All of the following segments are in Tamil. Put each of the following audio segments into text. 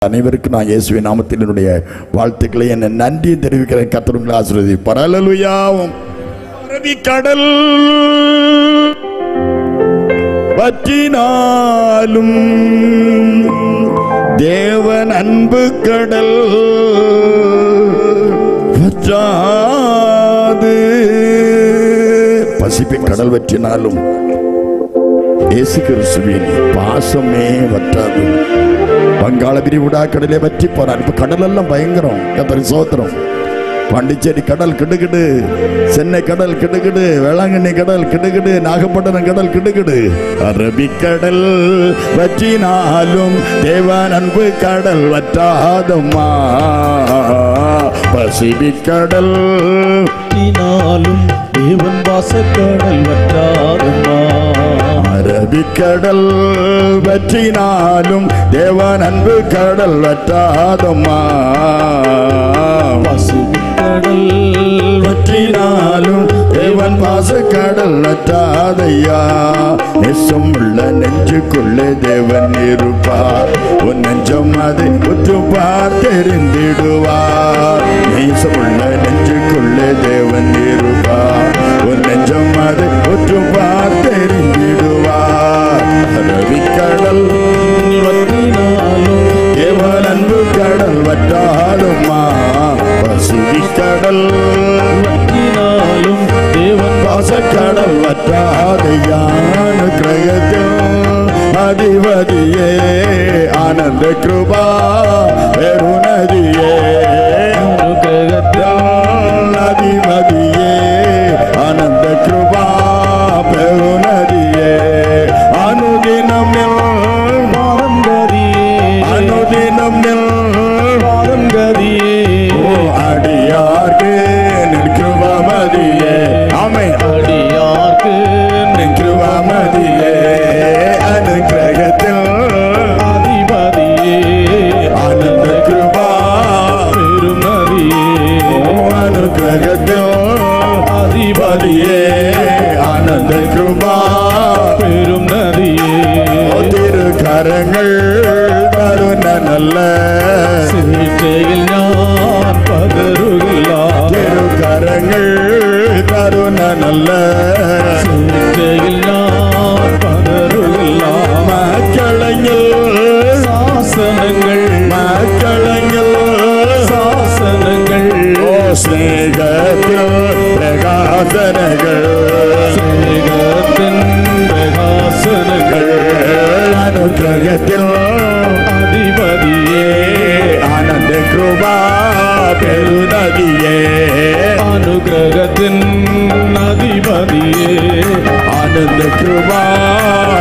அனைவருக்கும் நான் இயேசுவின் நாமத்தில் என்னுடைய வாழ்த்துக்களை என்ன நன்றி தெரிவிக்கிறேன். கர்த்தர் உங்களை ஆசீர்வதிப்பார். அல்லேலூயா. கடல் வற்றினாலும் தேவன் அன்பு கடல் வற்றாது. பசிபிக் கடல் வற்றினாலும் இயேசு கிறிஸ்துவின் பாசமே வற்றாது. வங்காள விரிகுடா கடலே வற்றி போறார். இப்ப கடல் எல்லாம் பயங்கரம். கர்த்தருக்கு ஸ்தோத்திரம். பாண்டிச்சேரி கடல் கிடுகிடு, சென்னை கடல் கிடுகிடு, வேளாங்கண்ணி கடல் கிடுகிடு, நாகப்பட்டினம் கடல் கிடுகிடு. அரபிக்கடல் வற்றினாலும் தேவன் அன்பு கடல் வற்றாதம்மா. பசிபிக் கடல் வற்றினாலும் தேவன் வாசக்கடல் வற்றாதம்மா. அரபிக்கடல் வற்றினாலும் தேவன் அன்பு கடல் வற்றாதம்மா. பசுக்கடல் வற்றினாலும் தேவன் வாசக்கடல் வற்றாதையா. நெசம் உள்ள நெஞ்சுக்குள்ளே தேவன் இருப்பார். உன் நெஞ்சம் அதை உற்றுப்பார் தெரிந்திடுவார். நேசமுள்ள நெஞ்சுக்குள்ளே தேவன் இருப்பார். உன் நெஞ்சம் அதை உற்றுப்பார் தெரிந்திடுவார். அரபிக்கடல் வற்றினாலும் தேவன் அன்பு கடல் வற்றாதுமா. பசுபிக்கடல் வற்றினாலும் தேவன் வாசக்கடல் வற்றாதையான கிரகத்தில் அதிபதியே ஆனந்த கிருபா பெருநதியே. அனுகிரகத்தில் அதிபதியே ஆனந்த கிருபா பெருநதியே. அனுதினம் பாரம் கதியே அனுதினம் பாரம் கதியே அடியார்க்கு நிற்குவமதியே. ஆமை அடியார்க்கு நிற்குவமதியே. அனுகிரகத்தில் அதிபதியே ஆனந்த கிருபா பெருநதியே. அனுகிரகத்தில் அதிபதியே ஆனந்த கிருபா பெரும் நதியே திருக்கரங்கள் கருண நல்ல சிகிச்சையில் நான் பதறுகில்லா. திருக்கரங்கள் கருண நல்ல சிகிச்சையில் நான் பதறுகில்லா. மக்களையில் சாசனங்கள் மக்களையில் சாசனங்கள் ஸ்நேகத்தில் பிரகாசனங்கள் ஸ்நேகத்தின் பிரகாசனங்கள் அனுகிரகத்தில் அதிபதியே ஆனந்த கிருபா பெருநதியே. அனுகிரகத்தின் அதிபதியே ஆனந்த கிருபா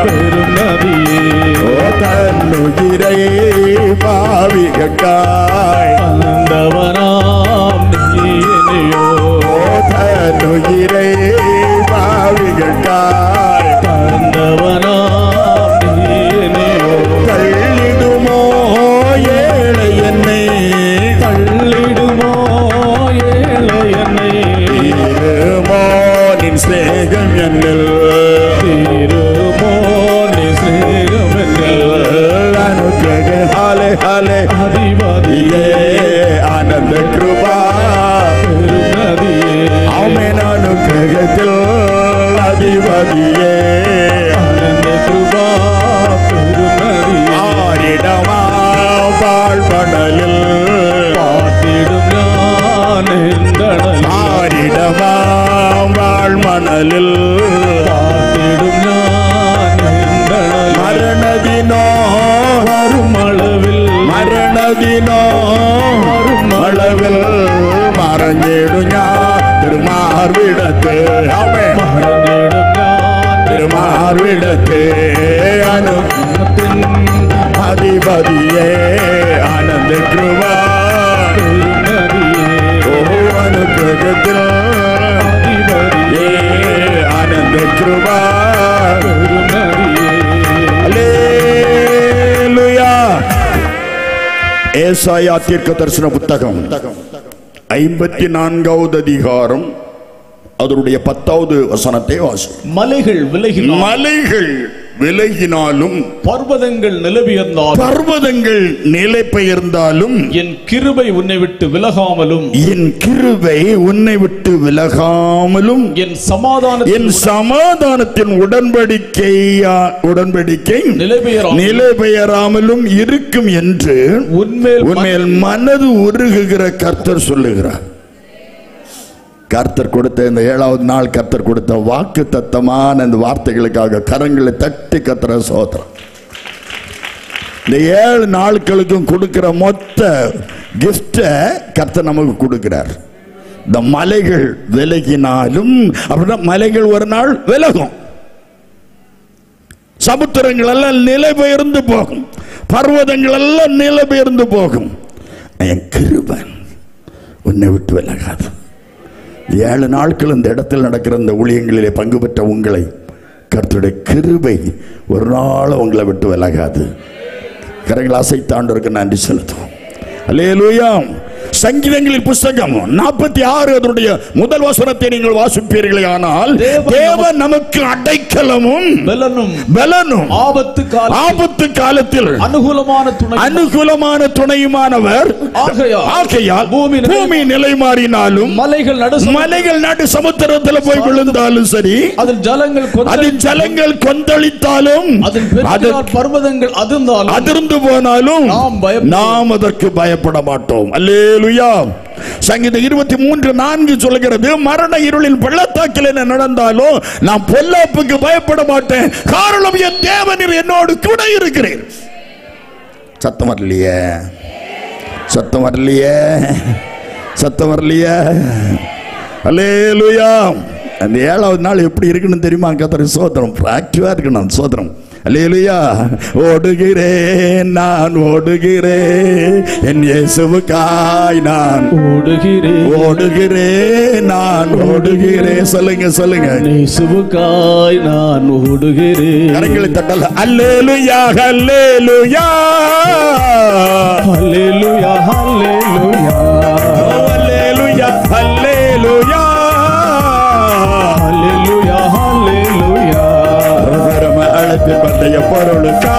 பெரும் நதியே. தன்னுயிரை பாவிகக்காய் தந்தவனாம் நீயோ தன்னுயிரை பாவிகக்காய் தந்தவனாம் நீயோ. தள்ளிடுமோ ஏழை என்னை தள்ளிடுமோ ஏழை என்னை தீருமோ நின் ஸ்நேகம் என்னில் தீருமோ நீ சிநேகமென்னில். அனுகிரக ஹாலே ஹாலே அதிபதியே ஆனந்த கிருபா பெரும் நதியே ஆமென். அனுகிரகத்தில் அதிபதியே ஆனந்த கிருபா பெரும் நதியே. ஆரிடமா வாழ்வடலில் பாட்டிடும் நான் எந்தடலில். ஆரிடமா வாழ்மணலில் பாட்டிடும் நான் எந்தடலில். மரணதினோ வரும் அளவில் மரணதினோ அளவில் மறைஞ்சிடு ஞான் திருமார்விடத்து. ஆமென். மறந்திடும் நான் திருமார்விடத்து அனு அதிபதியே ஆனந்த கிருபா பெரும் நதியே அனுகிரகத்தில் அதிபதியே ஆனந்த கிருபா. பெரும் நதியே. அல்லேலூயா. ஏசாயா தீர்க்கதரிசன புத்தகம் 54வது அதிகாரம் அதனுடைய 10வது வசனத்தை வாசி. மலைகள் விலகின மலைகள் விலகினாலும் பர்வதங்கள் நிலவியிருந்தாலும் பர்வதங்கள் நிலை பெயர்ந்தாலும் என் கிருபை உன்னை விட்டு விலகாமலும் என் கிருபை உன்னை விட்டு விலகாமலும் என் சமாதானத்தின் உடன்படிக்கை நிலை பெயராமலும் இருக்கும் என்று உன்மேல் மனது உருகுகிற கர்த்தர் சொல்லுகிறார். கர்த்தர் கொடுத்த இந்த 7வது நாள் கர்த்தர் கொடுத்த வாக்கு தத்தமான இந்த வார்த்தைகளுக்காக கரங்களை தட்டி கர்த்தரை ஸ்தோத்திரம். இந்த 7 நாட்களுக்கும் கொடுக்கிற மொத்த கிஃப்ட கர்த்தர் நமக்கு கொடுக்கிறார். இந்த மலைகள் விலகினாலும் அப்படின்னா மலைகள் ஒரு நாள் விலகும், சமுத்திரங்கள் எல்லாம் நிலை பெயர்ந்து போகும், பர்வதங்கள் எல்லாம் நிலை பெயர்ந்து போகும். என் கிருபை உன்னை விட்டு விலகாது. 7 நாட்கள் இந்த இடத்தில் நடக்கிற இந்த ஊழியங்களிலே பங்கு பெற்ற உங்களை கர்த்தருடைய கிருபை ஒரு நாள் உங்களை விட்டு விலகாது. கரங்களை அசைத்தாண்டவருக்கு நன்றி செலுத்துவோம். அல்லேலூயா. சங்கீதங்களின் புஸ்தகம் 46 அதனுடைய முதல் வசனத்தை நீங்கள் வாசிப்பீர்களே ஆனால், தேவன் நமக்கு அடைக்கலமும் பலனும் ஆபத்து காலத்தில் அனுகூலமான துணையுமானவர். ஆகையால் பூமி நிலை மாறினாலும் மலைகள் நடு சமுத்திரத்தில் போய் விழுந்தாலும் சரி, அதில் ஜலங்கள் கொந்தளித்தாலும் பர்வதங்கள் அதிர்ந்து போனாலும் நாம் அதற்கு பயப்பட மாட்டோம். அல்லேலூயா. சங்கீதம் 23:4 சொல்கிறது, மரண இருளின் பள்ளத்தாக்கில் என்ன நடந்தாலோ நான் பொல்லாப்புக்கு பயப்பட மாட்டேன், காரணம் என் தேவனீர் என்னோடு கூட இருக்கிறேன். சத்தம் வரலையே, சத்தம் வரலையே, சத்தம் வரலையே. அல்லேலூயா. அந்த 7வது நாள் எப்படி இருக்குன்னு தெரியுமா? கர்த்தருக்கு ஸ்தோத்திரம். ஆக்டிவா இருக்கணும். ஸ்தோத்திரம். அல்லேலூயா. ஓடுகிறேன் நான் ஓடுகிறேன், என் இயேசுவுக்காய் நான் ஓடுகிறேன் நான் ஓடுகிறேன். சொல்லுங்க சொல்லுங்க. இயேசுவுக்காய் நான் ஓடுகிறேன். கரங்களை தட்டல. அல்லேலூயா அல்லேலூயா அல்லேலூயா அல்லேலூயா அல்லேலூயா அல்லேலூயா அல்லேலூயா அல்லேலூயா. அழைப்பின் பந்தய பொருளுக்கா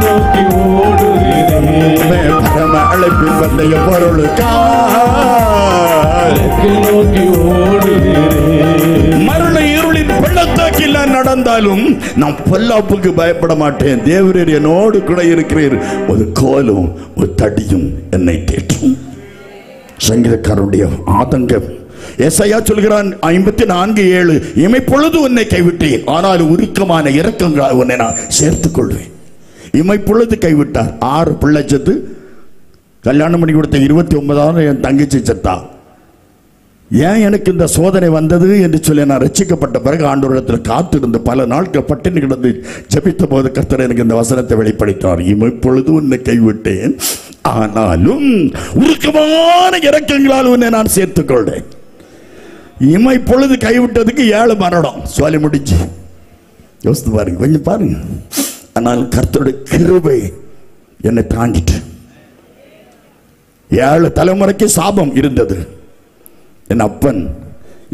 நோக்கி ஓடுகிறேன், பரம அழைப்பின் பந்தய பொருளுக்கா நோக்கி ஓடுகிறேன். மரண இருளின் பள்ளத்தாக்கில் நான் நடந்தாலும் நான் பொல்லாப்புக்கு பயப்பட மாட்டேன், தேவரீர் என்னோடு கூட இருக்கிறீர், ஒரு கோலும் ஒரு தடியும் என்னை தேற்றும். சங்கீதக்காரருடைய ஆதங்கம். ஏசாயா சொல்கிறான் 54:7, இமைப்பொழுது உன்னை கைவிட்டேன், ஆனால் உருக்கமான இரக்கங்களால் உன்னை நான் சேர்த்துக் கொள்வேன். இமைப்பொழுது கைவிட்டார். 6 பிள்ளை செத்து, கல்யாணம் பண்ணி கொடுத்த 29வது என் தங்கச்சி செத்தா. ஏன் எனக்கு இந்த சோதனை வந்தது என்று சொல்லி நான் ரட்சிக்கப்பட்ட பிறகு ஆண்டவரிடத்தில் காத்திருந்து பல நாட்கள் பட்டினி கிடந்து ஜெபித்த போது கர்த்தர் எனக்கு இந்த வசனத்தை வெளிப்படுத்தினார். இமைப்பொழுது உன்னை கைவிட்டேன், ஆனாலும் உருக்கமான இரக்கங்களால் உன்னை நான் சேர்த்துக் கொள்வேன். இமைப்பொழுது கைவிட்டதுக்கு 7 மரணம் சொல்லி முடிச்சு. யோசித்து பாருங்க, கொஞ்சம் பாருங்க. ஆனால் கர்த்தருடைய கிருபை என்னை தாண்டிட்டு. 7 தலைமுறைக்கு சாபம் இருந்தது. என் அப்பன்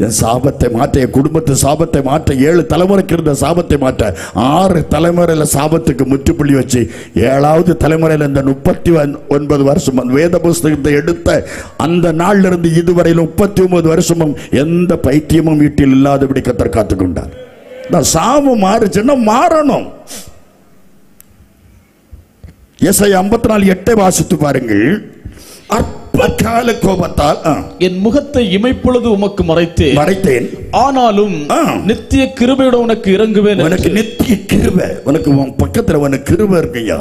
என் சாபத்தை மாற்ற, என் குடும்பத்து சாபத்தை மாற்ற, 7 தலைமுறைக்கு இருந்த சாபத்தை மாற்ற 6 தலைமுறையில் சாபத்துக்கு முற்றுப்புள்ளி வச்சு 7வது தலைமுறையில் இந்த 39 வருஷம் வேத புஸ்தகத்தை எடுத்த அந்த நாளில் இருந்து இதுவரையில் 39 வருஷமும் எந்த பைத்தியமும் வீட்டில் இல்லாதபடி கர்த்தர் காத்துக்கொண்டார். சாபம் மாறுச்சுன்னா மாறணும். ஏசாயா 54:8 வாசித்து பாருங்கள். அற்பகால கோபத்தால் என் முகத்தை இமைப்பொழுது உமக்கு மறைத்தேன், ஆனாலும் நித்திய கிருபையோட உனக்கு இறங்குவேன். உனக்கு நித்திய கிருபை, உனக்கு பக்கத்தில் உனக்கு கிருபை இருக்குயா.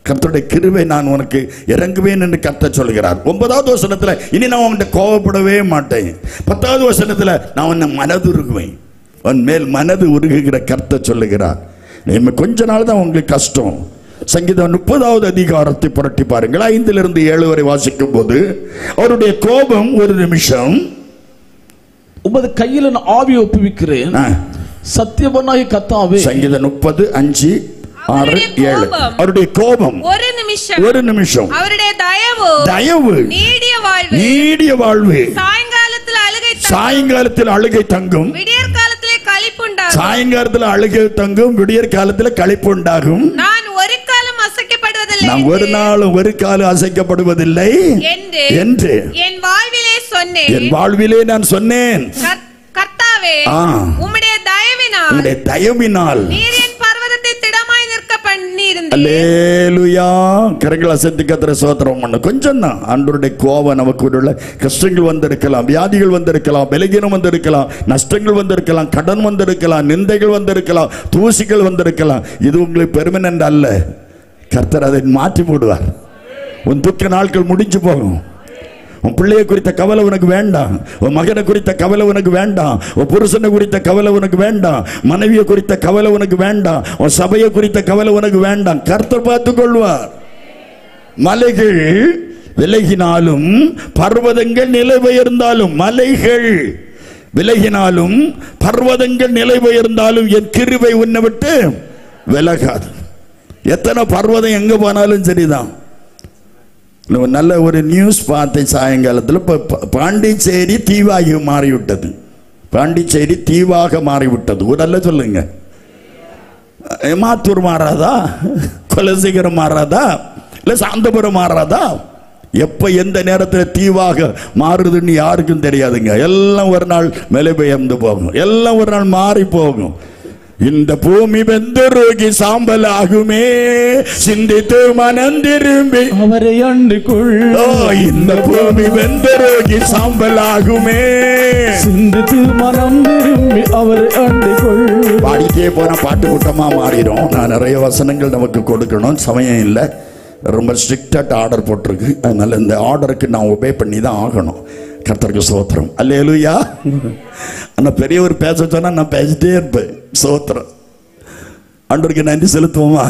கர்த்தருடைய கிருபை நான் உனக்கு இறங்குவேன் என்று கர்த்தர் சொல்கிறார். 9வது வசனத்துல இனி நான் உன்கிட்ட கோபப்படவே மாட்டேன். 10வது வசனத்துல நான் உன்னை மனது உருகுவேன். உன் மேல் மனது உருகுகிற கர்த்தர் சொல்லுகிறார். கொஞ்ச நாள் தான் உங்களுக்கு கஷ்டம். சங்கீதம் 30வது அதிகாரத்தை புரட்டி பாருங்கள். 5-7 வரை வாசிக்கும் போது அவருடைய கோபம் ஒரு நிமிஷம், உமது கையில் நான் ஆவியை ஒப்புவிக்கிறேன், சத்தியவனாகி கர்த்தாவே. சங்கீதம் 30:5, 6, 7. அவருடைய கோபம் ஒரு நிமிஷம், அவருடைய தயவு நீடிய வாழ்வு, சாயங்காலத்தில் அழுகை தங்கும், சாயங்காலத்துல அழுகை தங்கும், விடியற் காலத்துல களிப்பு உண்டாகும். நான் ஒரு காலம் அசைக்கப்படுவதில்லை, நான் ஒரு நாளும் ஒரு காலம் அசைக்கப்படுவதில்லை என்று என் வாழ்விலே சொன்னேன். என் வாழ்விலே நான் சொன்னேன். கர்த்தாவே, உம்முடைய தயவினால் நீர் என் பர்வதத்தை திடமாய் நிற்க பண்ணியிருந்தீர். அல்லேலூயா. கரங்களை அசைத்து கர்த்தரை ஸ்தோத்திரம் பண்ணு. கொஞ்சம் தான் ஆண்டவருடைய கோபம் நமக்கு உள்ள கஷ்டங்கள் வந்திருக்கலாம், வியாதிகள் வந்திருக்கலாம், பலகீனம் வந்திருக்கலாம், நஷ்டங்கள் வந்திருக்கலாம், கடன் வந்திருக்கலாம், நிந்தைகள் வந்திருக்கலாம், தூசிகள் வந்திருக்கலாம். இது உங்களுக்கு பெர்மனன்ட் அல்ல. கர்த்தர் அதை மாற்றி போடுவார். உன் துக்க நாட்கள் முடிஞ்சு போகும். உன் பிள்ளையை குறித்த கவலை உனக்கு வேண்டாம், உன் மகனை குறித்த கவலை உனக்கு வேண்டாம், உன் புருஷனை குறித்த கவலை உனக்கு வேண்டாம், மனைவியை குறித்த கவலை உனக்கு வேண்டாம், உன் சபையை குறித்த கவலை உனக்கு வேண்டாம். கர்த்தர் பார்த்துக் கொள்வார். மலைகள் விலகினாலும் பர்வதங்கள் நிலை பெயர்ந்தாலும், மலைகள் விலகினாலும் பர்வதங்கள் நிலை பெயர்ந்தாலும் என் கிருபை உன்னை விட்டு விலகாது. எத்தனை பர்வதம் எங்க போனாலும் சரிதான். நல்ல ஒரு நியூஸ் பார்த்தேன் சாயங்காலத்தில். பாண்டிச்சேரி தீவாகி மாறிவிட்டது. பாண்டிச்சேரி தீவாக மாறிவிட்டது. ஒரு நல்ல சொல்லுங்க. மாத்தூர் மாறாதா, குலசேகரம் மாறாதா, இல்ல சாந்தபுரம் மாறாதா? எப்ப எந்த நேரத்தில் தீவாக மாறுதுன்னு யாருக்கும் தெரியாதுங்க. எல்லாம் ஒரு நாள் மேலே பெயர்ந்து போகும், எல்லாம் ஒரு நாள் மாறி போகும். இந்த பூமி வெந்தருகி சாம்பல் ஆகுமே, சிந்தித்து மனம் திரும்பி அவரை ஆண்டுகொள். இந்த பூமி வெந்தருகி சாம்பல் ஆகுமே, சிந்தித்து மனம் திரும்பி அவரை ஆண்டுகொள். பாடிட்டே போன பாட்டு கூட்டமா மாறிடும். நான் நிறைய வசனங்கள் நமக்கு கொடுக்கணும், சமயம் இல்லை. ரொம்ப ஸ்ட்ரிக்டாக ஆர்டர் போட்டிருக்கு. அதனால இந்த ஆர்டருக்கு நான் ஒபே பண்ணி தான் ஆகணும். கர்த்தருக்கு ஸ்தோத்திரம். அல்லேலூயா. ஆனால் பெரியவர் பேச சொன்னா நான் பேசிட்டே இருப்பேன். ஸ்தோத்திரம். ஆண்டவருக்கு நன்றி செலுத்துவோமா?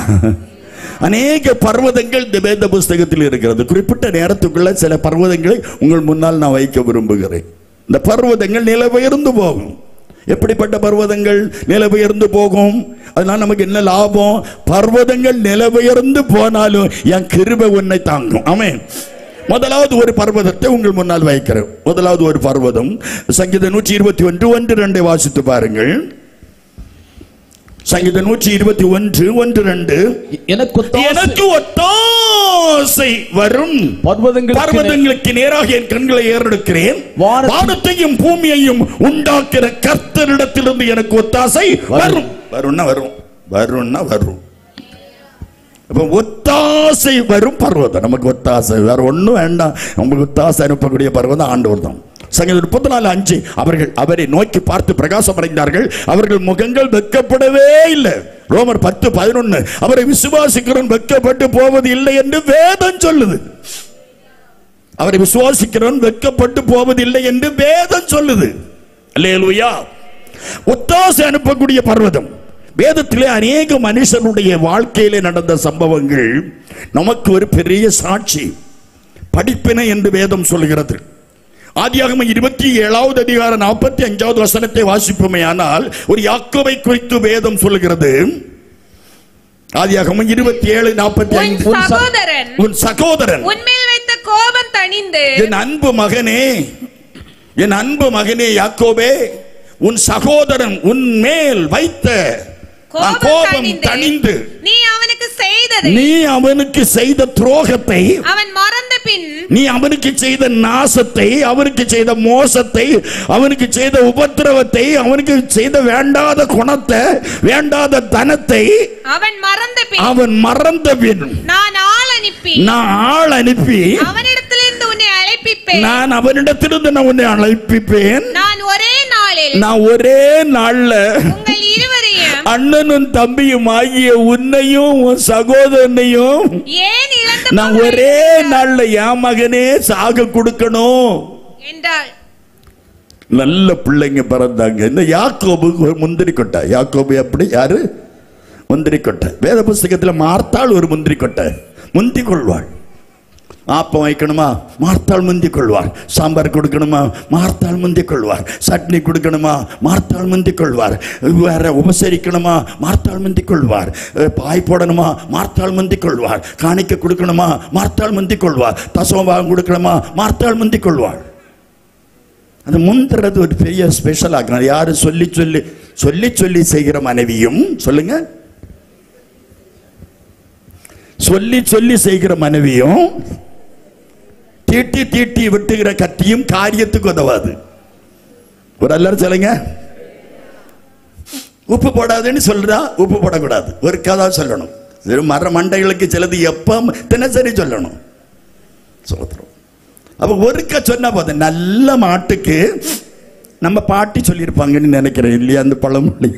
அநேக பர்வதங்கள் இந்த வேத புஸ்தகத்தில் இருக்கிறது. குறிப்பிட்ட நேரத்துக்குள்ள சில பர்வதங்களை உங்கள் முன்னால் நான் வைக்க விரும்புகிறேன். இந்த பர்வதங்கள் நிலை பெயர்ந்து போகும். எப்படிப்பட்ட பர்வதங்கள் நிலை பெயர்ந்து போகும்? அதனால நமக்கு என்ன லாபம்? பர்வதங்கள் நிலை பெயர்ந்து போனாலும் என் கிருபை உன்னை தாங்கும். ஆமென். முதலாவது ஒரு பர்வதத்தை உங்கள் முன்னால் வைக்கிறேன். முதலாவது ஒரு பர்வதம் சங்கீதம் 121:1-2 வாசித்து பாருங்கள். சங்கீதம் 121:1-2. எனக்கு ஒத்தாசை வரும், பர்வதங்களுக்கு நேராக என் கண்களை ஏறெடுக்கிறேன். வானத்தையும் பூமியையும் உண்டாக்குற கர்த்தரிடத்திலிருந்து எனக்கு ஒத்தாசை வரும். வரும்னா வரும், வரும்னா வரும். ஒத்தாசை வரும் பர்வதம். நமக்கு ஒத்தாசை வேற ஒன்றும் வேண்டாம். நமக்கு ஒத்தாசை அனுப்பக்கூடிய பர்வதம் ஆண்டவர் தான். சங்கீதம் 34:5 அவர்கள் அவரை நோக்கி பார்த்து பிரகாசம் அடைந்தார்கள், அவர்கள் முகங்கள் வெட்கப்படவே இல்லை. ரோமர் 10:11 அவரை விசுவாசிக்கிறவன் வெட்கப்பட்டு போவது இல்லை என்று வேதம் சொல்லுது. அவரை விசுவாசிக்கிறவன் வெட்கப்பட்டு போவது இல்லை என்று வேதம் சொல்லுது. அல்லேலூயா. ஒத்தாசை அனுப்பக்கூடிய பர்வதம். வேதத்திலே அநேக மனுஷனுடைய வாழ்க்கையிலே நடந்த சம்பவங்கள் நமக்கு ஒரு பெரிய சாட்சி, படிப்பினை என்று வேதம் சொல்கிறது. ஆதியாகமம் 27வது அதிகாரம் 45வது வசனத்தை வாசிப்போமே ஆனால் ஒரு யாக்கோபை குறித்து வேதம் சொல்கிறது. ஆதியாகமம் 27:45 உன் சகோதரன் உன்மேல் வைத்த கோபம் தணிந்து, என் அன்பு மகனே, என் அன்பு மகனே யாக்கோபே, உன் சகோதரன் உன்மேல் வைத்த கோபம் தணிந்து, நீ அவனுக்கு செய்த துரோகத்தை அவன் மறந்த பின், நீ அவனுக்கு செய்த நாசத்தை, அவனுக்கு செய்த மோசத்தை, அவனுக்கு செய்த உபத்திரவத்தை, அவனுக்கு செய்த வேண்டாத குணத்தை, வேண்டாத தனத்தை அவன் மறந்த பின் நான் ஆள் அனுப்பி அவனிடத்திலிருந்து உன்னை அழைப்பிப்பேன். நான் அவனிடத்திலிருந்து நான் உன்னை அழைப்பிப்பேன். நான் ஒரே நாள்ல உங்கள் இருவரையும், அண்ணனும் தம்பியும் ஆகிய உன்னையும் உன் சகோதரனையும் நான் ஒரே நாள்ல என் மகனே சாக கொடுக்கணும் என்றாள். நல்ல பிள்ளைங்க பிறந்தாங்க. இந்த யாக்கோபுக்கு ஒரு முந்திரி கொட்டை. யாக்கோபு எப்படி? யாரு? முந்திரி கொட்டை. வேத புஸ்தகத்தில் மார்த்தாள் ஒரு முந்திரி கொட்டை. முந்தி கொள்வாள். ஆப்பம் வைக்கணுமா, மார்த்தாள் முந்தி கொள்வார். சாம்பார் கொடுக்கணுமா, மார்த்தாள் முந்தி கொள்வார். சட்னி கொடுக்கணுமா, மார்த்தாள் முந்தி கொள்வார். வேற உபசரிக்கணுமா, மார்த்தாள் முந்தி கொள்வார். பாய் போடணுமா, மார்த்தாள் முந்தி கொள்வார். காணிக்க கொடுக்கணுமா, மார்த்தாள் முந்தி கொள்வார். தசமபாகம் கொடுக்கணுமா, மார்த்தாள் முந்தி கொள்வார். அது முந்துறது ஒரு பெரிய ஸ்பெஷல் ஆக்கணும். யாரு சொல்லி சொல்லி சொல்லி சொல்லி செய்கிற மனைவியும், சொல்லுங்க, சொல்லி சொல்லி செய்கிற மனைவியும் தீட்டி தீட்டி விட்டுகிற கத்தியும் காரியத்துக்கு உதவாது. ஒரு எல்லாரும் சொல்லுங்க. உப்பு போடாதுன்னு சொல்றா, உப்பு போடக்கூடாது, ஒரு கதை சொல்லணும். மர மண்டைகளுக்கு சிலது எப்ப தினசரி சொல்லணும். சோத்திரம். அப்ப ஒருக்க சொன்னா போதும். நல்ல மாட்டுக்கு நம்ம பாட்டி சொல்லியிருப்பாங்கன்னு நினைக்கிறேன் இல்லையா, அந்த பழமொழி.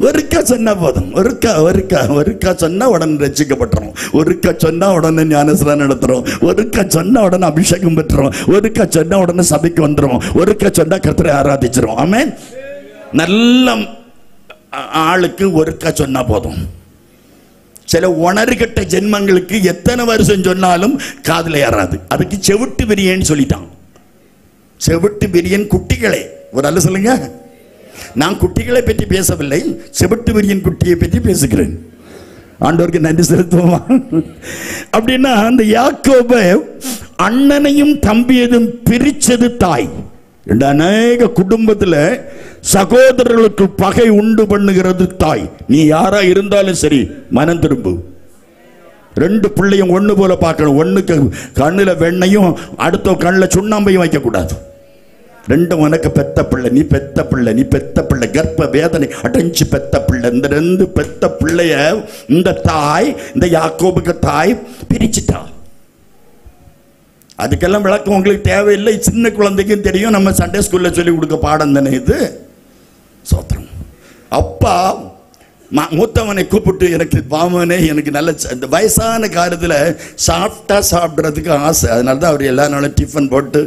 ஒருக்கா சொன்னா போதும். ஒருக்கா சொன்னா உடனே ரட்சிக்கப்பட்டுரும். ஒருக்கா சொன்னா உடனே ஞானஸ்நானம் நடத்துறோம். ஒருக்கா சொன்னா உடனே அபிஷேகம் பெற்றுறோம். ஒருக்கா சொன்னா உடனே சபைக்கு வந்துடும். ஒருக்கா சொன்னா கர்த்தரை ஆராதிச்சிரும். ஆமென். நல்ல ஆளுக்கு ஒருக்கா சொன்னா போதும். சில உணர்கட்ட ஜென்மங்களுக்கு எத்தனை வருஷம் சொன்னாலும் காதுல ஏறாது. அதுக்கு செவிட்டு பிரியன்னு சொல்லிட்டான். செவிட்டு பிரியன் குட்டிகளே. ஒரு அல்ல சொல்லுங்க. நான் குட்டிகளை பற்றி பேசவில்லை, செவிட்டு பிரியன் குட்டியை பற்றி பேசுகிறேன். ஆண்டவருக்கு நன்றி செலுத்துவோமா? அப்படின்னா அந்த யாக்கோபு அண்ணனையும் தம்பியதும் பிரிச்சது தாய். அநேக குடும்பத்தில் சகோதரர்களுக்கு பகை உண்டு பண்ணுகிறது தாய். நீ யாரா இருந்தாலும் சரி, மனம் திரும்பு. ரெண்டு பிள்ளையும் ஒண்ணு போல பார்க்கணும். ஒண்ணுக்கு கண்ணுல வெண்ணையும் அடுத்த கண்ணுல சுண்ணாம்பையும் வைக்க கூடாது. ரெண்டும் உனக்கு பெத்த பிள்ளை, நீ பெத்த பிள்ளை, நீ பெத்த பிள்ளை, கர்ப்ப வேதனை அடைஞ்சு பெத்த பிள்ளை. இந்த ரெண்டு பெத்த பிள்ளைய இந்த தாய், இந்த யாக்கோபுக்கு தாய் பிரிச்சுட்டா. அதுக்கெல்லாம் விளக்கம் உங்களுக்கு தேவையில்லை, சின்ன குழந்தைக்கும் தெரியும். நம்ம சண்டே ஸ்கூல்ல சொல்லி கொடுக்க பாடம் தானே இது. சோத்திரம். அப்பா மூத்தவனை கூப்பிட்டு, எனக்கு பாமனே, எனக்கு நல்ல இந்த வயசான காலத்தில் சாப்பிட்டா சாப்பிட்றதுக்கு ஆசை. அதனால தான் அவர் எல்லா நாளும் டிஃபன் போட்டு,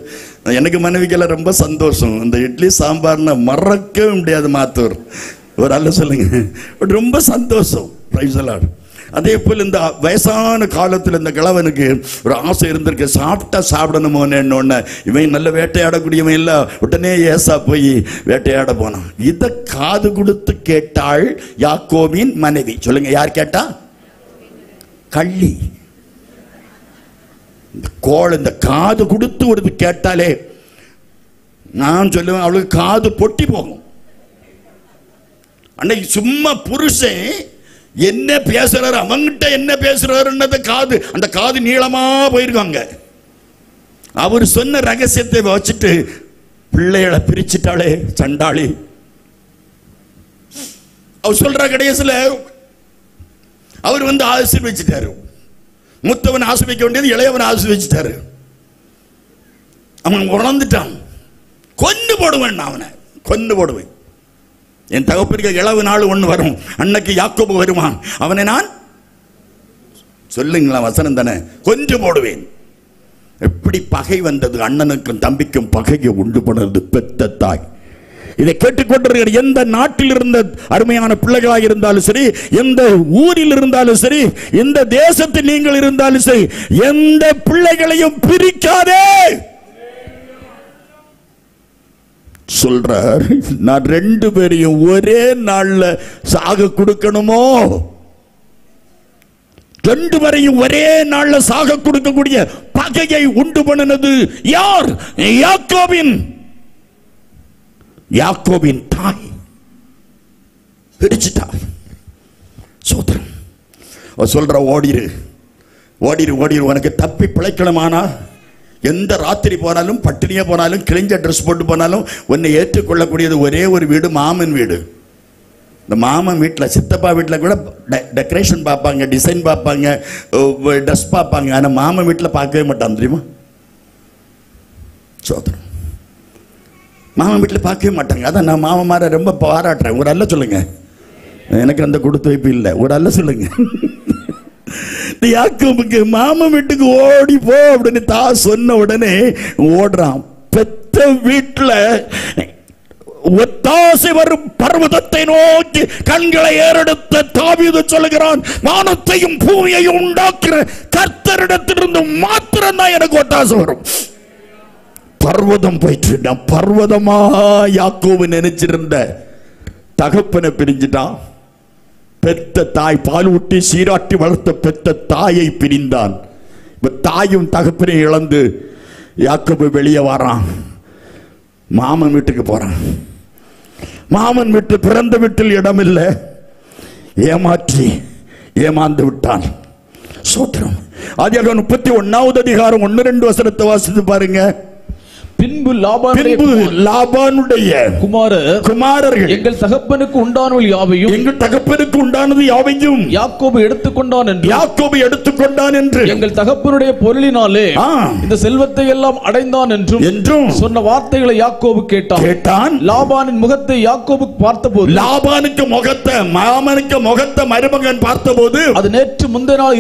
எனக்கு மனைவிக்கெல்லாம் ரொம்ப சந்தோஷம். இந்த இட்லி சாம்பார்னா மறக்கவே முடியாது. மாத்தூர் ஒரு அல்ல சொல்லுங்க, ரொம்ப சந்தோஷம். Praise the Lord. அதே போல் இந்த வயசான காலத்தில் இந்த கிழவனுக்கு ஒரு ஆசை இருந்திருக்கு, சாப்பிட்டா சாப்பிடணுமோன்னு. இவன் நல்ல வேட்டையாடக்கூடியவன் இல்லை, உடனே ஏசா போய் வேட்டையாட போனான். இதை காது கொடுத்து கேட்டாள் யாக்கோபின் மனைவி. சொல்லுங்க, யார் கேட்டா? கள்ளி. இந்த காது கொடுத்து ஒரு கேட்டாலே நான் சொல்லுவேன், அவளுக்கு காது பொட்டி போகும். அன்னைக்கு சும்மா புருஷன் என்ன பேசுறாரு, அவங்கிட்ட என்ன பேசுறாருன்னத காது, அந்த காது நீளமா போயிருக்காங்க. அவர் சொன்ன ரகசியத்தை வச்சுட்டு பிள்ளைகளை பிரிச்சுட்டாளே சண்டாளி. அவர் சொல்ற கடைசியில அவர் வந்து ஆசீர்வதிச்சிட்டாரு. மூத்தவன் ஆசீர்வதிக்க வேண்டியது இளையவன் ஆசீர்வதிச்சிட்டாரு. அவன் உணர்ந்துட்டான். கொண்டு போடுவேன், அவனை கொண்டு போடுவேன். என் தகப்பனுக்கு இளவு நாள் ஒன்று வரும், அன்னைக்கு யாக்கோபு வருவான், அவனை நான் சொல்லுங்களா வசனம் தானே, கொன்று போடுவேன். எப்படி பகை வந்தது, அண்ணனுக்கும் தம்பிக்கும் பகையை உண்டு பண்ணது பெத்த தாய். இதை கேட்டுக்கொண்டிருக்கிற எந்த நாட்டில் இருந்த அருமையான பிள்ளைகளாக இருந்தாலும் சரி, எந்த ஊரில் இருந்தாலும் சரி, எந்த தேசத்தில் நீங்கள் இருந்தாலும் சரி, எந்த பிள்ளைகளையும் பிரிக்காதே சொல்றார். நான் ரெண்டு பேரையும் ஒரே நாள்ல சாக கொடுக்கணுமோ? ரெண்டு பேரையும் ஒரே நாள்ல சாக கொடுக்கக்கூடிய பகையை உண்டு பண்ணினது யார்? யாக்கோபின் தாய் பிரிச்சுட்டார். சோதரன் சொல்ற, ஓடிரு ஓடிரு ஓடிரு, உனக்கு தப்பி பிழைக்கணுமானா எந்த ராத்திரி போனாலும், பட்டினியா போனாலும், கிழிஞ்ச ட்ரெஸ் போட்டு போனாலும் உன்னை ஏற்றுக்கொள்ளக்கூடியது ஒரே ஒரு வீடு, மாமன் வீடு. இந்த மாமன் வீட்டில், சித்தப்பா வீட்டில் கூட டெக்கரேஷன் பார்ப்பாங்க, டிசைன் பார்ப்பாங்க, ட்ரெஸ் பார்ப்பாங்க. ஆனால் மாமன் வீட்டில் பார்க்கவே மாட்டான், தெரியுமா? சோதரம். மாமன் வீட்டில் பார்க்கவே மாட்டாங்க. அதான் நான் மாமன்மாரை ரொம்ப பாராட்டுறேன். ஒரு அல்ல சொல்லுங்க, எனக்கு அந்த கொடுத்து வைப்பு இல்லை. ஒரு அல்ல சொல்லுங்க. யாக்கோபுக்கு மாமன் வீட்டுக்கு ஓடி போ அப்படின்னு தான் சொன்ன உடனே ஓடுறான். பெத்த வீட்டுல ஒத்தாசை வரும் பர்வதத்தை நோக்கி கண்களை ஏறெடுத்த தாவீது சொல்லுகிறான், வானத்தையும் பூமியையும் உண்டாக்குற கர்த்தரிடத்திலிருந்து மாத்திரம் தான் எனக்கு ஒத்தாசை வரும். பர்வதம் போயிட்டு, நான் பர்வதமா யாக்கோபு நினைச்சிருந்த தகப்பனை பிரிஞ்சுட்டான். பெத்த தாய், பால் ஊட்டி சீராட்டி வளர்த்த பெத்த தாயை பிரிந்தான். தாயும் தகப்பனை இழந்து யாக்கோபு வெளியே வரான், மாமன் வீட்டுக்கு போறான். மாமன் வீட்டு பிறந்த வீட்டில் இடமில்லை, ஏமாற்றி ஏமாந்து விட்டான். சோத்திரம். ஆதியாகமம் 31வது அதிகாரம் 1-2 வசனத்தை வாசித்து பாருங்க. பின்பு லாபானுடைய குமாரர்கள் எங்கள் தகப்பனுக்கு உண்டானது யாவையும் யாக்கோபு எடுத்துக்கொண்டான் என்று எங்கள் தகப்பனுடைய பொருளினாலே இந்த செல்வத்தை எல்லாம் அடைந்தான் என்றும் சொன்ன வார்த்தைகளை யாக்கோபு கேட்டான். லாபானின் முகத்தை யாக்கோபு பார்த்தபோது, லாபானுக்கு முகத்தை மருமகன் பார்த்தபோது, அது நேற்று முந்தா நாள்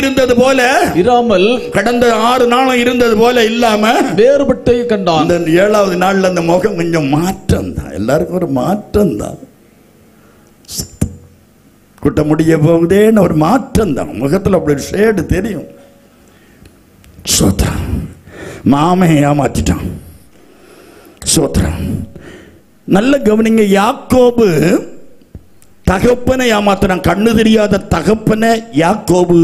இருந்தது போல இராமல், கடந்த 6 நாளும் இருந்தது போல இல்லாம வேறுபட்டை கண்டான். 7வது நாள்ல அந்த முகம் கொஞ்சம் மாற்றம் தான். எல்லாருக்கும் ஒரு மாற்றம் தான். குட்ட முடிய போகுதேன்னு ஒரு மாற்றம் தான். முகத்துல அப்படி ஷேடு தெரியும். சோத்ரா. மாமன் ஏமாத்திட்டான். சோத்ரா. நல்ல கவனிங்க. யாக்கோபு தகப்பனை ஏமாத்தினான். கண்ணு தெரியாத தகப்பனை யாக்கோபு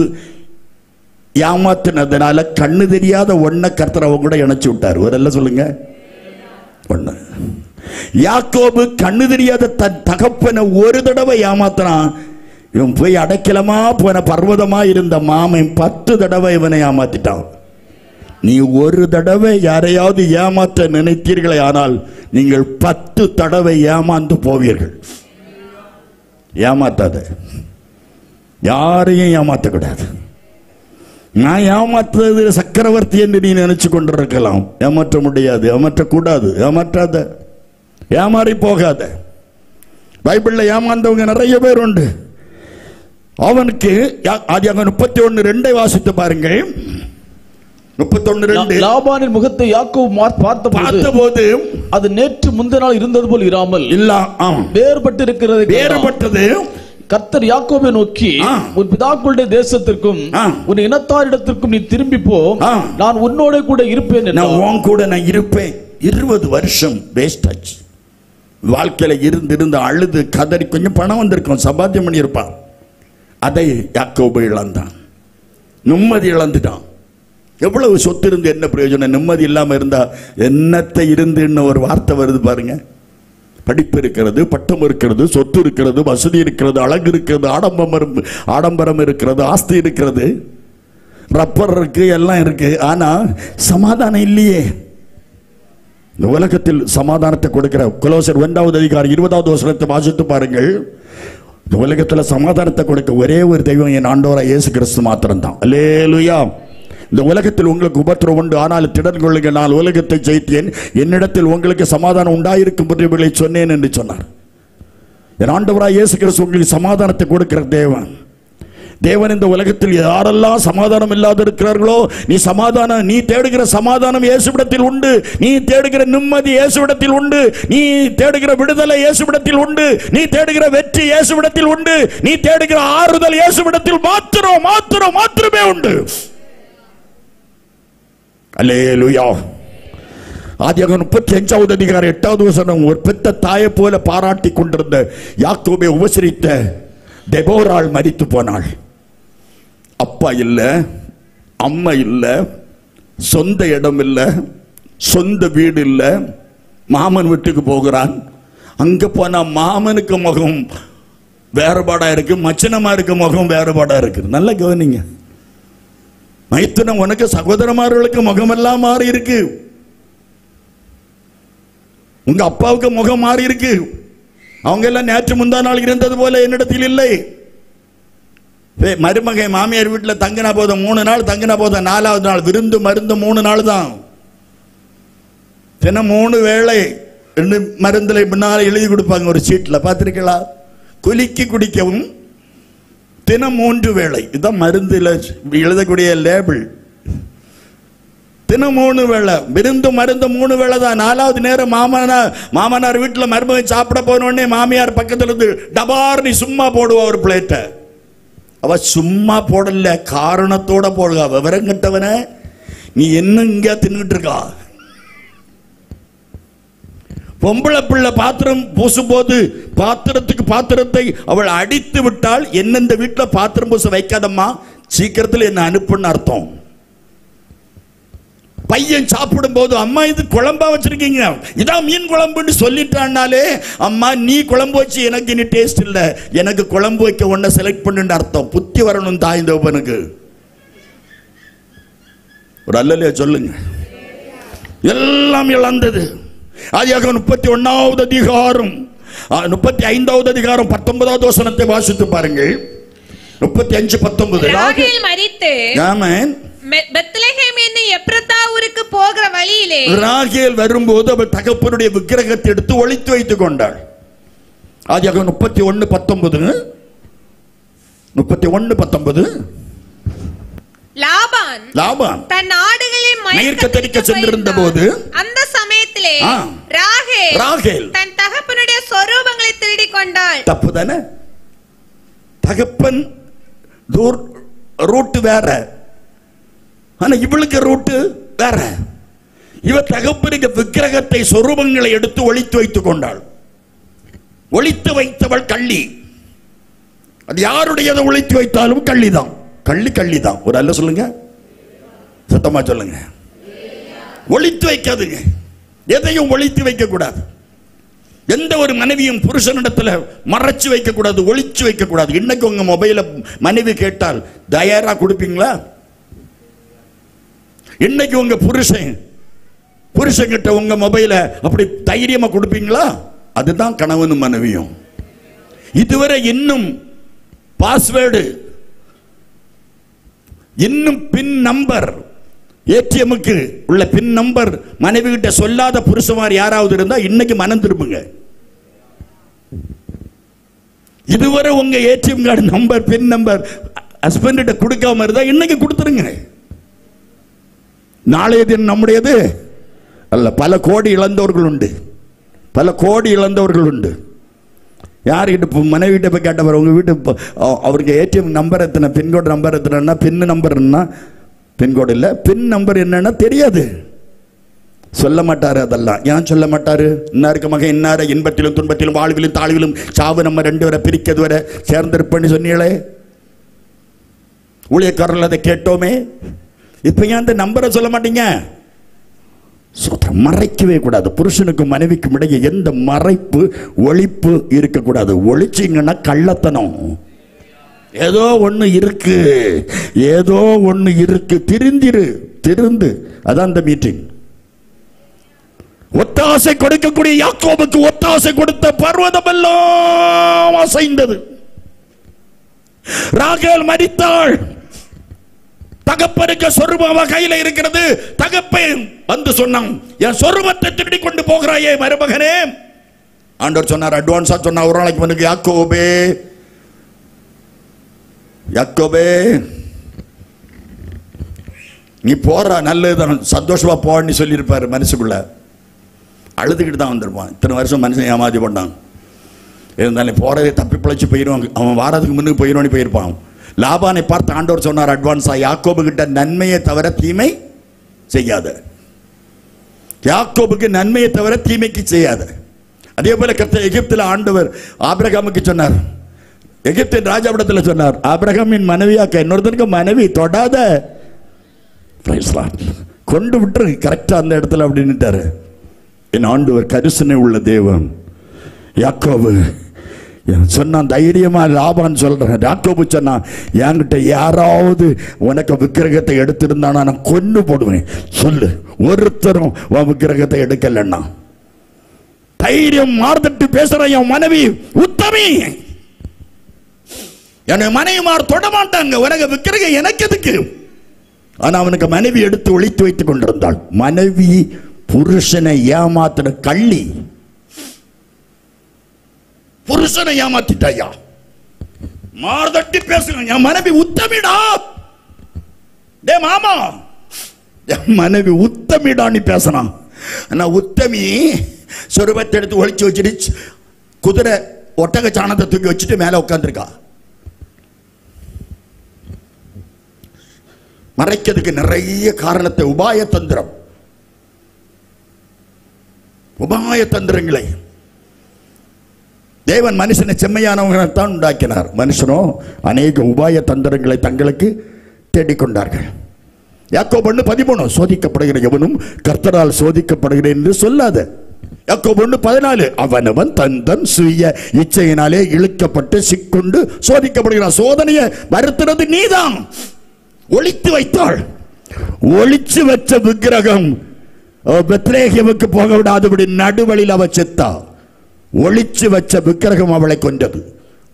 ஏமாத்தினதுனால கண்ணு தெரியாத ஒன்ன கர்த்தர் அவங்க கூட இணைச்சு விட்டார். ஒரு சொல்லுங்க. ஒண்ணு. யாக்கோபு கண்ணு தெரியாத தன் தகப்பனை ஒரு தடவை ஏமாத்தினான். இவன் போய் அடைக்கலமா போன பர்வதமா இருந்த மாமன் 10 தடவை இவனை ஏமாத்திட்டான். நீ ஒரு தடவை யாரையாவது ஏமாற்ற நினைத்தீர்களே, ஆனால் நீங்கள் 10 தடவை ஏமாந்து போவீர்கள். ஏமாத்தாத. யாரையும் ஏமாற்றக்கூடாது. நான் ஏமாற்றுறது சக்கரவர்த்தி என்று நீ நினைச்சு கொண்டிருக்கலாம். ஏமாற்ற முடியாது, ஏமாற்றக்கூடாது. ஏமாற்றாத, ஏமாறி போகாத. பைபிள்ல ஏமாந்தவங்க நிறைய பேர் உண்டு. அவனுக்கு ஆதியாகமம் 31:2 வாசித்து பாருங்கள். 31:2. லாபானின் முகத்தை யாக்கோபு பார்த்தபோது அது நேற்று முந்தின நாள் இருந்தது போல் இராமல் வேறுபட்டது. கர்த்தர் யாக்கோபை நோக்கி, உன் பிதாக்களுடைய தேசத்திற்கும் உன் இனத்தாரிடத்திற்கும் நீ திரும்பி போ, நான் உன்னோட கூட இருப்பேன். நான் கூட இருப்பேன். 20 வருஷம் வேஸ்ட் ஆச்சு. வாழ்க்கையில இருந்து அழுது கதறி கொஞ்சம் பணம் வந்திருக்கும், சம்பாத்தியம் பண்ணி இருப்பான். அதை யாக்கோபு இழந்தான். நிம்மதி இழந்துட்டான். எவ்வளவு சொத்து இருந்து என்ன பிரயோஜனம்? நிம்மதி இல்லாம இருந்தா என்னத்தை இருந்து ஒரு வார்த்தை வருது பாருங்க. படிப்பு இருக்கிறது, பட்டம் இருக்கிறது, சொத்து இருக்கிறது, வசதி இருக்கிறது, அழகு இருக்கிறது, ஆடம்பரம் இருக்கிறது, ஆஸ்தி இருக்கிறது, ரப்பர் இருக்கு, எல்லாம் இருக்கு. ஆனா சமாதானம் இல்லையே. இந்த உலகத்தில் சமாதானத்தை கொடுக்கிற கொலோசர் 1வது அதிகாரம் 20வது வசனத்தை வாசித்து பாருங்கள். இந்த உலகத்தில் சமாதானத்தை கொடுக்க ஒரே ஒரு தெய்வம் என் ஆண்டவராகிய இயேசு கிறிஸ்து மாத்திரம்தான். அல்லேலூயா. இந்த உலகத்தில் உங்களுக்கு உபத்திரவம் உண்டு, ஆனால் திடன் கொள்ளுங்க, நான் உலகத்தை ஜெயித்தேன், என்னிடத்தில் உங்களுக்கு சமாதானம் உண்டாயிருக்கும் என்று சொன்னேன் என்று சொன்னார். என் ஆண்டவராகிய இயேசு கிறிஸ்து உங்களுக்கு சமாதானத்தை கொடுக்கிற தேவன். இந்த உலகத்தில் யாரெல்லாம் சமாதானம் இல்லாத இருக்கிறார்களோ, நீ தேடுகிற சமாதானம் இயேசுவிடத்தில் உண்டு. நீ தேடுகிற நிம்மதி இயேசுவிடத்தில் உண்டு. நீ தேடுகிற விடுதலை இயேசுவிடத்தில் உண்டு. நீ தேடுகிற வெற்றி இயேசுவிடத்தில் உண்டு. நீ தேடுகிற ஆறுதல் இயேசுவிடத்தில் மாத்திரமே உண்டு. அல்லேலூயா. ஆதியாகமம் 35வது அதிகாரம் 8வது வசனம். ஒரு பெத்த தாயை போல பாராட்டி கொண்டிருந்த யாக்கோபை உபசரித்த தெபோராள் மரித்து போனாள். அப்பா இல்ல, அம்மா இல்ல, சொந்த இடம் இல்ல, சொந்த வீடு இல்ல. மாமன் வீட்டுக்கு போகிறான். அங்க போனா மாமனுக்கு முகம் வேறுபாடா இருக்கு, மச்சனமா இருக்க முகம் வேறுபாடா இருக்கு. நல்ல கவனிங்க. மைத்துனம் உனக்கு சகோதரமார்களுக்கு முகமெல்லாம் மாறி இருக்கு. உங்க அப்பாவுக்கு முகம் மாறி இருக்கு. அவங்க எல்லாம் நேற்று முந்தா நாள் இருந்தது போல என்னிடத்தில் இல்லை. மருமகை மாமியார் வீட்டில் தங்கினா போதும் 3 நாள் தங்கினா போதும், 4வது நாள் விருந்து மருந்து 3 நாள் தான். தினம் 3 வேளை 2 மருந்துல பின்னால எழுதி கொடுப்பாங்க ஒரு சீட்ல, பார்த்திருக்கலாம். குலுக்கி குடிக்கவும் தினம் 3 வேளை. இதுதான் மருந்துல எழுதக்கூடிய லேபிள். தினம் 3 வேளை விருந்து மருந்து 3 வேளை தான். 4வது நேரம் மாமனார் வீட்டில் மருமகன் சாப்பிட போனோடனே மாமியார் பக்கத்துல இருந்து டபார்னி சும்மா போடுவா ஒரு பிளேட்டை. அவ சும்மா போடல, காரணத்தோட போடுவா. விவரம் கட்டவன, நீ என்ன இங்க தின்னுட்டு இருக்கா? பொம்பளை பிள்ளை பாத்திரம் பூசும் போது பாத்திரத்தை அவள் அடித்து விட்டால், என்ன இந்த வீட்டில் பாத்திரம் பூச வைக்காதம்மா, சீக்கிரத்தில் என்ன அனுப்புன்னு அர்த்தம். பையன் சாப்பிடும் போது அம்மா இது குழம்பா வச்சிருக்கீங்க, இதான் மீன் குழம்புன்னு சொல்லிட்டான்னாலே அம்மா நீ குழம்பு வச்சு எனக்கு இனி டேஸ்ட் இல்லை, எனக்கு குழம்பு வைக்க ஒன்ன செலக்ட் பண்ணுன்னு அர்த்தம். புத்தி வரணும் தாய் தகப்பனுக்கு. ஒரு அல்லலையா சொல்லுங்க. எல்லாம் இழந்தது. ஆதியாகமம் 31வது அதிகாரம் 35வது அதிகாரம் 19வது வசனத்தை வாசித்து பாருங்கள். 35:19. ராகேல் மரித்து ஆமென். பெத்லகேம் என்னும் எப்ராத்தா ஊருக்கு போகிற வழியிலே ராகேல் வரும்போது அவள் தகப்பனுடைய விக்கிரகத்தை எடுத்து ஒளித்து வைத்துக் கொண்டாள். ஆதியாகமம் 31:19. 31:19. லாபான் தன் ஆடுகளில் மயக்கத்தடிக்க சென்றிருந்த போது அந்த சமயத்திலே ராகேல் தன் தகப்பனுடைய சொரூபங்களை திருடிக் கொண்டாள். தப்புதானே? தகப்பன் ரூட் வேற, ஆனா இவளுக்கு ரூட் வேற. இவ தகப்பனுக்கு விக்கிரகத்தை சொரூபங்களை எடுத்து ஒளித்து வைத்துக் கொண்டாள். ஒளித்து வைத்தவள் கள்ளி. அது யாருடையதை ஒளித்து வைத்தாலும் கள்ளிதான். கள்ளிதான். ஒரு அல்ல சொல்லுங்க, சத்தமா சொல்லுங்க. ஒளித்து வைக்காதுங்க, எதையும் ஒளித்து வைக்க கூடாது. எந்த ஒரு மனைவியும் புருஷனிடத்துல மறைச்சு வைக்க கூடாது, ஒளிச்சு வைக்க கூடாது. இன்னைக்கு உங்க மொபைல மனைவி கேட்டால் தயாரா கொடுப்பீங்களா? இன்னைக்கு உங்க புருஷன் கிட்ட உங்க மொபைல அப்படி தைரியமா கொடுப்பீங்களா? அதுதான் கணவனும் மனைவியும். இதுவரை இன்னும் பாஸ்வேர்டு, இன்னும் பின் நம்பர், ஏடிஎம்க்கு உள்ள பின் நம்பர் மனைவி கிட்ட சொல்லாத புருஷமார் யாராவது இருந்தா இன்னைக்கு மனம் திரும்புங்க. இதுவரை உங்க ஏடிஎம் கார்டு நம்பர், பின் நம்பர் ஹஸ்பண்ட் கிட்ட கொடுக்காம இருந்தா இன்னைக்கு கொடுத்துருங்க. நாளைய தினம் நம்முடையது அல்ல. பல கோடி இழந்தவர்கள் உண்டு. யார்கிட்ட மனைவி கிட்ட போய் கேட்டவர், உங்க வீட்டு அவருக்கு ஏடிஎம் நம்பர் எத்தனை, பின்கோடு நம்பர் எத்தனைன்னா, பின் நம்பர் என்ன, பின்கோடு இல்லை, பின் நம்பர் என்னன்னா தெரியாது, சொல்ல மாட்டாரு. அதெல்லாம் ஏன் சொல்ல மாட்டாரு? இன்னாருக்கு மகன் இன்னார இன்பத்திலும் துன்பத்திலும் வாழ்விலும் தாழ்விலும் சாவு நம்ம ரெண்டு வரை பிரிக்கிறது வரை சேர்ந்திருப்பேன்னு சொன்னீங்களே, ஊழியக்காரர்கள் அதை கேட்டோமே. இப்ப ஏன் அந்த நம்பரை சொல்ல மாட்டீங்க? மறைக்கவே கூடாது. புருஷனுக்கும் மனைவிக்கும் இடையே எந்த மறைப்பு, ஒளிப்பு இருக்கக்கூடாது. ஒளிச்சிங்கன்னா கள்ளத்தனம். ஏதோ ஒண்ணு இருக்கு, திருந்து. அதான் அந்த மீட்டிங். ஒத்தாசை கொடுக்கக்கூடிய யாக்கோபுக்கு ஒத்தாசை கொடுத்த பர்வதம் எல்லாம் அசைந்தது. ராகேல் மரித்தாள். தகப்பனுக்கு சொரூபம் கையில இருக்கிறது. தகப்பன் வந்து சொன்னான், என் சொரூபத்தை திருடி கொண்டு போகிறாயே மருமகனே. ஆண்டவர் சொன்னார், அட்வான்ஸா சொன்னார், ஒரு நாளைக்கு வந்து யாக்கோபே நீ போற நல்லதுதான், சந்தோஷமா போன்னு சொல்லியிருப்பாரு. மனசுக்குள்ள அழுதுகிட்டு தான் வந்திருப்பான். இத்தனை வருஷம் மனுஷன் ஏமாதி பண்ணான். இருந்தாலும் போறதே தப்பி பிழைச்சு போயிடுவாங்க, அவன் வாரதுக்கு முன்னுக்கு போயிடுவான்னு போயிருப்பான். லாபானை பார்த்து ஆண்டவர் சொன்னார் அட்வான்ஸா, யாக்கோபு கிட்ட நன்மையை தவிர தீமை செய்யாத. யாக்கோபுக்கு நன்மையை தவிர தீமைக்கு செய்யாத. அதே போல எகிப்தில் ஆண்டவர் ஆபிரகாமுக்கு சொன்னார், எகிப்தின் ராஜாவிடத்தில் சொன்னார், ஆபிரகாமின் மனைவியாக்க இன்னொருத்தருக்கு மனைவி தொடாத, கொண்டு விட்டுரு கரெக்டா அந்த இடத்துல அப்படின்னுட்டாரு. என் ஆண்டவர் கரிசனை உள்ள தேவன். யாக்கோபு சொன்னான், தைரியமா லாபான் சொல்றேன். யாக்கோபு சொன்னான், என்கிட்ட யாராவது உனக்கு விக்கிரகத்தை எடுத்திருந்தானா நான் கொன்னு போடுவேன். சொல்லு, ஒருத்தரும் உன் விக்கிரகத்தை எடுக்கலன்னா. தைரியம் மார்தட்டு பேசுற என் மனைவி உத்தமி. என் மனைவிமார் தொட மாட்டாங்க, உனக்கு விக்கிரகம் எனக்கு எதுக்கு? ஆனா அவனுக்கு மனைவி எடுத்து ஒளித்து வைத்துக் கொண்டிருந்தாள். மனைவி புருஷனை ஏமாத்தின கள்ளி. புருஷனை ஏமாத்திட்டாயா? மார்தட்டி பேசுங்க, என் மனைவி உத்தமிடா. டே மாமா, என் மனைவி உத்தமிடா நீ பேசணும். நான் உத்தமி சொருபத்தை எடுத்து ஒளிச்சு வச்சுட்டு குதிரை ஒட்டக சாணத்தை தூக்கி வச்சுட்டு மேல உட்காந்துருக்கா. மறைக்கிறதுக்கு நிறைய காரணத்தை, உபாய தந்திரங்களை. தேவன் மனுஷனை செம்மையானவர்களைத்தான் உண்டாக்கினார். மனுஷனோ அநேக உபாய தந்திரங்களை தங்களுக்கு தேடிக்கொண்டார்கள். யாக்கோபு 1:13 சோதிக்கப்படுகிற எவனும் கர்த்தரால் சோதிக்கப்படுகிறேன் என்று சொல்லாத. யாக்கோபு 1:14 அவனவன் தன் சுய இச்சையினாலே இழுக்கப்பட்டு சிக்கொண்டு சோதிக்கப்படுகிறான். சோதனையை வருத்துறது நீதான். ஒளித்து வைத்தாள். ஒளிச்சு வச்ச விக்கிரகம் பெத்லேகேமுக்கு போக விடாதபடி நடுவழியில் அவ செத்தா. ஒளிச்சு வச்ச விக்கிரகம் அவளை கொண்டது.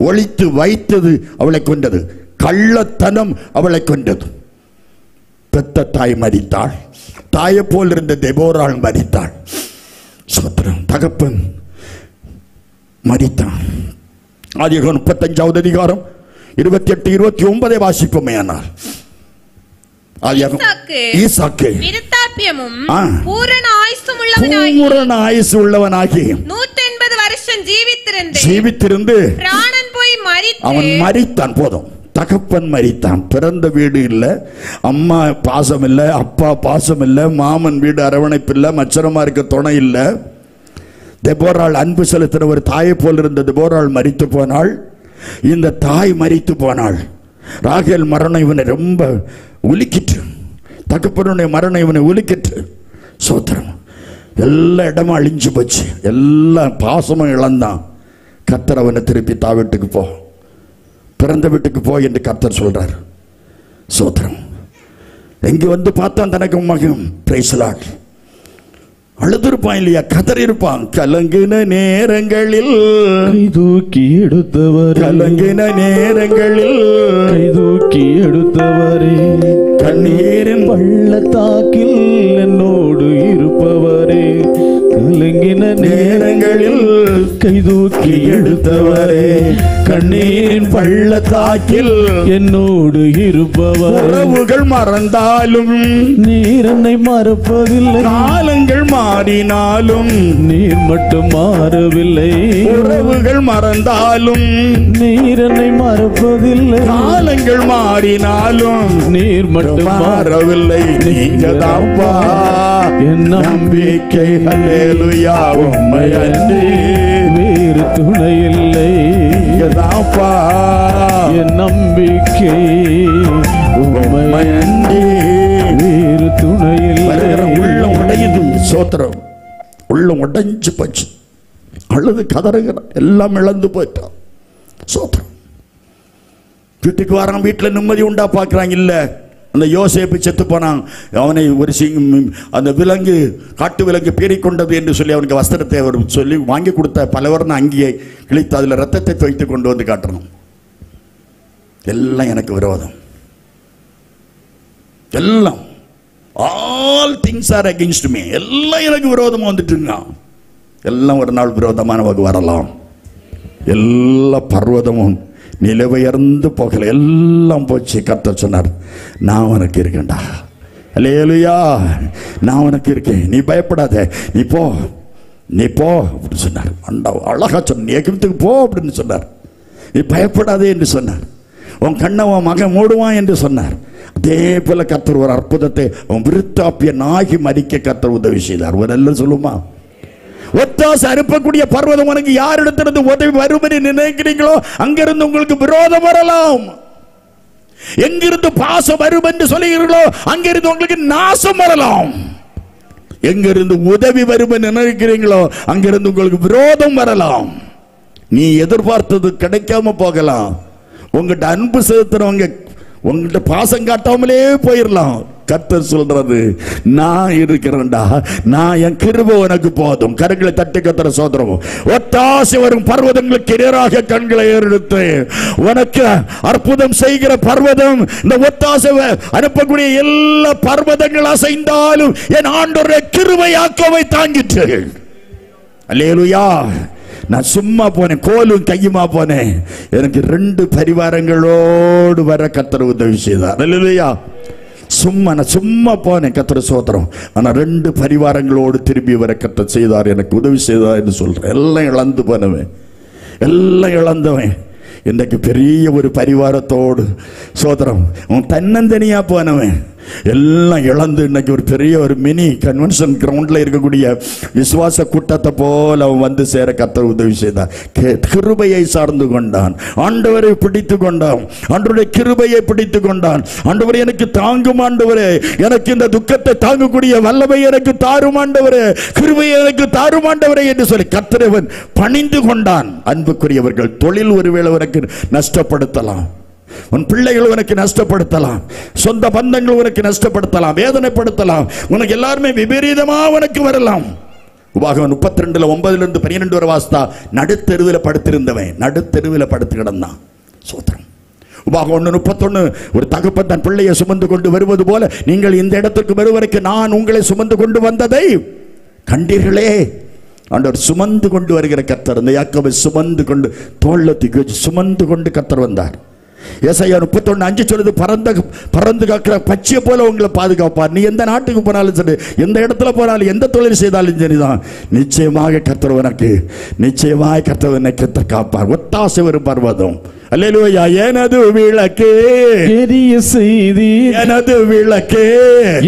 ஒளித்து வைத்தது அவளை கொண்டது. கள்ளத்தனம் அவளை கொண்டது. பெத்த தாய் மரித்தாள். தாயை போல் இருந்த தெபோராள் மரித்தாள். சோத்திரம். தகப்பன் மரித்தான். ஆதியாகமம் 35வது அதிகாரம் 28, 29 வாசிப்போமே. ஆனால் ஈசாக்கு விருத்தாப்பியமும் பூரண ஆயுசு உள்ளவனாகி 180 வருஷம் ஜீவித்திருந்து பிராணன் போய் அவன் மரித்தான். போதும். தகப்பன் மரித்தான். பிறந்த வீடு இல்லை, அம்மா பாசம் இல்லை, அப்பா பாசம் இல்லை, மாமன் வீடு அரவணைப்பு இல்லை, மச்சரமா இருக்க துணை இல்லை. தெபோராள் அன்பு செலுத்தின ஒரு தாயை போல் இருந்த தெபோராள் மரித்து போனாள். இந்த தாய் மரித்து போனாள். ராகேல் மரணம் இவனை ரொம்ப உலுக்கிட்டு, தகப்பனுடைய மரணம் இவனை உலுக்கிட்டு. சோத்திரம். எல்லா இடமும் அழிஞ்சு போச்சு. எல்லா பாசமும் இழந்தான். கர்த்தர் அவனை திருப்பி தா வீட்டுக்கு போ, பிறந்த வீட்டுக்கு போ என்று கர்த்தர் சொல்றார். சோத்திரம். எங்க வந்து பார்த்தான் தனக்கு மகன். Price Lord. அழுதுருப்பான் இல்லையா, கதறி இருப்பான். கலங்கின நேரங்களில் கைதூக்கி எடுத்தவர், கலங்கின நேரங்களில் கைதூக்கி எடுத்தவரே, கண்ணீரின் பள்ளத்தாக்கில் என்னோடு இருப்பவரே, கலங்கின நேரங்களில் கைதூக்கி எடுத்தவரே, கண்ணீரின் பள்ளத்தாக்கில் என்னோடு இருப்பவர். உறவுகள் மறந்தாலும் நீர் என்னை மறப்பதில்லை, காலங்கள் மாறினாலும் நீர் மட்டும் மாறவில்லை. உறவுகள் மறந்தாலும் நீர் என்னை மறப்பதில்லை, காலங்கள் மாறினாலும் நீர் மட்டும் மாறவில்லை. நீங்க தாப்பா என் நம்பிக்கை. ஹல்லேலூயா. உம்மை அன்றி வேறு துணை இல்லை. தாப்பா என் நம்பிக்கை. உம்மை அன்றி வேறு துணை இல்லை. உள்ளம் உடையுது. சோத்திரம். உள்ளம் உடைஞ்சு போச்சு. அழுது கதறுகிறான். எல்லாம் இழந்து போயிட்டான். சோத்திரம். வீட்டுக்கு வரான். வீட்டில் நிம்மதி உண்டா பார்க்குறாங்க. இல்லை. அந்த யோசேப்பு செத்து போனான். அவனை ஒரு அந்த விலங்கு, காட்டு விலங்கு பீறிக்கொண்டது என்று சொல்லி அவனுக்கு வஸ்திரத்தை அவர் சொல்லி வாங்கி கொடுத்த பலவர்னு அங்கேயே கிழித்து அதில் ரத்தத்தை துவைத்து கொண்டு வந்து காட்டணும். எல்லாம் எனக்கு விரோதம். எல்லாம் all things are against me. எல்லாம் எனக்கு விரோதமாக வந்துட்டுங்க. எல்லாம் ஒரு நாள் விரோதமானவங்க வரலாம். எல்லா பர்வதமும் நிலவுயர்ந்து போகல. எல்லாம் போச்சு. கர்த்தர் சொன்னார், நான் உனக்கு இருக்கேன்டா. அல்லேலூயா. நான் உனக்கு இருக்கேன். நீ பயப்படாத. நீ போ, நீ போ அப்படின்னு சொன்னார். அழகா சொன்ன. நீ எகிப்துக்கு போ அப்படின்னு சொன்னார். நீ பயப்படாதே என்று சொன்னார். உன் கண்ணை உன் மகன் மூடுவான் என்று சொன்னார். அதே போல கர்த்தர் ஒரு அற்புதத்தை உன் விருத்தாப்பியனாகி மறிக்க கர்த்தர் உதவி செய்தார். ஒரு எல்லாம் சொல்லுமா, ஒத்தாசை அனுப்பக்கூடிய பர்வதம் உனக்கு யாரிடத்திலிருந்து உதவி வரும் என்று நினைக்கிறீங்களோ அங்கிருந்து உங்களுக்கு விரோதம் வரலாம். எங்கிருந்து பாசம் வரும் என்று சொல்லுகிறீர்களோ அங்கிருந்து உங்களுக்கு நாசம் வரலாம். எங்கிருந்து உதவி வரும் என்று நினைக்கிறீங்களோ அங்கிருந்து உங்களுக்கு விரோதம் வரலாம். நீ எதிர்பார்த்தது கிடைக்காம போகலாம். உங்ககிட்ட அன்பு செலுத்துறவங்க உங்கள்கிட்ட பாசம் காட்டாமலே போயிடலாம். கர்த்தர் சொல்றது, நான் இருக்கிறேன்டா, நான் என் கிருபை உனக்கு போதும். கரங்களை தட்டி கர்த்தரை சோதரம். ஒத்தாசை வரும் பர்வதங்களுக்கு எதிராக கண்களை ஏறெடுத்து உனக்கு அற்புதம் செய்கிற பர்வதம், இந்த ஒத்தாசை அனுப்பக்கூடிய எல்லா பர்வதங்கள் அசைந்தாலும் என் ஆண்டவருடைய கிருபை யாக்கோபை தாங்கிற்று. அல்லேலூயா. நான் சும்மா போனேன், கோலும் கையுமா போனேன். எனக்கு 2 பரிவாரங்களோடு வர கர்த்தர் உதவி செய்தார். அல்லேலூயா. நான் சும்மா போனேன். கர்த்தர் சோத்திரம். ஆனால் 2 பரிவாரங்களோடு திரும்பி வர கர்த்தர் செய்தார், எனக்கு உதவி செய்தார் என்று சொல்றேன். எல்லாம் இழந்து போனவன், எல்லாம் இழந்தவன் இன்றைக்கு பெரிய ஒரு பரிவாரத்தோடு சோதரம். அவன் தன்னந்தனியா போனவன் எல்லாம் இழந்து இன்னைக்கு ஒரு பெரிய ஒரு மினி கன்வென்ஷன் கிரவுண்ட்ல இருக்கக்கூடிய விசுவாச கூட்டத்தை போல அவன் வந்து சேர கர்த்தர் உதவி செய்தார். கிருபையை சார்ந்து கொண்டான், ஆண்டவரை பிடித்து கொண்டான், ஆண்டவருடைய கிருபையை பிடித்து கொண்டான். ஆண்டவரே எனக்கு தாங்கும் ஆண்டவரே, எனக்கு இந்த துக்கத்தை தாங்கக்கூடிய வல்லமை எனக்கு தாரும் ஆண்டவரே, கிருபையை எனக்கு தாரும் ஆண்டவரே என்று சொல்லி கர்த்தரவன் பணிந்து கொண்டான். அன்புக்குரியவர்கள், தொழில் ஒருவேளை உனக்கு நஷ்டப்படுத்தலாம், உன் பிள்ளைகள் உனக்கு நஷ்டப்படுத்தலாம், சொந்த பந்தங்கள் உனக்கு நஷ்டப்படுத்தலாம், வேதனைப்படுத்தலாம், உனக்கு எல்லாருமே விபரீதமா உனக்கு வரலாம். உபாகமம் 32:9-12 வரை வாசித்தா நடுத்தெருவில் படுத்திருந்தவன் நடுத்தெருவில் படுத்து கிடந்தான். சோத்திரம். உபாகமம் 1:31 ஒரு தகப்பன் தன் பிள்ளையை சுமந்து கொண்டு வருவது போல நீங்கள் இந்த இடத்திற்கு வருவதற்கு நான் உங்களை சுமந்து கொண்டு வந்ததை கண்டீர்களே. ஆண்டவர் சுமந்து கொண்டு வருகிற கர்த்தர். அந்த யாக்கோபை சுமந்து கொண்டு தோள்ல தூக்கி சுமந்து கொண்டு கர்த்தர் வந்தார். ஏசாயா 31:5 சொல்லுது, பறந்து காக்கிற பச்சையை போல உங்களை பாதுகாப்பார். நீ எந்த நாட்டுக்கு போனாலும் சரி, எந்த இடத்துல போனாலும், எந்த தொழில் செய்தாலும் சரிதான், நிச்சயமாக கர்த்தர் உனக்கு நிச்சயமாக கர்த்தர் உன்னை காப்பார். ஒத்தாசை வரும் பர்வதம். அல்லேலூயா. எனது விளக்கே எரிய செய்தீர், எனது விளக்கே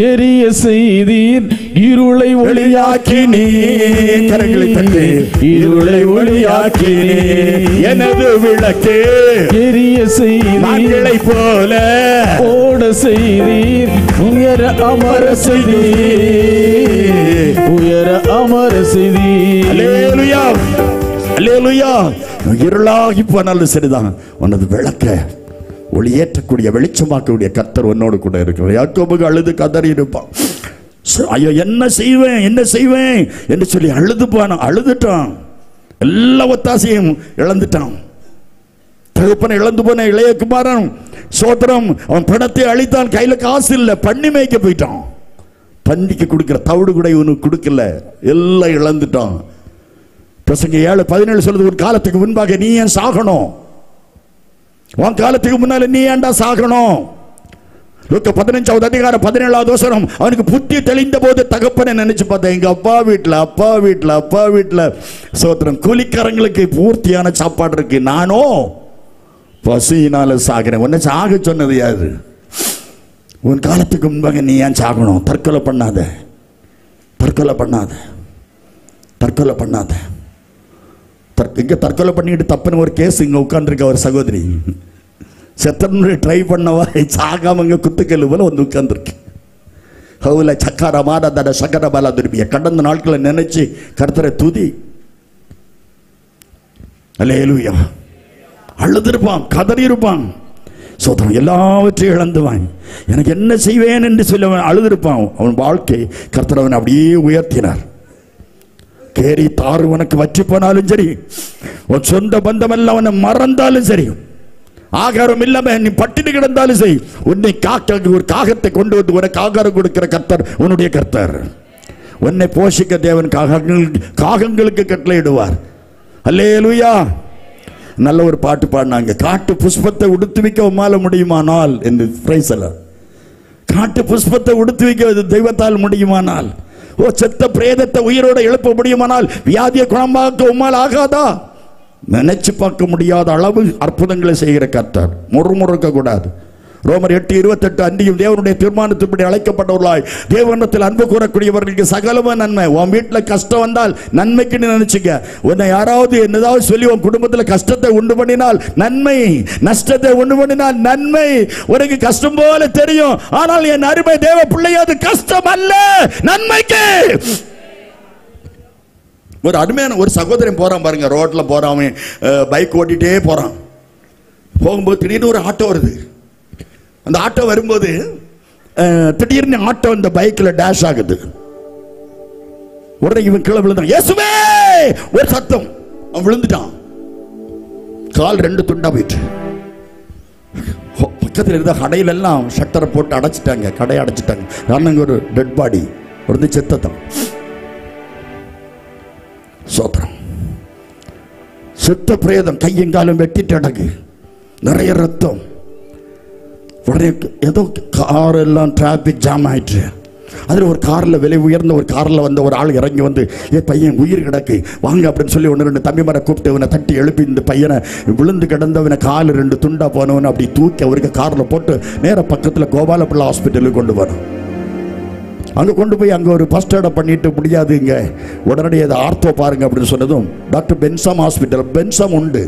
எரிய செய்தீர், இருளை ஒளியாக்கி நீர். கரங்களை தட்டி இருளை ஒளியாக்கி எனது விளக்கே எரிய செய்தீர், மங்களை போல ஓட செய்தீர், உயர அமர செய்தீர், உயர அமர செய்தீர். அல்லேலூயா, அல்லேலூயா. இருளாகி போனாலும் சரிதான், உனது விளக்க ஒளியேற்றக்கூடிய வெளிச்சமாக்கக்கூடிய கர்த்தர் உன்னோடு கூட இருக்கிறார். யாக்கோபுக்கு அழுது கதறி இருப்பான். ஐயோ என்ன செய்வேன் என்ன செய்வேன் என்று சொல்லி அழுதுட்டான். எல்லா ஒத்தாசையும் இழந்துட்டான். தகப்பனை இழந்து போன இளைய குமாரன் சோதரம் அவன் பணத்தை அழித்தான். கையில காசு இல்லை, பண்ணி மேய்க்க போயிட்டான். பன்னிக்கு கொடுக்கிற தவிடு கூட இவனுக்கு கொடுக்கல, எல்லாம் இழந்துட்டான். பிரசங்க 7:17 சொல்லுது, ஒரு காலத்துக்கு முன்பாக நீ ஏன் சாகணும், உன் காலத்துக்கு முன்னால நீ ஏன்டா சாகணும். லூக்கா 15:17 அவனுக்கு புத்தி தெளிந்த போது தகப்பனை நினைச்சு பார்த்தேன், எங்க அப்பா வீட்டுல சோத்திரம் கூலிக்காரங்களுக்கு பூர்த்தியான சாப்பாடு இருக்கு, நானோ பசியினால சாகிறேன். உன்னை சாக சொன்னது யாரு? உன் காலத்துக்கு முன்பாக நீ ஏன் சாகணும்? தற்கொலை பண்ணாத, தற்கொலை பண்ணாத, தற்கொலை பண்ணாத. இங்க தற்கொலை பண்ணிட்டு தப்புன்னு ஒரு கேஸ் இங்க உட்கார்ந்துருக்க ஒரு சகோதரி செத்தன்னு ட்ரை பண்ணவா சாகாமங்க குத்துக்கல் போல வந்து உட்கார்ந்துருக்கு. ஹவுல சக்கார மாதட சக்கர பாலா திருப்பிய கடந்த நாட்களை நினைச்சு கர்த்தரை துதி. அல்லேலூயா. அழுதுருப்பான், கதறி இருப்பான். சோதரம் எல்லாவற்றையும் இழந்துவான். எனக்கு என்ன செய்வேன் என்று சொல்லி அவன் அழுதுருப்பான். அவன் வாழ்க்கை கர்த்தர் அவன் அப்படியே உயர்த்தினார். கேரி தாறு உனக்கு வச்சு போனாலும் சரி, உன் சொந்த பந்தம் எல்லாம் அவனை மறந்தாலும் சரி, ஆகாரம் இல்லாம நீ பட்டினி கிடந்தாலும் சரி, உன்னை காக்க ஒரு காகத்தை கொண்டு வந்து உனக்கு ஆகாரம் கொடுக்கிற கர்த்தர் உன்னுடைய கர்த்தர். உன்னை போஷிக்க தேவன் காகங்களுக்கு கட்டளையிடுவார். அல்லேலூயா. நல்ல ஒரு பாட்டு பாடினாங்க, காட்டு புஷ்பத்தை உடுத்து வைக்க உம்மால முடியுமானால் என்று. காட்டு புஷ்பத்தை உடுத்து வைக்க தெய்வத்தால் முடியுமானால், ஓ செத்த பிரேதத்தை உயிரோட எழுப்ப முடியுமானால், வியாதியை குணமாக்க உம்மால் ஆகாதா? நினைச்சு பார்க்க முடியாத அளவு அற்புதங்களை செய்கிற கர்த்தர். முறுமுறுக்க கூடாது. ரோமர் 8:28 அன்றியும் தேவனுடைய தீர்மானத்தின்படி அழைக்கப்பட்டவர்களாய் தேவனிடத்தில் அன்பு கூறக்கூடியவர்களுக்கு சகலமும் நன்மை. உன் வீட்டில் கஷ்டம் வந்தால் நன்மைக்கு நினைச்சுக்க. உன்னை யாராவது என்னதாவது சொல்லி உன் குடும்பத்தில் கஷ்டத்தை உண்டு பண்ணினால் நன்மை, நஷ்டத்தை உண்டு பண்ணினால் நன்மை. உனக்கு கஷ்டம் போல தெரியும், ஆனால் என் அருமை தேவ பிள்ளைய அது கஷ்டம் அல்ல, நன்மைக்கு. ஒரு அருமையான ஒரு சகோதரன் போறான் பாருங்க, ரோட்ல போறான், பைக் ஓட்டிட்டே போறான். போகும்போது திடீர்னு ஒரு ஆட்டோ வருது. அந்த ஆட்டோ வரும்போது திடீர்னு ஆட்டோ அந்த பைக்ல டேஷ் ஆகுது. உடனே இவன் கீழே விழுந்தான். இயேசுவே ஒரு சத்தம். அவன் விழுந்துட்டான். கால் 2 துண்டா போயிட்டு. பக்கத்தில் இருந்த கடையில எல்லாம் ஷட்டரை போட்டு அடைச்சிட்டாங்க, கடையை அடைச்சிட்டாங்க. அங்க ஒரு டெட் பாடி ஒரு செத்தத்தான். சோத்திரம். செத்த பிரேதம் கையங்காலம் வெட்டிட்டு அடங்கு, நிறைய ரத்தம். உடனே ஏதோ கார் எல்லாம் டிராபிக் ஜாம் ஆயிட்டு அதில் ஒரு காரில் விலை உயர்ந்த ஒரு காரில் வந்த ஒரு ஆள் இறங்கி வந்து, ஏ பையன் உயிர் கிடக்கு வாங்க அப்படின்னு சொல்லி ஒன்று ரெண்டு தம்பிமாரை கூப்பிட்டு இவனை தட்டி எழுப்பி இந்த பையனை விழுந்து கிடந்தவனை கால் 2 துண்டா போனவனை அப்படி தூக்கி அவருக்கு காரில் போட்டு நேர பக்கத்தில் கோபாலபிள்ளை ஹாஸ்பிட்டலுக்கு கொண்டு போனோம். அங்கே கொண்டு போய் அங்கே ஒரு ஃபர்ஸ்ட் எய்ட் பண்ணிட்டு முடியாது இங்கே உடனடியாக ஆர்த்தோ பாருங்க அப்படின்னு சொன்னதும் டாக்டர் பென்சாம் ஹாஸ்பிட்டல், பென்சாம் உண்டு,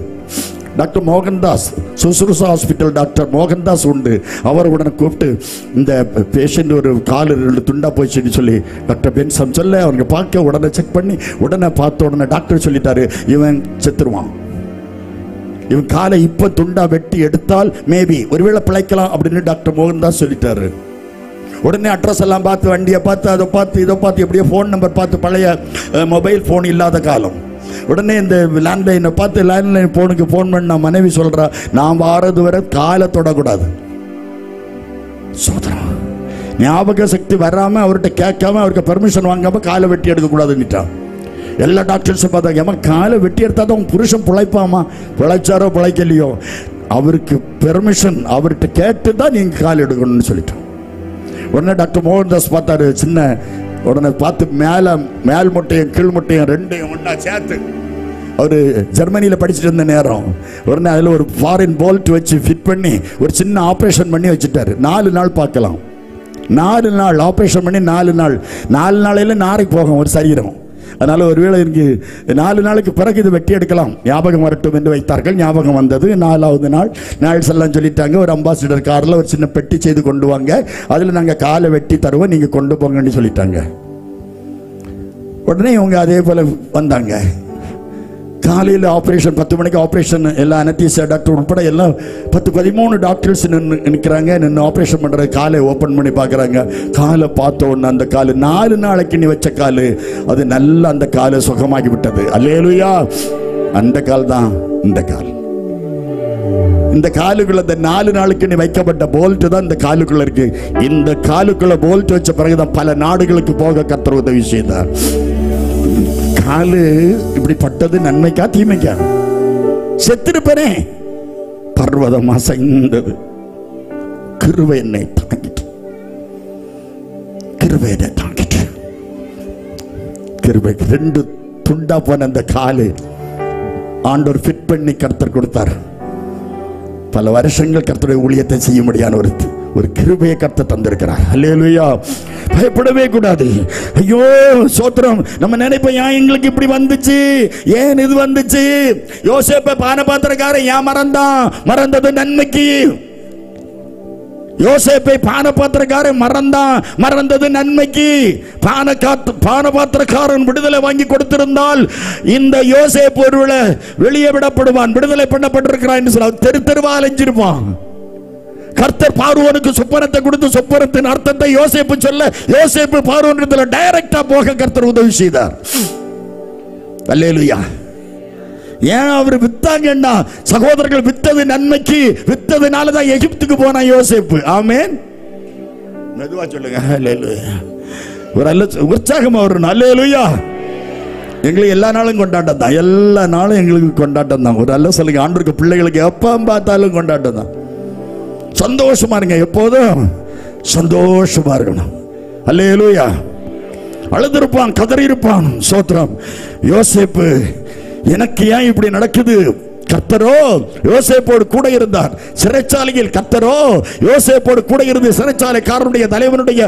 doctor Mohandas Sushrusha hospital doctor Mohandas உண்டு. அவர் உடனே கூப்பிட்டு இந்த பேஷண்ட் ஒரு கால் 2 துண்டா போயிடுச்சுன்னு சொல்லி டாக்டர் பென்சாம் சொல்ல அவங்க பார்க்க உடனே செக் பண்ணி உடனே பார்த்த உடனே டாக்டர் சொல்லிட்டாரு, இவன் செத்துருவான், இவன் காலை இப்ப துண்டா வெட்டி எடுத்தால் மேபி ஒருவேளை பிழைக்கலாம் அப்படின்னு டாக்டர் மோகன்தாஸ் சொல்லிட்டாரு. உடனே அட்ரஸ் எல்லாம் பார்த்து, வண்டியை பார்த்து, அதை பார்த்து, இதை பார்த்து, எப்படியோ ஃபோன் நம்பர் பார்த்து, பழைய மொபைல் ஃபோன் இல்லாத காலம். உடனே இந்த லேண்ட்லைனை பார்த்து லேண்ட்லைன் ஃபோனுக்கு ஃபோன் பண்ண மனைவி சொல்றா, நான் வாரது வரை காலை தொடக்கூடாது. சோதரம் ஞாபக சக்தி வராம அவர்கிட்ட கேட்காம அவருக்கு பெர்மிஷன் வாங்காம காலை வெட்டி எடுக்க கூடாதுன்னுட்டான். எல்லா டாக்டர்ஸும் பார்த்தாங்க, ஏமா காலை வெட்டி எடுத்தாதான் உன் புருஷன் பிழைப்பாமா, பிழைச்சாரோ பிழைக்கலையோ அவருக்கு பெர்மிஷன் அவர்கிட்ட கேட்டு தான் நீங்க கால் எடுக்கணும்னு சொல்லிட்டோம். உடனே டாக்டர் மோகன்தாஸ் பார்த்தாரு, சின்ன உடனே பார்த்து மேல் முட்டையும் கீழ் முட்டையும் ரெண்டையும் ஒன்றா சேர்த்து, அவர் ஜெர்மனியில் படிச்சுட்டு இருந்த நேரம் உடனே அதில் ஒரு ஃபாரின் போல்ட் வச்சு ஃபிட் பண்ணி ஒரு சின்ன ஆப்ரேஷன் பண்ணி வச்சுட்டாரு. 4 நாள் பார்க்கலாம், 4 நாள் ஆப்ரேஷன் பண்ணி 4 நாளையில் நாரைக்கு போகும் ஒரு சரீரம். அதனால ஒருவேளை எனக்கு 4 நாளுக்கு பிறகு இது வெட்டி எடுக்கலாம், ஞாபகம் வரட்டும் என்று வைத்தார்கள். ஞாபகம் வந்தது. 4வது நாள் எல்லாம் சொல்லிட்டாங்க, ஒரு அம்பாசிடர் காரில் ஒரு சின்ன பெட்டி செய்து கொண்டு வாங்க, அதில் நாங்கள் காலை வெட்டி தருவோம், நீங்கள் கொண்டு போங்கன்னு சொல்லிட்டாங்க. உடனே இவங்க அதே போல் வந்தாங்க. காலையில் ஆப்ரேஷன் 10 மணிக்கு ஆப்ரேஷன், எல்லா அனஸ்தீசியா டாக்டர் உட்பட எல்லாம் 10-13 டாக்டர்ஸ் நிற்கிறாங்க. நின்று ஆப்ரேஷன் பண்ணுறது காலை ஓப்பன் பண்ணி பார்க்குறாங்க. காலை பார்த்த உடனே அந்த காலு 4 நாளைக்கு நீ வச்ச காலு அது நல்லா அந்த காலை சுகமாகி விட்டது. அல்லேலூயா. அந்த கால் தான் இந்த கால். இந்த காலுக்குள்ள இந்த 4 நாளுக்கு நீ வைக்கப்பட்ட போல்ட் தான் இந்த காலுக்குள்ள இருக்கு. இந்த காலுக்குள்ள போல்ட் வச்ச பிறகுதான் பல நாடுகளுக்கு போக கர்த்தர் உதவி செய்தார். காலு இப்படி பட்டது நன்மைக்கா தீமைக்கா? செத்திருப்பனே. பர்வதம் அசைந்தது. கிருபை என்னை தாங்கிட்டு, கிருபை என்னை தாங்கிட்டு, கிருபை 2 துண்டா போன அந்த காலு ஆண்டவர் ஃபிட் பண்ணி கர்த்தர் கொடுத்தார். பல வருஷங்கள் கர்த்தருடைய ஊழியத்தை செய்ய முடியாத ஒரு கிருபையை கர்த்தர் தந்திருக்கிறார். அல்லேலூயா. பயப்படவே கூடாது. ஐயோ சோத்திரம். நம்ம நினைப்போம், ஏன் எங்களுக்கு இப்படி வந்துச்சு, ஏன் இது வந்துச்சு? யோசேப்பை பானபாத்திரக்காரன் ஏன் மறந்தது நன்மைக்கு. யோசேப்பை பானபாத்திரக்காரன் மறந்தது நன்மைக்கு. பானபாத்திரக்காரன் விடுதலை வாங்கி கொடுத்திருந்தால் இந்த யோசேப்பு ஒருவேளை வெளியே விடப்படுவான், விடுதலை பண்ணப்பட்டிருக்கிறான் என்று சொல்ல தெருவா அலைஞ்சிருப்பான். கர்த்தர் பார்வோனுக்கு சொப்பனத்தை கொடுத்து சொப்பனத்தின் அர்த்தத்தை யோசேப்பு சொல்ல, யோசேப்பு பார்வோனிடத்துல டைரக்டா போக கர்த்தர் உதவி செய்தார். அல்லேலூயா. ஏன் அவர் வித்தாங்கன்னா, சகோதரர்கள் வித்தது நன்மைக்கு, வித்ததுனாலதான் எகிப்துக்கு போனா யோசேப்பு. ஆமென். மெதுவா சொல்லுங்க. அல்லேலூயா. ஒரு உற்சாகமா வரணும். அல்லேலூயா. எங்களுக்கு எல்லா நாளும் கொண்டாட்டம் தான், எல்லா நாளும் எங்களுக்கு கொண்டாட்டம் தான். ஒரு அல்ல சொல்லுங்க. ஆண்டவருக்கு பிள்ளைகளுக்கு எப்ப பார்த்தாலும் கொண்டாட்டம் தான். சந்தோஷமா இருங்க, எப்போதும் சந்தோஷமா இருக்கணும். அல்லேலூயா. அழுதிருப்பான், கதறி இருப்பான். சோத்திரம். யோசேப்பு எனக்கு ஏன் இப்படி நடக்குது? கர்த்தரோ யோசேப்போடு கூட இருந்தார். சிறைச்சாலையில் கர்த்தரோ யோசேப்போடு கூட இருந்து சிறைச்சாலைக்காரனுடைய தலைவனுடைய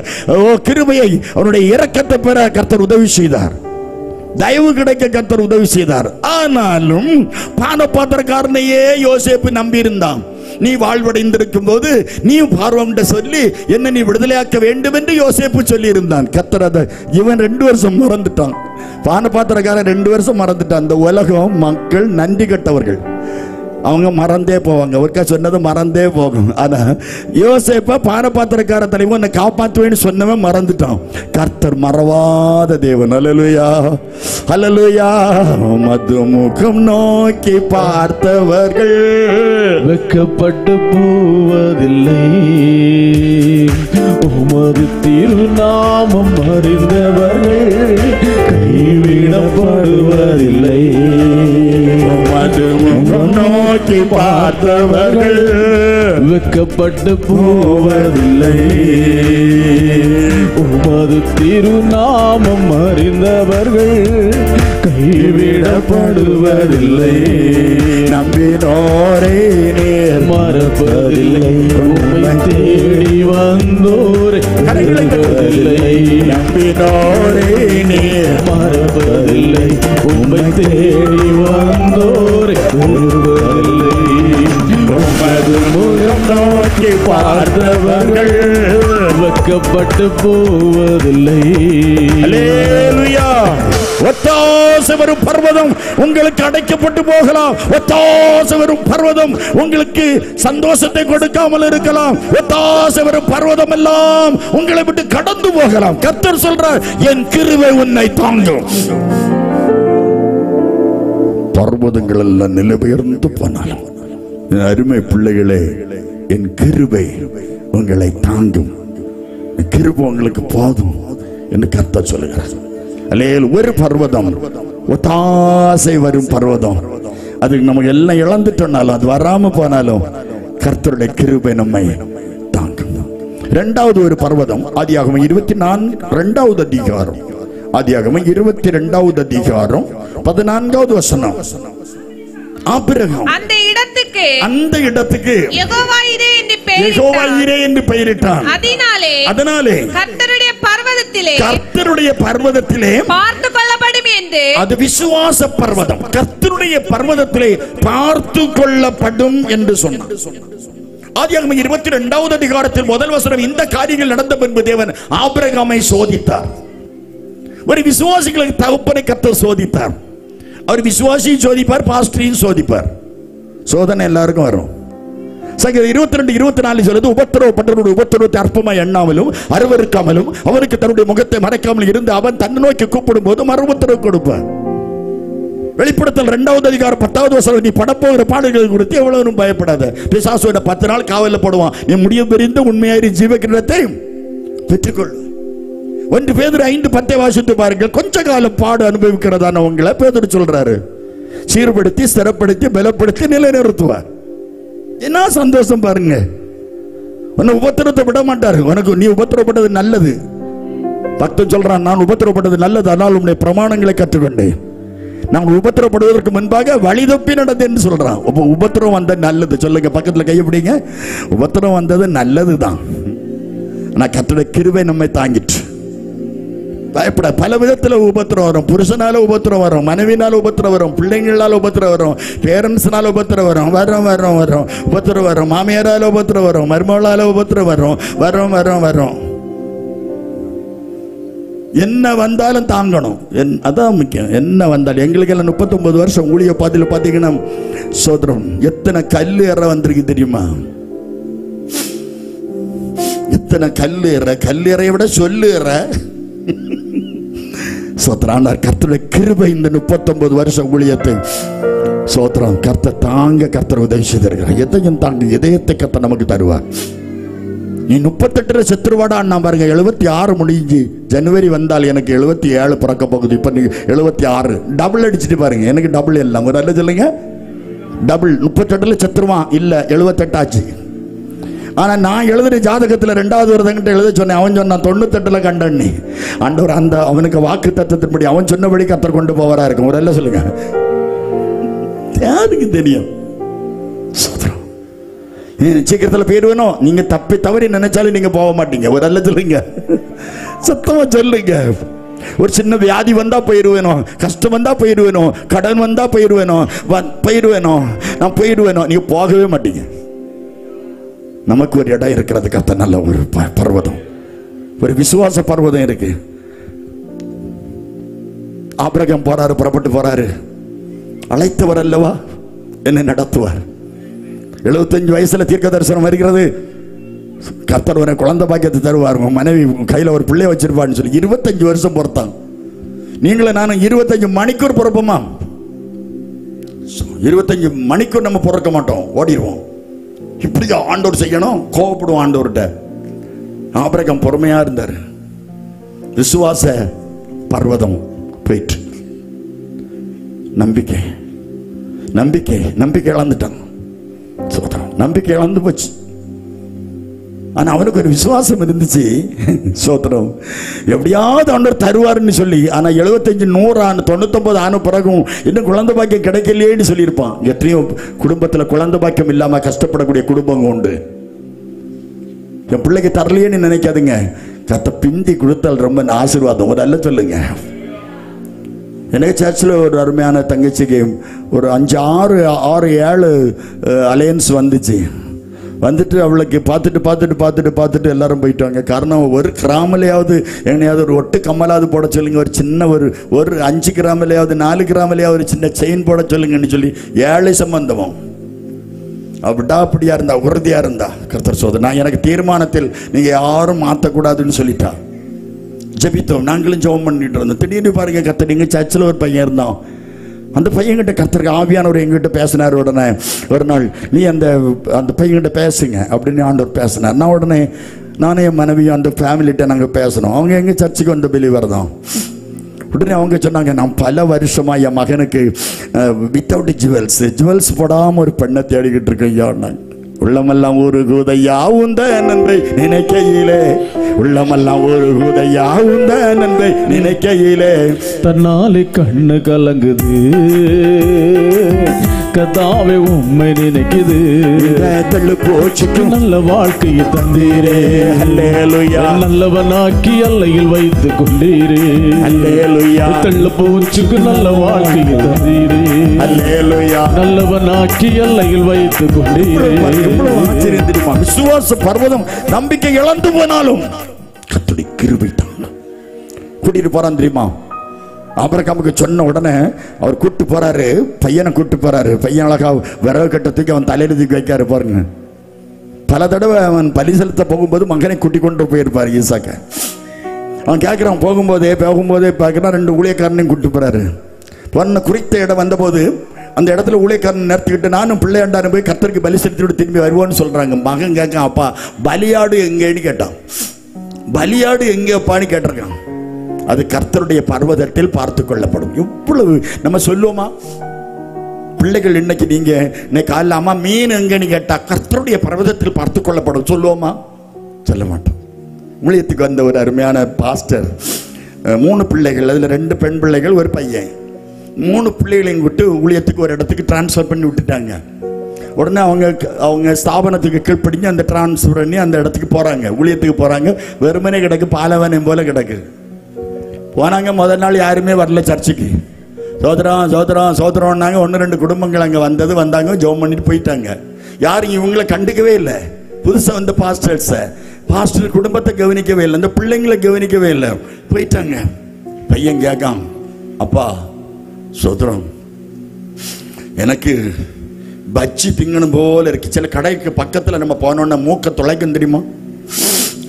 கிருபையை, அவனுடைய இரக்கத்தை பெற கர்த்தர் உதவி செய்தார். தயவு கிடைக்க கர்த்தர் உதவி செய்தார். ஆனாலும் பானபாத்திரக்காரனையே யோசேப்பு நம்பி இருந்தான். நீ வாழ்வடைந்திருக்கும் போது நீ பார்வோன்ட்ட சொல்லி என்ன நீ விடுதலையாக்க வேண்டும் என்று யோசேப்பு சொல்லி இருந்தான். கர்த்தர் அதை இவன் 2 வருஷம் மறந்துட்டான். பானபாத்திரக்காரன் 2 வருஷம் மறந்துட்டான். அந்த உலகம் மக்கள் நன்றி கட்டவர்கள், அவங்க மறந்தே போவாங்க. ஒருக்கா சொன்னது மறந்தே போகும். ஆனா யோசேப்ப பானபாத்திரக்கார தலைவன் என்னை காப்பாற்றுவேன்னு சொன்னவன் மறந்துட்டான். கர்த்தர் மறவாத தேவன். அல்லேலூயா. அல்லேலூயா. மதுமுகம் நோக்கி பார்த்தவர்கள் வெட்கப்பட்டு போவதில்லை, உமது திருநாமம் அறிந்தவர்கள் கைவிடப்படுவதில்லை. மதுமுகம் நோக்கி பார்த்தவர்கள் வெட்கப்பட்டு போவதில்லை, உமது திருநாமம் அறிந்தவர்கள் கைவிடப்படுவதில்லை. நம்பினோரே நீர் மறப்பதில்லை. உம்மை தேடி வந்தோரை மறப்பதில்லை. நம்பினோரே நீர் மறப்பதில்லை. உம்மை தேடி வந்தோரை மறப்பதில்லை. உமது முகம் நோக்கி பார்த்தவர்கள் வெட்கப்பட்டு போவதில்லை. அல்லேலூயா. ஒத்தாசை வரும் பர்வதம் உங்களுக்கு அடைக்கப்பட்டு போகலாம். ஒத்தாசை வரும் பர்வதம் உங்களுக்கு சந்தோஷத்தை கொடுக்காமல் இருக்கலாம். ஒத்தாசை வரும் பர்வதம் எல்லாம் உங்களை விட்டு கடந்து போகலாம். கர்த்தர் சொல்றார், என் கிருபை உன்னை தாங்கும். பர்வதங்கள் எல்லாம் நிலைபெயர்ந்து போனாலும் என் அருமை பிள்ளைகளே, என் கிருபை உங்களை தாங்கும். கிருபை உங்களுக்கு போதும் என்று கர்த்தர் சொல்லுகிறார். அல்லேல் ஒரு பர்வதம், ஒத்தாசை வரும் பர்வதம், அதுக்கு நம்ம எல்லாம் இழந்துட்டோம்னாலும் அது வராம போனாலும் கர்த்தருடைய கிருபை நம்மை தாங்கும். இரண்டாவது ஒரு பர்வதம், ஆதியாகமம் 24 அதிகாரம், ஆதியாகமம் 22 அதிகாரம் 14 வசனம். ஆபிரகாம் அந்த இடத்துக்கு யெகோவா ஈரே என்று பெயரிட்டான். அதனாலே கர்த்தருடைய பர்வதத்திலே பார்த்து கொள்ளப்படும் என்று. அது விசுவாச பர்வதம். கர்த்தருடைய பர்வதத்திலே பார்த்து கொள்ளப்படும் என்று சொன்னார். ஆதியாகமம் 22 அதிகாரத்தில் முதல் வசனம், இந்த காரியங்கள் நடந்த பின்பு தேவன் ஆபிரகாமை சோதித்தார். ஒரு விசுவாசிகளுக்கு தகப்பனை கர்த்தர் சோதித்தார். அவர் விசுவாசியும் சோதிப்பார், பாஸ்டரையும் சோதிப்பார். சோதனை எல்லாருக்கும் வரும். சங்கீதம் 22:24 சொல்லுது, உபத்திரவப்பட்டவருடைய உபத்திரவத்தை அற்பமாய் எண்ணாமலும் அருவருக்காமலும் அவருக்கு தன்னுடைய முகத்தை மறைக்காமல் இருந்து அவன் தன்னை நோக்கி கூப்பிடும் போது மறு உத்தரவு கொடுப்பார். வெளிப்படுத்தல் 2வது அதிகாரம் 10வது வசனம், நீ படப்போகிற பாடுகள் குறித்து எவ்வளவு பயப்படாத. பிசாசு 10 நாள் காவலில் போடுவான். நீ முடிய பெரிந்து உண்மையாயிரு ஜீவ கிரீடத்தை பெற்றுக்கொள். 1 பேதுரு 5:10 வாசித்து பாருங்கள். கொஞ்ச காலம் பாடு அனுபவிக்கிறதான உங்களை பேதுரு சொல்றாரு, சீர்படுத்தி ஸ்திரப்படுத்தி பலப்படுத்தி நிலைநிறுத்துவார். என்ன சந்தோஷம் பாருங்க. உன்னை உபத்திரத்தை விட மாட்டாரு. உனக்கு நீ உபத்திரப்பட்டது நல்லது. பக்தன் சொல்றான், நான் உபத்திரப்பட்டது நல்லது, ஆனால் உன்னுடைய பிரமாணங்களை கற்றுக்கொண்டேன். நான் உபத்திரப்படுவதற்கு முன்பாக வழி தப்பி நடந்தேன்னு சொல்றான். உபத்திரம் வந்தது நல்லது. சொல்லுங்க, பக்கத்துல கையை பிடிங்க. உபத்திரம் வந்தது நல்லதுதான். ஆனா கர்த்தருடைய கிருபை நம்மை தாங்கிட்டு. பயப்பட பல விதத்துல உபத்திரம் வரும். புருஷனால உபத்திரம் வரும், மனைவினால உபத்திரம் வரும், பிள்ளைங்களால உபத்திரம் வரும், பேரண்ட்ஸ்னால உபத்திரம் வரும், உபத்திரம் வரும், மாமியாரால உபத்திரம் வரும், மருமகளால உபத்திரம் வரும். என்ன வந்தாலும் தாங்கணும். அதான் முக்கியம். என்ன வந்தாலும் எங்களுக்கு எல்லாம் 39 வருஷம் ஊழிய பாதையில பாத்தீங்கன்னா சோதரம் எத்தனை கல்லு ஏற வந்திருக்கு தெரியுமா? எத்தனை கல்லேறையை விட சொல்லுற சோத்ரானார். கர்த்தருடைய கிருபை இந்த 39 வருஷம் ஊழியத்தை சோத்ரம் கர்த்தர் தாங்க. கர்த்தர் உதவி செய்திருக்கிறார். எதையும் தாங்க இதயத்தை கர்த்தர் நமக்கு தருவார். நீ 38 செத்துருவாடா நான் பாருங்க. 76 முடிஞ்சு ஜனவரி வந்தால் எனக்கு 77 பிறக்க போகுது. இப்ப நீ 76 டபுள் அடிச்சுட்டு பாருங்க. எனக்கு டபுள் எல்லாம் ஒரு அல்ல சொல்லுங்க. டபுள் 38 செத்துருவான் இல்ல 78 ஆச்சு. ஆனா நான் எழுதுற ஜாதகத்துல 2வது ஒருத்தங்கிட்ட எழுத சொன்னேன். அவன் சொன்னான் 98 கண்டனி. ஆண்டவர் அந்த அவனுக்கு வாக்கு தத்தத்தின்படி அவன் சொன்னபடி கர்த்தர் கொண்டு போவாரா இருக்கும். ஒரு அல்ல சொல்லுங்க. யாருக்கு தெரியும்? சீக்கிரத்தில் போயிடுவேணும். நீங்க தப்பி தவறி நினைச்சாலும் நீங்க போக மாட்டீங்க. ஒரு அல்ல சொல்லுங்க, சத்தமா சொல்லுங்க. ஒரு சின்ன வியாதி வந்தா போயிடுவேனோ, கஷ்டம் வந்தா போயிடுவேனோ, கடன் வந்தா போயிடுவேனோ, நான் போயிடுவேனோ, நீங்க போகவே மாட்டீங்க. நமக்கு ஒரு இடம் இருக்கிறது. கர்த்தர் நல்ல ஒரு பர்வதம், ஒரு விசுவாச பர்வதம் இருக்கு. ஆபிரகாம் போறாரு, புறப்பட்டு போறாரு. அழைத்தவர் அல்லவா என்னை நடத்துவார். 75 வயசுல தீர்க்க தரிசனம் வருகிறது. கர்த்தர் ஒரு குழந்தை பாக்கியத்தை தருவார். மனைவி கையில ஒரு பிள்ளைய வச்சிருப்பான்னு சொல்லி 25 வருஷம் பொறுத்தான். நீங்களே நானும் 25 மணிக்கூர் பிறப்போமா? 25 மணிக்கூர் நம்ம பிறக்க மாட்டோம், ஓடிடுவோம். இப்படியா ஆண்டவர் செய்யணும்? கோபப்படுவோம் ஆண்டவர்கிட்ட. ஆபிரகாம் பொறுமையா இருந்தார். விசுவாச பர்வதம் போயிட்டு நம்பிக்கை நம்பிக்கை நம்பிக்கை இழந்துட்டான். நம்பிக்கை இழந்து போச்சு. ஆனா அவனுக்கு ஒரு விசுவாசம் இருந்துச்சு. சோத்திரம். எப்படியாவது ஆண்டவர் தருவாருன்னு சொல்லி. ஆனா 75 100 ஆன 99 ஆன பிறகும் இன்னும் குழந்தை பாக்கியம் கிடைக்கலையேன்னு சொல்லியிருப்பான். எத்தனையோ குடும்பத்துல குழந்தை பாக்கியம் இல்லாம கஷ்டப்படக்கூடிய குடும்பம் உண்டு. என் பிள்ளைக்கு தரலையேன்னு நினைக்காதுங்க. கத்த பிந்தி கொடுத்தால் ரொம்ப ஆசீர்வாதம். ஒரு அல்ல சொல்லுங்க. எனக்கு சர்ச்சில் ஒரு அருமையான தங்கச்சிக்கு ஒரு 5 6 7 அலையன்ஸ் வந்துச்சு. வந்துட்டு அவளுக்கு பார்த்துட்டு எல்லாரும் போயிட்டாங்க. காரணம் ஒரு கிராமிலையாவது எங்கனையாவது ஒரு ஒட்டு கம்மலாவது போட சொல்லுங்க, ஒரு சின்ன ஒரு 5 கிராமிலையாவது 4 கிராமிலையாவது ஒரு சின்ன செயின் போட சொல்லுங்கன்னு சொல்லி 7 சம்பந்தமும் அப்படியா இருந்தா, உறுதியா இருந்தா. கர்த்தர் சோதனை. நான் எனக்கு தீர்மானத்தில் நீங்க யாரும் மாற்றக்கூடாதுன்னு சொல்லிட்டா. ஜெபித்தோம், நாங்களும் ஜெபம் பண்ணிட்டு இருந்தோம். திடீர்னு பாருங்க கர்த்தர், எங்க சர்ச்சில் ஒரு பையன் இருந்தான். அந்த பையன்கிட்ட கர்த்தருக்கு ஆவியானவர் எங்கிட்ட பேசினார். உடனே ஒரு நாள் நீ அந்த பையன்கிட்ட பேசுங்க அப்படின்னு ஆண்டவர் பேசினார். நான் உடனே நானே என் மனைவியும் அந்த ஃபேமிலிகிட்ட நாங்கள் பேசணும். அவங்க எங்கள் சர்ச்சுக்கு வந்த பிலீவர் தான். உடனே அவங்க சொன்னாங்க, நான் பல வருஷமா என் மகனுக்கு வித்தவுட் ஜுவல்ஸ் போடாமல் ஒரு பெண்ணை தேடிக்கிட்டு இருக்கேன் ஐயா. உள்ளமெல்லாம் ஒரு கூதையா உந்த நன்றை நினைக்கையிலே, உள்ளமெல்லாம் ஒரு கூதையா உந்த நன்றை நினைக்கையிலே தன்னாலே கண்ணு கலங்குது, கதாவே உண்மை நினைக்குது. தள்ளு போச்சுக்கு நல்ல வாழ்க்கையை தந்தீரே, அல்லேலூயா. நல்லவனாக்கி அல்லையில் வைத்துக் கொண்டீரே, அல்லேலூயா. தள்ளு போச்சுக்கு நல்ல வாழ்க்கையை தந்தீரே, அல்லேலூயா. நல்லவனாக்கி அல்லையில் வைத்துக் கொண்டீரே. விசுவாச பர்வதம் நம்பிக்கை இழந்து போனாலும் கர்த்தருடைய கிருபை தான். கூட்டிட்டு போறான் தெரியுமா? ஆபிரகாமுக்கு சொன்ன உடனே அவர் கூட்டு போறாரு, பையனை கூட்டு போறாரு. பையன் அழகா விறகு கட்டத்துக்கு அவன் தலையில தூக்கி வைக்காரு பாருங்க. பல தடவை அவன் பலி செலுத்த போகும்போது மகனை கூட்டி கொண்டு போயிருப்பாரு ஈசாக்க. அவன் கேட்கிறான், போகும்போதே பார்க்கிறான் 2 ஊழியக்காரனையும் கூட்டு போறாரு. பொண்ணு குறித்த இடம் வந்தபோது அந்த இடத்துல ஊழியக்காரன் நிறுத்திக்கிட்டு, நானும் பிள்ளையாண்டான போய் கர்த்தருக்கு பலி செலுத்திட்டு திரும்பி வருவோன்னு சொல்றாங்க. மகன் கேட்கான், அப்பா பலியாடு எங்கேன்னு கேட்டான். பலியாடு எங்கேப்பான்னு கேட்டிருக்கான். அது கர்த்தருடைய பர்வதத்தில் பார்த்து கொள்ளப்படும். இவ்வளவு நம்ம சொல்லுவோமா? பிள்ளைகள் இன்னைக்கு நீங்க காலைல அம்மா மீன் எங்கன்னு கேட்டா கர்த்தருடைய பர்வதத்தில் பார்த்து கொள்ளப்படும் சொல்லுவோமா? சொல்ல மாட்டோம். ஊழியத்துக்கு வந்த ஒரு அருமையான பாஸ்டர், 3 பிள்ளைகள், அதுல 2 பெண் பிள்ளைகள், ஒரு பையன். 3 பிள்ளைகளையும் விட்டு ஊழியத்துக்கு ஒரு இடத்துக்கு டிரான்ஸ்ஃபர் பண்ணி விட்டுட்டாங்க. உடனே அவங்க ஸ்தாபனத்துக்கு கீழ்ப்படிஞ்சு அந்த டிரான்ஸ்ஃபர் பண்ணி அந்த இடத்துக்கு போறாங்க, ஊழியத்துக்கு போறாங்க. வெறுமனே கிடக்கு, பாலவனம் போல கிடக்கு. போனாங்க. முதல் நாள் யாருமே வரல சர்ச்சுக்கு. சோதரம்னாங்க. 1-2 குடும்பங்கள் அங்கே வந்தாங்க, ஜெபம் பண்ணிட்டு போயிட்டாங்க. யாரும் இவங்களை கண்டுக்கவே இல்லை. புதுசாக வந்த பாஸ்டர் குடும்பத்தை கவனிக்கவே இல்லை, அந்த பிள்ளைங்களை கவனிக்கவே இல்லை, போயிட்டாங்க. பையன் கேட்கான், அப்பா சோதரம் எனக்கு பஜ்ஜி திங்கணும் போல இருக்கு. சில கடைக்கு பக்கத்தில் நம்ம போனோன்னா மூக்க துளைக்கும் தெரியுமா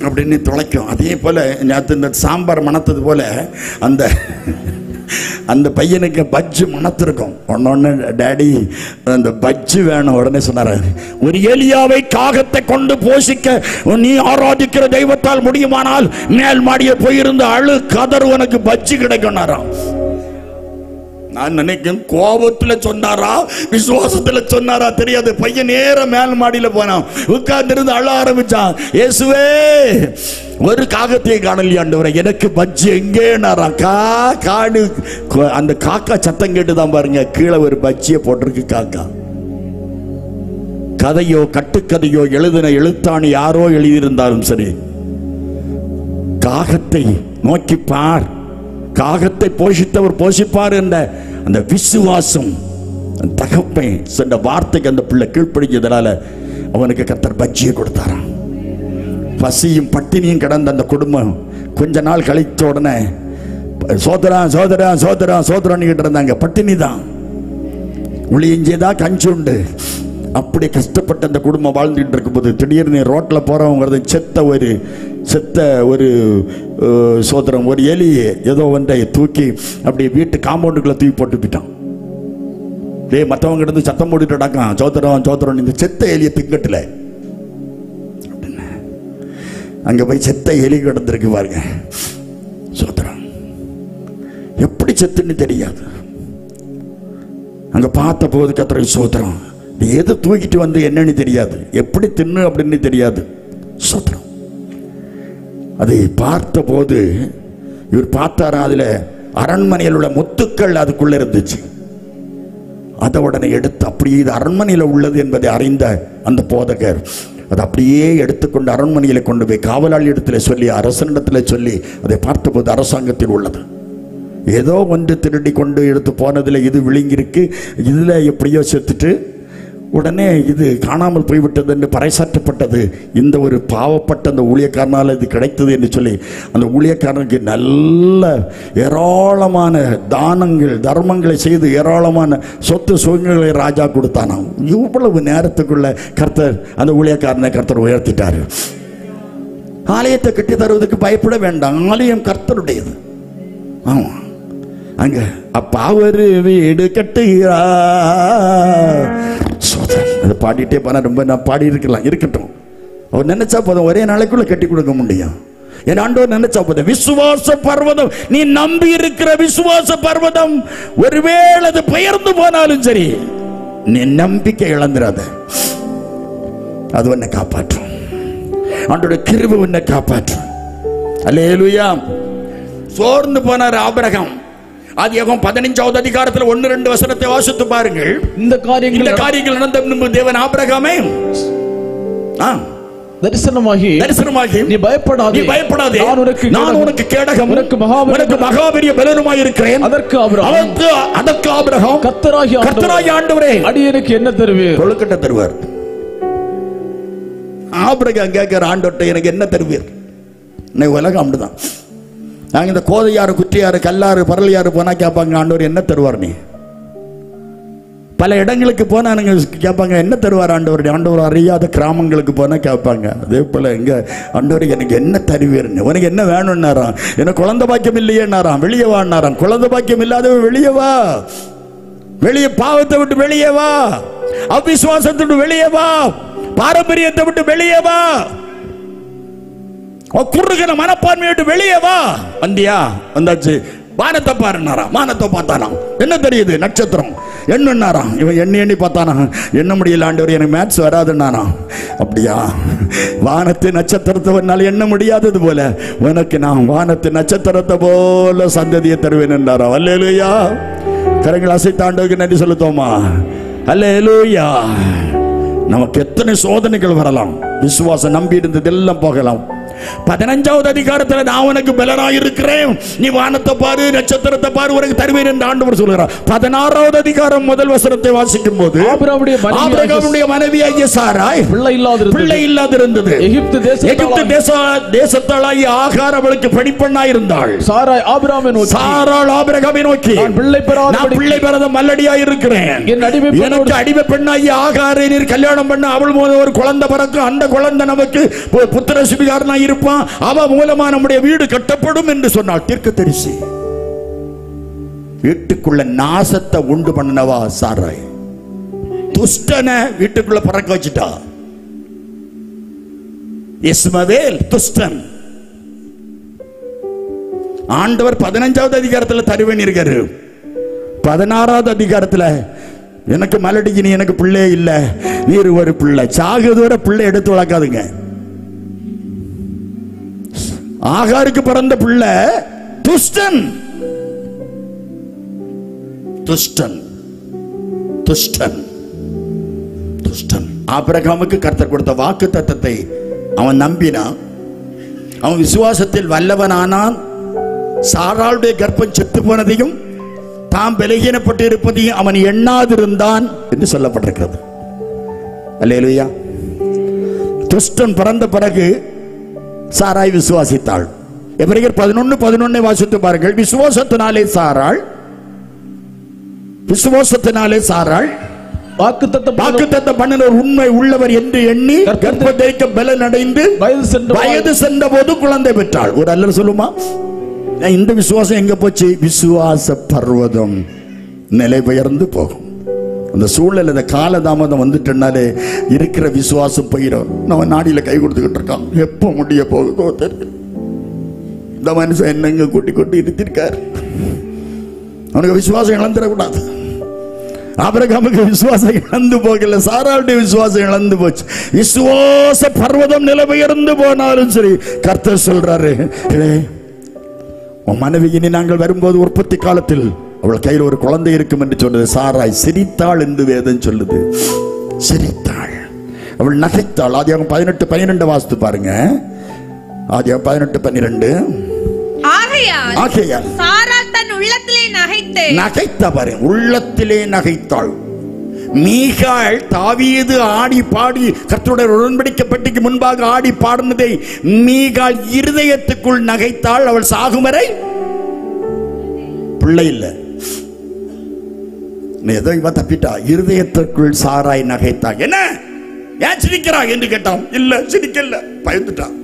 அப்படின்னு துளைக்கும். அதே போல நேற்று இந்த சாம்பார் மணத்தது போல அந்த பையனுக்கு பஜ்ஜு மணத்திருக்கும். ஒன்னொன்னு டேடி அந்த பஜ்ஜு வேணும். உடனே சொன்னாரு, ஒரு எலியாவை காகத்தை கொண்டு போஷிக்க நீ ஆராதிக்கிற தெய்வத்தால் முடியுமானால் மேல் மாடிய போயிருந்து அழு கதறு, உனக்கு பஜ்ஜு கிடைக்கும். நான் நினைக்கும் கோபத்துல சொன்னாரா விசுவாசத்துல சொன்னாரா தெரியாது. பையன் நேர மேல் மாடியில போனான், உட்கார்ந்து அழ ஆரம்பிச்சான். இயேசுவே, ஒரு காகத்தை காணலையாண்டவரே, எனக்கு பஜ்ஜி எங்கேனாரா? காடு. அந்த காக்கா சத்தம் கேட்டுதான் பாருங்க, கீழே ஒரு பஜ்ஜியை போட்டிருக்கு காக்கா. கதையோ கட்டுக்கதையோ எழுதின எழுத்தாணி யாரோ எழுதியிருந்தாலும் சரி, காகத்தை நோக்கி பார், காகத்தை போஷித்தவர் போஷிப்பார் என்ற அந்த விசுவாசம் தகப்பை சென்ற வார்த்தைக்கு அந்த பிள்ளை கீழ்ப்படிஞ்சதுனால அவனுக்கு கர்த்தர் பஜ்ஜியை கொடுத்தாராம். பசியும் பட்டினியும் கிடந்த அந்த குடும்பம் கொஞ்ச நாள் கழித்த உடனே சோதரன் இருந்தாங்க. பட்டினி தான், ஒளியஞ்சேதான் கஞ்சுண்டு. அப்படி கஷ்டப்பட்ட அந்த குடும்பம் வாழ்ந்துட்டு இருக்கும்போது திடீர்னு ரோட்ல போறவங்க செத்த ஒரு சோதரம், ஒரு எலி ஏதோ ஒன்றை தூக்கி அப்படி வீட்டு காம்பவுண்டுக்குள்ள தூக்கி போட்டு போயிட்டான். மற்றவங்க இருந்து சத்தம் போட்டுட்டு அடக்கான், சோதரம் இந்த செத்த எலியை திங்கட்டுல. அங்க போய் செத்த எலி கிடந்திருக்கு பாருங்க. சோதரம் எப்படி செத்துன்னு தெரியாது. அங்க பார்த்த போது கர்த்தரை சோதரம், எது தூக்கிட்டு வந்து என்னன்னு தெரியாது, எப்படி தின்னு அப்படின்னு தெரியாது. சோத்திரம். அதை பார்த்த போது இவர் பார்த்தாரா, அதுல அரண்மனையில் உள்ள முத்துக்கள் அதுக்குள்ள இருந்துச்சு. அதை உடனே எடுத்து அப்படியே இது அரண்மனையில் உள்ளது என்பதை அறிந்த அந்த போதகர் அதை அப்படியே எடுத்துக்கொண்டு அரண்மனையில் கொண்டு போய் காவலாளி இடத்துல சொல்லி, அரசனிடத்தில் சொல்லி, அதை பார்த்தபோது அரசாங்கத்தில் உள்ளது. ஏதோ ஒன்று திருடி கொண்டு எடுத்து போனதில் இது விழுங்கிருக்கு, இதில் எப்படியோ செத்துட்டு உடனே இது காணாமல் போய்விட்டது என்று பறைசாற்றப்பட்டது. இந்த ஒரு பாவப்பட்ட அந்த ஊழியக்காரனால் இது கிடைத்தது என்று சொல்லி அந்த ஊழியக்காரனுக்கு நல்ல ஏராளமான தானங்கள் தர்மங்களை செய்து ஏராளமான சொத்து சுகங்களை ராஜா கொடுத்தானாம். இவ்வளவு நேரத்துக்குள்ள கர்த்தர் அந்த ஊழியக்காரனை கர்த்தர் உயர்த்திட்டாரு. ஆலயத்தை கட்டி தருவதற்கு பயப்பட வேண்டாம், ஆலயம் கர்த்தருடையது. ஆமா, அங்க அப்பா ஒரு வீடு கட்டுகிறார். அதை பாடிட்டே போனா ரொம்ப நான் பாடி இருக்கலாம், இருக்கட்டும். அவர் நினைச்சா போதும், ஒரே நாளைக்குள்ள கட்டி கொடுக்க முடியும். என் ஆண்டவர் நினைச்சா போதும். விசுவாச பர்வதம், நீ நம்பி இருக்கிற விசுவாச பர்வதம் ஒருவேளை அது பெயர்ந்து போனாலும் சரி, நீ நம்பிக்கை இழந்துடாத. அது உன்னை காப்பாற்றும். ஆண்டவருடைய கிருபை உன்னை காப்பாற்றும். அல்லேலூயா. சோர்ந்து போனார் ஆபிரகாம். ஆதியாகமம் 15வது அதிகாரத்தில் 1-2 வசனத்தை வாசித்து பாருங்கள். இந்த காரியங்கள் நடந்த தேவன் ஆபிரகாமை தரிசனமாகி நீ பயப்படாதே, நான் உனக்கு கேடகம், உனக்கு மகாபெரிய பலனுமாய் இருக்கிறேன். அதற்கு ஆபிரகாம் கர்த்தராகிய ஆண்டவரே, அடியேனுக்கு என்ன தருவீர்? கொழுக்கட்டை தருவார். ஆபிரகாம் கேட்கிற ஆண்டவர்ட்ட, எனக்கு என்ன தருவீர்? உலகம் அப்படிதான். நாங்கள் இந்த கோதையாறு, குற்றியாறு, கல்லாறு, பரளியாறு போனால் கேட்பாங்க, ஆண்டவர் என்ன தருவார்? நீ பல இடங்களுக்கு போனால் நாங்கள் கேட்பாங்க, என்ன தருவார் ஆண்டவர்? ஆண்டவர் அறியாத கிராமங்களுக்கு போனால் கேட்பாங்க. அதே போல் எங்கே ஆண்டவர் எனக்கு என்ன தருவீர்னு, உனக்கு என்ன வேணும்னாராம். எனக்கு குழந்தை பாக்கியம் இல்லையேன்னாராம், வெளியே வான்னாராம். குழந்தை பாக்கியம் இல்லாதவ வெளியே வா, வெளியே பாவத்தை விட்டு வெளியே வா, அவிசுவாசத்தை விட்டு வெளியே வா, பாரம்பரியத்தை விட்டு வெளியே வா, குறுகின மனப்பான்மையை விட்டு வெளியே வா. வந்தியா? வந்தாச்சு. வானத்தை பாருனாராம். வானத்தை பார்த்தானாம். என்ன தெரியுது? நட்சத்திரம். எண்ணுனாராம். இவன் எண்ணி பார்த்தானா, எண்ண முடியல ஆண்டவர், எனக்கு மேத்ஸ் வராதுன்னானா. அப்படியா? வானத்து நட்சத்திரத்தை எண்ண முடியாதது போல உனக்கு நான் வானத்து நட்சத்திரத்தை போல சந்ததியை தருவேன் என்றாராம். அல்லேலூயா. கரங்கள் அசைத்து ஆண்டவருக்கு நன்றி செலுத்துவோமா? அல்லேலூயா. நமக்கு எத்தனை சோதனைகள் வரலாம், விசுவாசம் நம்பி இருந்தது எல்லாம் போகலாம். 15வது அதிகாரத்தில் நான் உனக்கு பலனாய் இருக்கிறேன், நீ வானத்தை பாரு, நட்சத்திரத்தை பாரு, உனக்கு தருவேன் என்று ஆண்டவர் சொல்கிறார். 16வது அதிகாரம் முதல் வசனத்தை வாசிக்கும் போது, ஆபிரகாமுடைய மனைவியாகிய சாராய் பிள்ளை இல்லாதிருந்தது. எகிப்து தேசத்தாளாகிய ஆகார் அவளுக்கு படிப்பெண்ணாய் இருந்தாள். சாராள் ஆபிரகாமை நோக்கி, நான் பிள்ளை பெறாத மல்லடியாய் இருக்கிறேன், எனக்கு அடிமை பெண்ணாகிய ஆகாரை நீர் கல்யாணம் பண்ண, அவள் மூலம் ஒரு குழந்தை பிறக்கும், அந்த குழந்தை நமக்கு புத்திர சுபிகாரனாய் இருப்பான், அவ மூலமா நம்முடைய வீடு கட்டப்படும் என்று சொன்னாள். தீர்க்கதரிசி. வீட்டுக்குள்ள நாசத்தை உண்டு பண்ணனவா சாராய். துஷ்டனை வீட்டுக்குள்ள பறக்க வச்சுட்டா. இஸ்மவேல் துஷ்டன். ஆண்டவர் 15வது அதிகாரத்தில் தருவேன் இருக்காரு. 16வது அதிகாரத்தில் எனக்கு மலடிக்கு நீ எனக்கு பிள்ளை இல்லை, நீர் ஒரு பிள்ளை சாகுதோட பிள்ளை எடுத்து வளர்க்காதுங்க. ஆகாருக்கு பிறந்த பிள்ளை துஷ்டன். துஷ்டன் துஷ்டன் துஷ்டன். ஆபிரகாமுக்கு கர்த்தர் கொடுத்த வாக்கு தத்தத்தை அவன் நம்பினான். அவன் விசுவாசத்தில் வல்லவனானான். சாராளுடைய கர்ப்பம் செத்து போனதையும் தாம் பலகீனப்பட்டு இருப்பதையும் அவன் எண்ணாதிருந்தான் என்று சொல்லப்பட்டிருக்கிறது. அல்லேலூயா. துஷ்டன் பிறந்த பிறகு சாராய் விசுவாசித்தாள். எபிரேயர் 11:11 வாசித்து பாருங்கள். விசுவாசத்தினாலே சாராள் வாக்குத்தத்தம் பண்ணினர் உண்மை உள்ளவர் என்று எண்ணி கர்ப்பதரிக்க பலன் அடைந்து வயது சென்ற போது குழந்தை பெற்றாள். ஒரு அல்லர் சொல்லுமா? இந்த விசுவாசம் எங்க போச்சு? விசுவாச பர்வதம் நிலை பெயர்ந்து போகும். அந்த சூழல், அந்த காலதாமதம் வந்துட்டுனாலே இருக்கிற விசுவாசம் போயிடும். நம்ம நாடியில கை கொடுத்துக்கிட்டு இருக்கான். எப்போ முடிய போகுதோ தெரியும். இந்த மனுஷன் என்னங்க கூட்டி இருத்திருக்காரு. அவனுக்கு விசுவாசம் இழந்துடக்கூடாது. ஆபிரகாமுக்கு விசுவாசம் இழந்து போகல, சாராளுடைய விசுவாசம் இழந்து போச்சு. விசுவாச பர்வதம் நிலைபெயர்ந்து போனாலும் சரி, கர்த்தர் சொல்றாரு, உன் மனைவி இனி நாங்கள் வரும்போது உற்பத்தி காலத்தில் அவள் கையில் ஒரு குழந்தை இருக்கும் என்று சொன்னது. சாராய் சிரித்தாள் என்று வேதம் சொல்லுது. சிரித்தாள், அவள் நகைத்தாள். ஆதியாகமம் 18:12 வாசித்து பாருங்க. ஆதியாகமம் 18:12. ஆகையால் சாராள் தன் உள்ளத்திலே நகைத்த பாருங்க, உள்ளத்திலே நகைத்தாள். மீகாள் தாவீது ஆடி பாடி கர்த்தருடைய உடன்படிக்கை பெட்டிக்கு முன்பாக ஆடி பாடினதை மீகாள் இருதயத்துக்குள் நகைத்தாள். அவள் சாகும் வரை பிள்ளை இல்லை, ஏதோ இவ தப்பிட்டா. இருதயத்திற்குள் சாராய் நகைத்தா. என்ன ஏன் சிரிக்கிறா என்று கேட்டான். இல்ல சிரிக்கல, பயந்துட்டான்.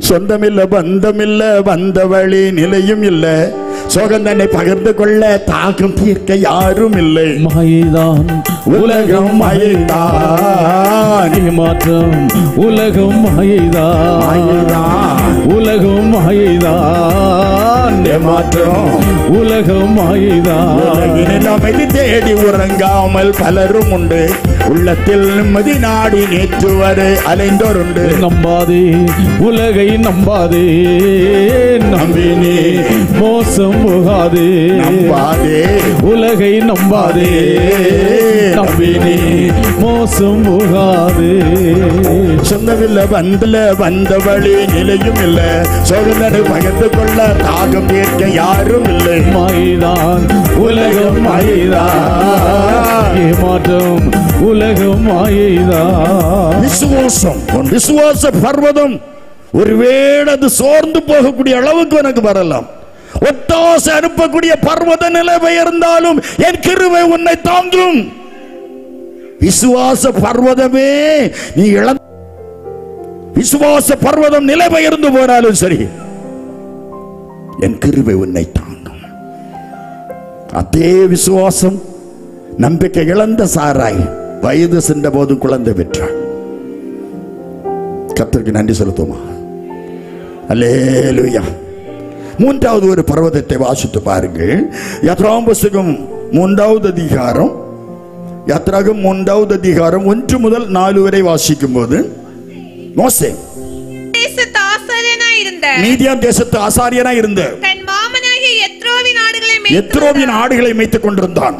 சொந்தமில்ல, பந்தமில்ல, வந்த வழி நிலையும் இல்ல, சோகம் தன்னை பகிர்ந்து கொள்ள தாக்கம் தீர்க்க யாரும் இல்லை. மாயைதான் உலகம், மாயைதான் மாற்றம். உலகம் மாயைதான், உலகம் மாயைதான் மாற்றம். உலகம் மாயைதான். அமைதி தேடி உறங்காமல் பலரும் உண்டு, உள்ளத்தில் நிம்மதி நாடி நேற்று வரை அலைந்தோருண்டு. நம்பாதே உலகை, நம்பாதே நம்பினே மோசம் போகாதே. நம்பாதே உலகை, நம்பாதே நம்பினே மோசம் போகாதே. சொந்தமில்ல, வந்த வழி நிலையும் இல்ல, சோதனை பகிர்ந்து கொள்ள தாகம் ஏற்க யாரும் இல்லை. மாயைதான் உலகம், மாயைதான் ஏமாற்றம். உலகம் மாயைதான். விசுவாசம், விசுவாச பர்வதம் ஒருவேளை அது சோர்ந்து போகக்கூடிய அளவுக்கு எனக்கு வரலாம். ஒத்தாசை அனுப்பக்கூடிய பர்வத நிலை பெயர்ந்தாலும் என் கிருபை உன்னை தாங்கும். விசுவாச பர்வதமே நீ விசுவாச பர்வதம் நிலை பெயர்ந்து போனாலும் சரி, என் கிருபை உன்னை தாங்கும். அதே விசுவாசம் நம்பிக்கை இழந்த சாராய் வயது சென்ற போது குழந்தை பெற்றாள். கர்த்தருக்கு நன்றி செலுத்துமா? அல்லேலூயா. மூன்றாவது ஒரு பர்வதத்தை வாசித்து பாருங்கள். யாத்ராகமம் புத்தகம் 3வது அதிகாரம், யாத்ராகமம் 3வது அதிகாரம் 1 முதல் 4 வரை வாசிக்கும் போது, மோசே மீதியான் தேசத்து ஆசாரியனாய் இருந்த தன் மாமனாகிய எத்ரோவின் ஆடுகளை மேய்த்துக் கொண்டிருந்தான்.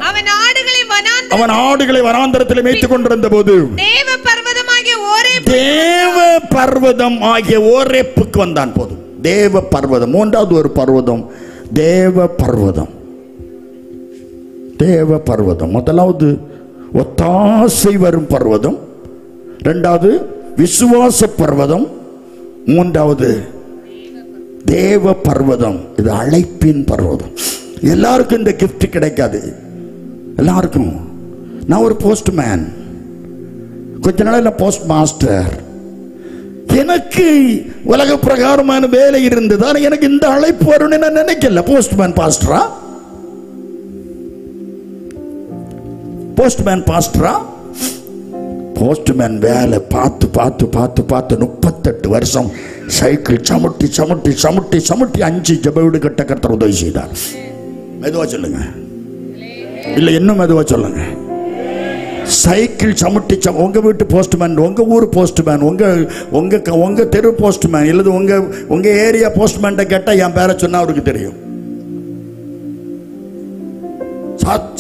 அவன் ஆடுகளை வனாந்தரத்தில் மேய்த்துக் கொண்டிருந்த போது தேவ பர்வதம் ஆகிய ஓரேப்புக்கு வந்தான். போதும், தேவ பர்வதம். மூன்றாவது ஒரு பர்வதம் தேவ பர்வதம். தேவ பர்வதம். முதலாவது ஒத்தாசை வரும் பர்வதம், இரண்டாவது விசுவாச பர்வதம், மூன்றாவது தேவ பர்வதம். இது அழைப்பின் பர்வதம். எல்லாருக்கும் இந்த கிஃப்ட் கிடைக்காது. எல்லாருக்கும். நான் ஒரு போஸ்ட்மேன், கொஞ்ச நாள் போஸ்ட் மாஸ்டர். எனக்கு உலக பிரகாரமான வேலை இருந்தது, ஆனால் எனக்கு இந்த அழைப்பு வரும்னு நான் நினைக்கல. போஸ்ட்மேன் பாஸ்டரா, போஸ்ட்மேன் பாஸ்டரா, போஸ்ட்மேன் வேலை பார்த்து பார்த்து பார்த்து பார்த்து 38 வருஷம் சைக்கிள் சமுட்டி சமுட்டி சமுட்டி சமுட்டி 5 ஜெப வீடு கட்ட கர்த்தர் உதவி செய்தார். மெதுவா சொல்லுங்க, இல்ல இன்னும் மெதுவா சொல்லுங்க. சைக்கிள் சமுட்டி உங்க வீட்டு போஸ்ட்மேன், உங்க ஊர் போஸ்ட்மேன், உங்க தெரு போஸ்ட்மேன், இல்லது உங்க ஏரியா போஸ்ட்மேன் கேட்டா என் பேரை சொன்னா அவருக்கு தெரியும்.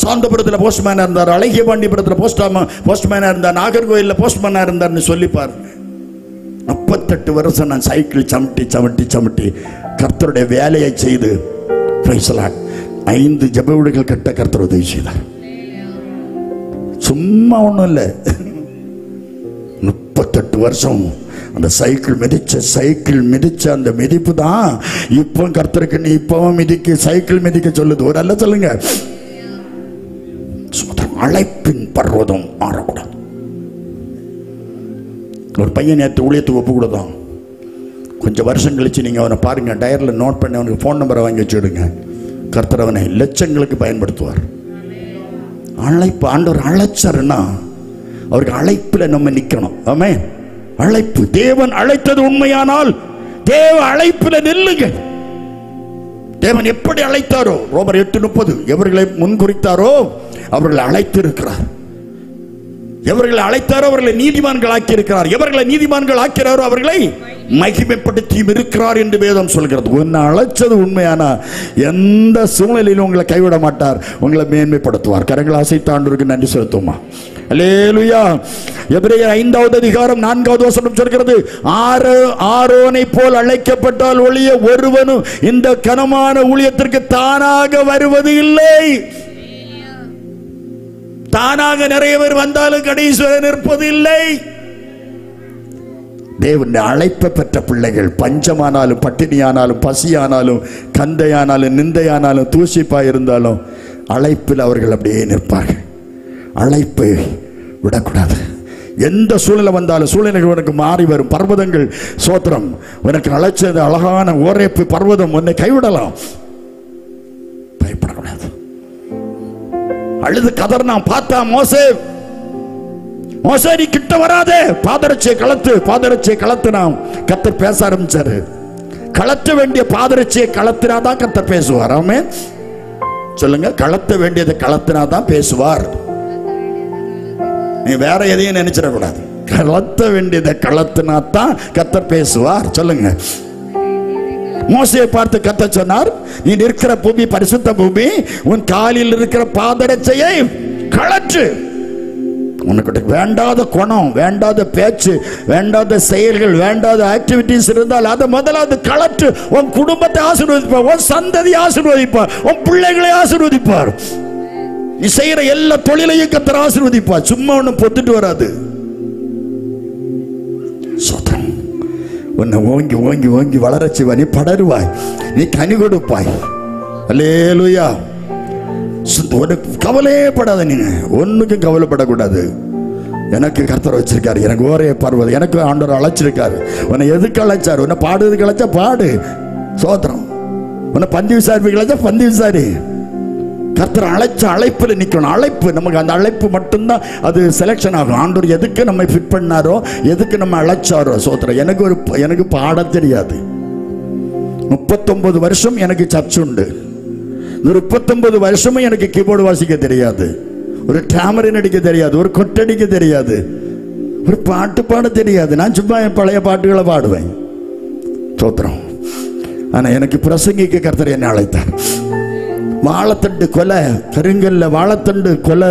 சாந்தபுரத்தில் போஸ்ட்மேனா இருந்தார், அழகிய பாண்டியபுரத்தில் போஸ்ட்மேனா இருந்தார், நாகர்கோயிலில் போஸ்ட்மேனா இருந்தார்னு சொல்லி பாருங்க. 38 வருஷம் நான் சைக்கிள் சமுட்டி சமுட்டி சமுட்டி கர்த்தருடைய வேலையை செய்து 5 ஜெப வீடுகள் கட்ட கர்த்தர் உதவி செய்தார். சும்மா ஒண்ணும் இல்லை. 38 வருஷம் அந்த சைக்கிள் மிதிச்ச அந்த மிதிப்பு தான் இப்போ கர்த்தருக்கு நீ இப்பவும் மிதிக்க, சைக்கிள் மிதிக்க சொல்லுது. ஒரு அல்ல சொல்லுங்க. அழைப்பின் பர்வதம் மாறக்கூடாது. ஒரு பையன் நேற்று ஊழியத்துக்கு ஒப்பு கொடுத்தான். கொஞ்சம் வருஷம் கழிச்சு நீங்க அவனை பாருங்க, டயர்ல நோட் பண்ணி அவனுக்கு போன் நம்பரை வாங்கி வச்சுடுங்க. கர்த்தர் அவனை லட்சங்களுக்கு பயன்படுத்துவார். அழைப்பு, ஆண்டவர் அழைச்சாருன்னா அவருக்கு அழைப்புல நம்ம நிக்கணும். ஆமே, அழைப்பு. தேவன் அழைத்தது உண்மையானால் தேவ அழைப்புல நில்லுங்க. தேவன் எப்படி அழைத்தாரோ, ரோமர் 8:30, எவர்களை முன்குறித்தாரோ அவர்களை அழைத்திருக்கிறார். எவர்களை அழைத்தாரோ அவர்களை நீதிமான்கள் ஆக்கி இருக்கிறார். எவர்களை நீதிமான்கள் ஆக்கிறாரோ அவர்களை மகிமைப்படுத்தியும் இருக்கிறார் என்று வேதம் சொல்கிறது. உன்னை அழைச்சது உண்மையான எந்த சூழ்நிலையிலும் உங்களை கைவிட மாட்டார், உங்களை மேன்மைப்படுத்துவார். கரங்களை அசைத்து ஆண்டவருக்கு நன்றி செலுத்துமா. அல்லேலூயா. எபிரேயர் 5வது அதிகாரம் 4வது வசனம் சொல்கிறது, ஆரோனை போல் அழைக்கப்பட்டால் ஒழிய ஒருவனும் இந்த கனமான ஊழியத்திற்கு தானாக வருவது இல்லை. தானாக நிறைய பேர் வந்தாலும் கடைசி வரை நிற்பது இல்லை. தேவனுடைய அழைப்பை பெற்ற பிள்ளைகள் பஞ்சமானாலும் பட்டினியானாலும் பசியானாலும் கந்தையானாலும் நிந்தையானாலும் தூசிப்பாய் இருந்தாலும் அழைப்பில் அவர்கள் அப்படியே நிற்பார்கள். அழைப்பை விடக்கூடாது. எந்த சூழ்நிலை வந்தாலும் சூழ்நிலைகள் உனக்கு மாறி வரும். பர்வதங்கள் சோத்திரம் உனக்கு அழைச்சது அழகான ஓரேப்பு பர்வதம் உன்னை கைவிடலாம். பயப்படக்கூடாது. அழுது கதர்னான். பார்த்தா மோசே நீ கிட்ட வராதே, பாதரட்சியை கலத்து நாம் கர்த்தர் பேச ஆரம்பிச்சாரு. கலத்த வேண்டிய பாதரட்சியை கலத்தினாதான் கர்த்தர் பேசுவார். ஆமென் சொல்லுங்க. கலத்த வேண்டியதை கலத்தினாதான் பேசுவார். நீ வேற எதையும் நினைச்சிடக்கூடாது. கலத்த வேண்டியதை கலத்தினாதான் கர்த்தர் பேசுவார். சொல்லுங்க. மோசையை பார்த்து கர்த்தர் சொன்னார், நீ இருக்கிற பூமி பரிசுத்த பூமி, உன் காலில் இருக்கிற பாதரட்சையை கலற்று. உனக்கு வேண்டாத குணம், வேண்டாத பேச்சு, வேண்டாத செயல்கள், வேண்டாத ஆக்டிவிட்டிஸ் இருந்தால் அதை முதலாவது கலற்று. உன் குடும்பத்தை ஆசீர்வதிப்பார், உன் சந்ததி ஆசீர்வதிப்பார், உன் பிள்ளைகளை ஆசீர்வதிப்பார். நீ செய்யற எல்லா தொழிலையும் கர்த்தர் ஆசீர்வதிப்பார். சும்மா ஒண்ணு பொத்துட்டு வராது. சோதரம் உன்னை ஓங்கி ஓங்கி ஓங்கி வளரச்சிவா. நீ படருவாய், நீ கனி கொடுப்பாய். அல்லேலூயா. கவலையப்படாத. நீங்க ஒண்ணுக்கும் கவலைப்படக்கூடாது. எனக்கு கர்த்தர் வச்சிருக்காரு, எனக்கு ஒரே பர்வதம், எனக்கு ஆண்டவர் அழைச்சிருக்காரு. உன்னை எதுக்கு அழைச்சாரு? உன்னை பாடுறதுக்கு அழைச்சா பாடு, சோத்திரம். உன்னை பந்தி விசாரிப்புக்கு அழைச்சா பந்தி விசாரி. கர்த்தர் அழைச்ச அழைப்புல நிக்கணும். அழைப்பு நமக்கு, அந்த அழைப்பு மட்டும்தான் அது செலக்ஷன் ஆகும். ஆண்டவர் எதுக்கு நம்ம ஃபிட் பண்ணாரோ, எதுக்கு நம்ம அழைச்சாரோ. சோத்திரம். எனக்கு பாட தெரியாது. 39 வருஷம் எனக்கு சர்ச் உண்டு. 39 வருஷமும் எனக்கு கீபோர்டு வாசிக்க தெரியாது, ஒரு டேமரின் அடிக்க தெரியாது, ஒரு கொட்டடிக்க தெரியாது, ஒரு பாட்டு பாட தெரியாது. நான் சும்மா என் பழைய பாட்டுகளை பாடுவேன். சோத்திரம். ஆனா எனக்கு பிரசங்கிக்க கர்த்தர் என்னை அழைத்தார். வாழைத்தண்டு கொலை, கருங்கல்ல வாழைத்தண்டு கொலை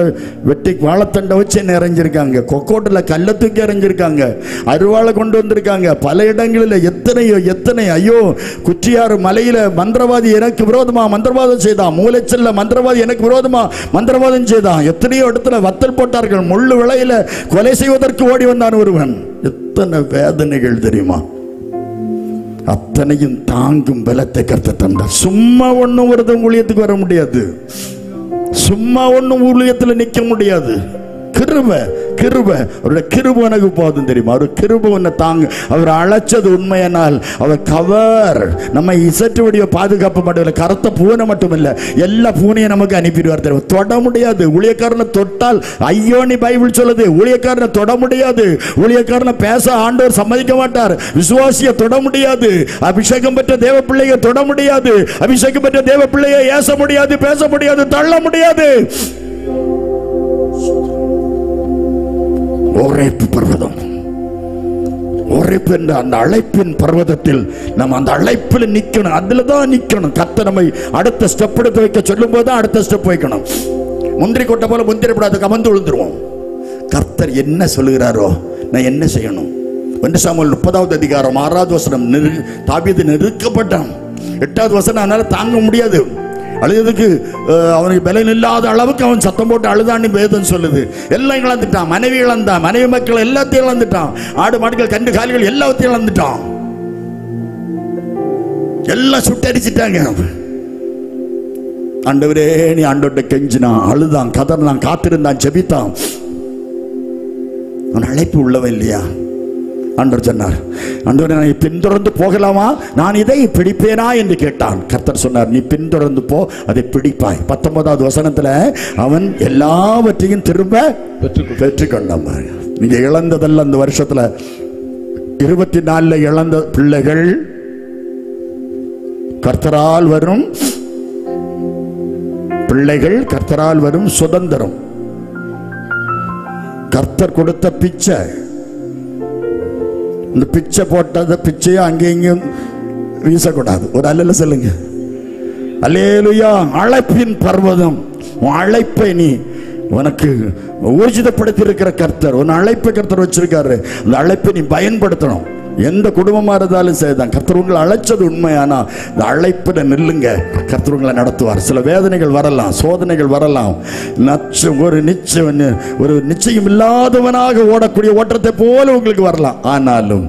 வெட்டி வாழைத்தண்டை வச்சு என்ன இறஞ்சிருக்காங்க. கொக்கோட்டில் கல்லை தூக்கி இறஞ்சிருக்காங்க. அருவாளை கொண்டு வந்திருக்காங்க. பல இடங்களில் எத்தனை ஐயோ, குற்றியாறு மலையில மந்திரவாதி எனக்கு விரோதமா மந்திரவாதம் செய்தான். மூளைச்சல்ல மந்திரவாதி எனக்கு விரோதமா மந்திரவாதம் செய்தான். எத்தனையோ இடத்துல வத்தல் போட்டார்கள். முள்ளு விளையில கொலை செய்வதற்கு ஓடி வந்தான் ஒருவன். எத்தனை வேதனைகள் தெரியுமா? அத்தனையும் தாங்கும் பலத்தை கர்த்தர் தந்தார். சும்மா ஒண்ணும் ஒருத்தன் ஊழியத்துக்கு வர முடியாது. சும்மா ஒண்ணும் ஊழியத்துல நிக்க முடியாது. கிருபை அவருடைய கிருபை எனக்கு போதும் தெரியுமா? அவர் கிருபை ஒன்று தாங்க. அவர் அழைச்சது உண்மையானால் அவர் கவர் நம்ம இசட்டு வடிவ பாதுகாப்பு மட்டும் இல்லை, கருத்த பூனை மட்டும் இல்லை, எல்லா பூனையும் நமக்கு அனுப்பிடுவார் தெரியும். தொட முடியாது. ஊழியக்காரனை தொட்டால் ஐயோ நீ பைபிள் சொல்லுது. ஊழியக்காரனை தொட முடியாது. ஊழியக்காரனை பேச ஆண்டவர் சம்மதிக்க மாட்டார். விசுவாசிய தொட முடியாது. அபிஷேகம் பெற்ற தேவ பிள்ளையை தொட முடியாது. அபிஷேகம் பெற்ற தேவ பிள்ளையை ஏச முடியாது, பேச முடியாது, தள்ள முடியாது. ஓரேப்பு பர்வதம், ஓரேப்பு என்ற அந்த அழைப்பின் பர்வதத்தில் நம்ம அந்த அழைப்பில் நிக்கணும். அதுல தான் நிக்கணும். கர்த்தர் நம்மை அடுத்த ஸ்டெப் எடுத்து வைக்க சொல்லும் போது தான் அடுத்த ஸ்டெப் வைக்கணும். முந்திரி கொட்டை போல முந்திரப்படாத கமந்து விழுந்துருவோம். கர்த்தர் என்ன சொல்லுகிறாரோ நான் என்ன செய்யணும். 1 சாமுவேல் 30வது அதிகாரம் 6வது வசனம். தாவீது நெருக்கப்பட்டான். 8வது வசனம் அதனால தாங்க முடியாது. அழுதுக்கு அவனுக்கு பலன் இல்லாத அளவுக்கு அவன் சத்தம் போட்டு அழுதான்னு வேதம் சொல்லுது. எல்லாம் இழந்துட்டான். மனைவி இழந்தான், மனைவி மக்கள் எல்லாத்தையும் இழந்துட்டான். ஆடு மாடுகள் கண்டு கால்கள் எல்லாத்தையும் இழந்துட்டான். எல்லாம் சுட்டரிச்சிட்டாங்க. ஆண்டவரே நீ ஆண்டோட்ட கெஞ்சினான், அழுதான், கதர்னான், காத்திருந்தான், ஜெபித்தான். அவன் அழைப்பு உள்ளவன் இல்லையா? ஆண்டவர் சொன்னார், ஆண்டவரே நான் பின்தொடர்ந்து போகலாமா, நான் இதை பிடிப்பேனா என்று கேட்டான். கர்த்தர் சொன்னார், நீ பின்தொடர்ந்து போ, அதை பிடிப்பாய். 19வது வசனத்துல அவன் எல்லாவற்றையும் திரும்ப பெற்றுக்கொண்டான். நீங்க இழந்ததல்ல அந்த வருஷத்துல 24 இழந்த பிள்ளைகள் கர்த்தரால் வரும் பிள்ளைகள், கர்த்தரால் வரும் சுதந்திரம். கர்த்தர் கொடுத்த பிச்சை, இந்த பிச்சை போட்டத பிச்சையும் அங்கேயும் வீசக்கூடாது. ஒரு அல்ல சொல்லுங்க, அல்லேலூயா. அழைப்பின் பர்வதம், உன் அழைப்பை நீ உனக்கு ஊர்ஜிதப்படுத்தி இருக்கிற கர்த்தர், உன் அழைப்பை கர்த்தர் வச்சிருக்காரு. அந்த அழைப்பை நீ பயன்படுத்தணும். எந்த குடும்பமா இருந்தாலும் சரிதான். கர்த்தர் உங்களை அழைச்சது உண்மையானா இந்த அழைப்புல நில்லுங்க, கர்த்தர் உங்களை நடத்துவார். சில வேதனைகள் வரலாம், சோதனைகள் வரலாம். ஒரு நிச்சயம் இல்லாதவனாக ஓடக்கூடிய ஓட்டத்தை போல உங்களுக்கு வரலாம். ஆனாலும்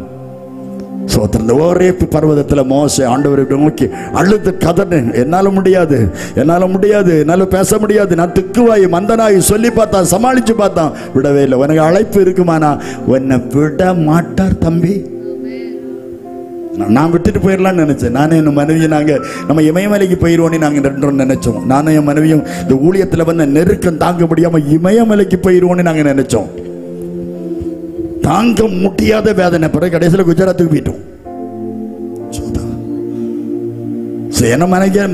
சோத்திரந்த ஒரே பர்வதத்தில் மோசே ஆண்டவரை நோக்கி அழுது கதறு, என்னால முடியாது, என்னால பேச முடியாது, நான் திக்குவாய் மந்தனாய் சொல்லி பார்த்தான், சமாளிச்சு பார்த்தான், விடவே இல்லை. உனக்கு அழைப்பு இருக்குமானா உன்னை விட மாட்டார் தம்பி. நான் விட்டுட்டு போயிடலான்னு நினைச்சேன். நானும் என் மனைவியை நம்ம இமயமலைக்கு போயிடுவோன்னு நாங்கள் ரெண்டும் நினைச்சோம். நானும் என் மனைவியும் இந்த ஊழியத்தில் வந்து நெருக்கம் தாங்க முடியாம இமயமலைக்கு போயிடுவோன்னு நாங்கள் நினைச்சோம். தாங்க முடியாத வேதனை. பிறகு கடைசியில் குஜராத்துக்கு போயிட்டோம்.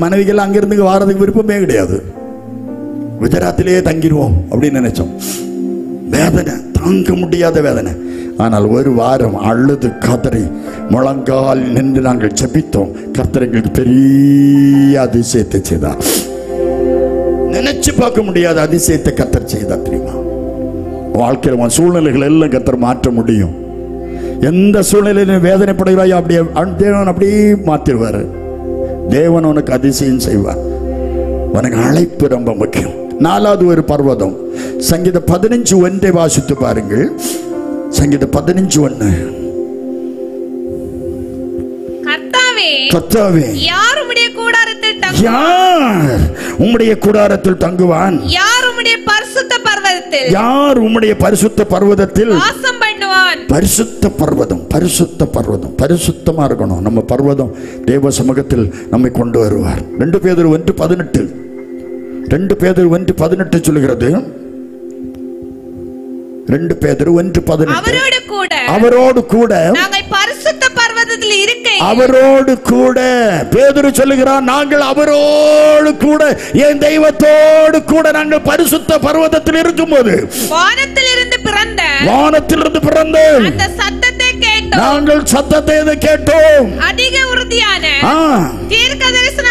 மனைவிகள் அங்கிருந்து வாரதுக்கு விருப்பமே கிடையாது. குஜராத்திலேயே தங்கிடுவோம் அப்படின்னு நினைச்சோம். வேதனை, தாங்க முடியாத வேதனை. ஆனால் ஒரு வாரம் அழுது கதறி முழங்கால் நின்று நாங்கள் ஜெபித்தோம். கர்த்தர் எங்களுக்கு பெரிய அதிசயத்தை செய்தார். நினைச்சு பார்க்க முடியாத அதிசயத்தை கர்த்தர் செய்தார். தெரியுமா, வாழ்க்கையில் சூழ்நிலைகள் எல்லாம் கர்த்தர் மாற்ற முடியும். எந்த சூழ்நிலையிலும் வேதனைப்படுகிறாயோ அப்படியே தேவன் அப்படியே மாற்றிடுவார். தேவன் உனக்கு அதிசயம் செய்வார். உனக்கு அழைப்பு ரொம்ப முக்கியம். 4வது ஒரு பர்வதம், சங்கீதம் 15:1 வாசித்து பாருங்கள். சங்கீதம் 15:1. கர்த்தாவே, யார் உம்முடைய கூடாரத்தில் தங்குவான்? யார் உம்முடைய கூடாரத்தில் தங்குவான்? யார் உம்முடைய பரிசுத்த பர்வதத்தில்? யார் உம்முடைய பரிசுத்த பர்வதத்தில் வாசம் பண்ணுவான்? பரிசுத்த பர்வதம், பரிசுத்த பர்வதம், பரிசுத்தமா இருக்கணும். நம்ம பர்வதம் தேவ சமூகத்தில் நம்மை கொண்டு வருவார். 2 பேதுரு 1:18. 2 பேதுரு 1:18 சொல்கிறது. 2 பேதுரு 1:18. அவரோடு கூட நாங்கள் பரிசுத்த பர்வதத்தில் இருக்கையில், அவரோடு கூட பேதுரு சொல்லுகிறான், நாங்கள் அவரோடு கூட, என் தெய்வத்தோடு கூட நாங்கள் பரிசுத்த பர்வதத்தில் இருக்கும்போது வானத்திலிருந்து பிறந்த அந்த சத்தத்தை கேட்டோம். நாங்கள் சத்தத்தை கேட்டோம். அதிக உறுதியான தீர்க்கதரிசன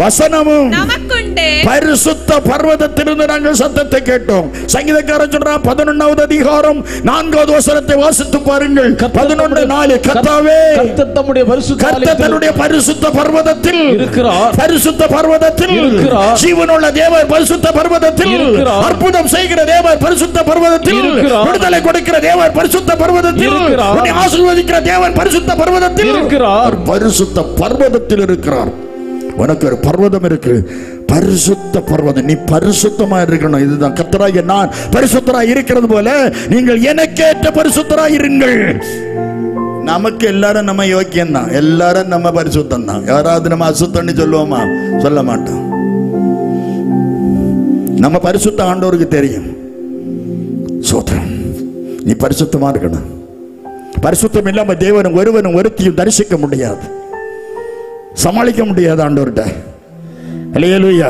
வசனமும் நமக்குண்டு. பரிசுத்த பர்வதத்திலிருந்து நாங்கள் சத்தத்தை கேட்டோம். சங்கீதக்காரன் சொல்றான் 11வது அதிகாரம் 4வது வசனத்தை வாசித்து பாருங்கள். 11:4. கர்த்தாவே, கர்த்தர் தன்னுடைய பரிசுத்த பர்வதத்தில் இருக்கிறார். பரிசுத்த பர்வதத்தில் இருக்கிறார். ஜீவனுள்ள தேவர் பரிசுத்த பர்வதத்தில் இருக்கிறார். அற்புதம் செய்கிற தேவர் பரிசுத்த பர்வதத்தில் இருக்கிறார். விடுதலை கொடுக்கிற தேவர் பரிசுத்த பர்வதத்தில் இருக்கிறார். உன்னை ஆசீர்வதிக்கிற தேவர் பரிசுத்த பர்வதத்தில் இருக்கிறார். பரிசுத்த பர்வதத்தில் இருக்கிறார். உனக்கு ஒரு பர்வதம் இருக்கு, பரிசுத்த பர்வதம். நீ பரிசுத்தமா இருக்கணும். இதுதான் கர்த்தராகிய நான் பரிசுத்தராய் இருக்கிறது போல நீங்கள் எனக்கேற்ற பரிசுத்தராய் இருங்கள். நமக்கு எல்லாரும் நம்ம யோக்கியம் தான், எல்லாரும் நம்ம பரிசுத்தம் தான். யாராவது நம்ம அசுத்தம்னு சொல்லுவோமா? சொல்ல மாட்டோம். நம்ம பரிசுத்த ஆண்டவருக்கு தெரியும். சோத்திரம், நீ பரிசுத்தமா இருக்கணும். பரிசுத்தம் இல்லாம தேவனும் ஒருவனும் ஒருத்தியும் தரிசிக்க முடியாது, சமாளிக்க முடியாது ஆண்டவர்கிட்ட. அல்லேலூயா.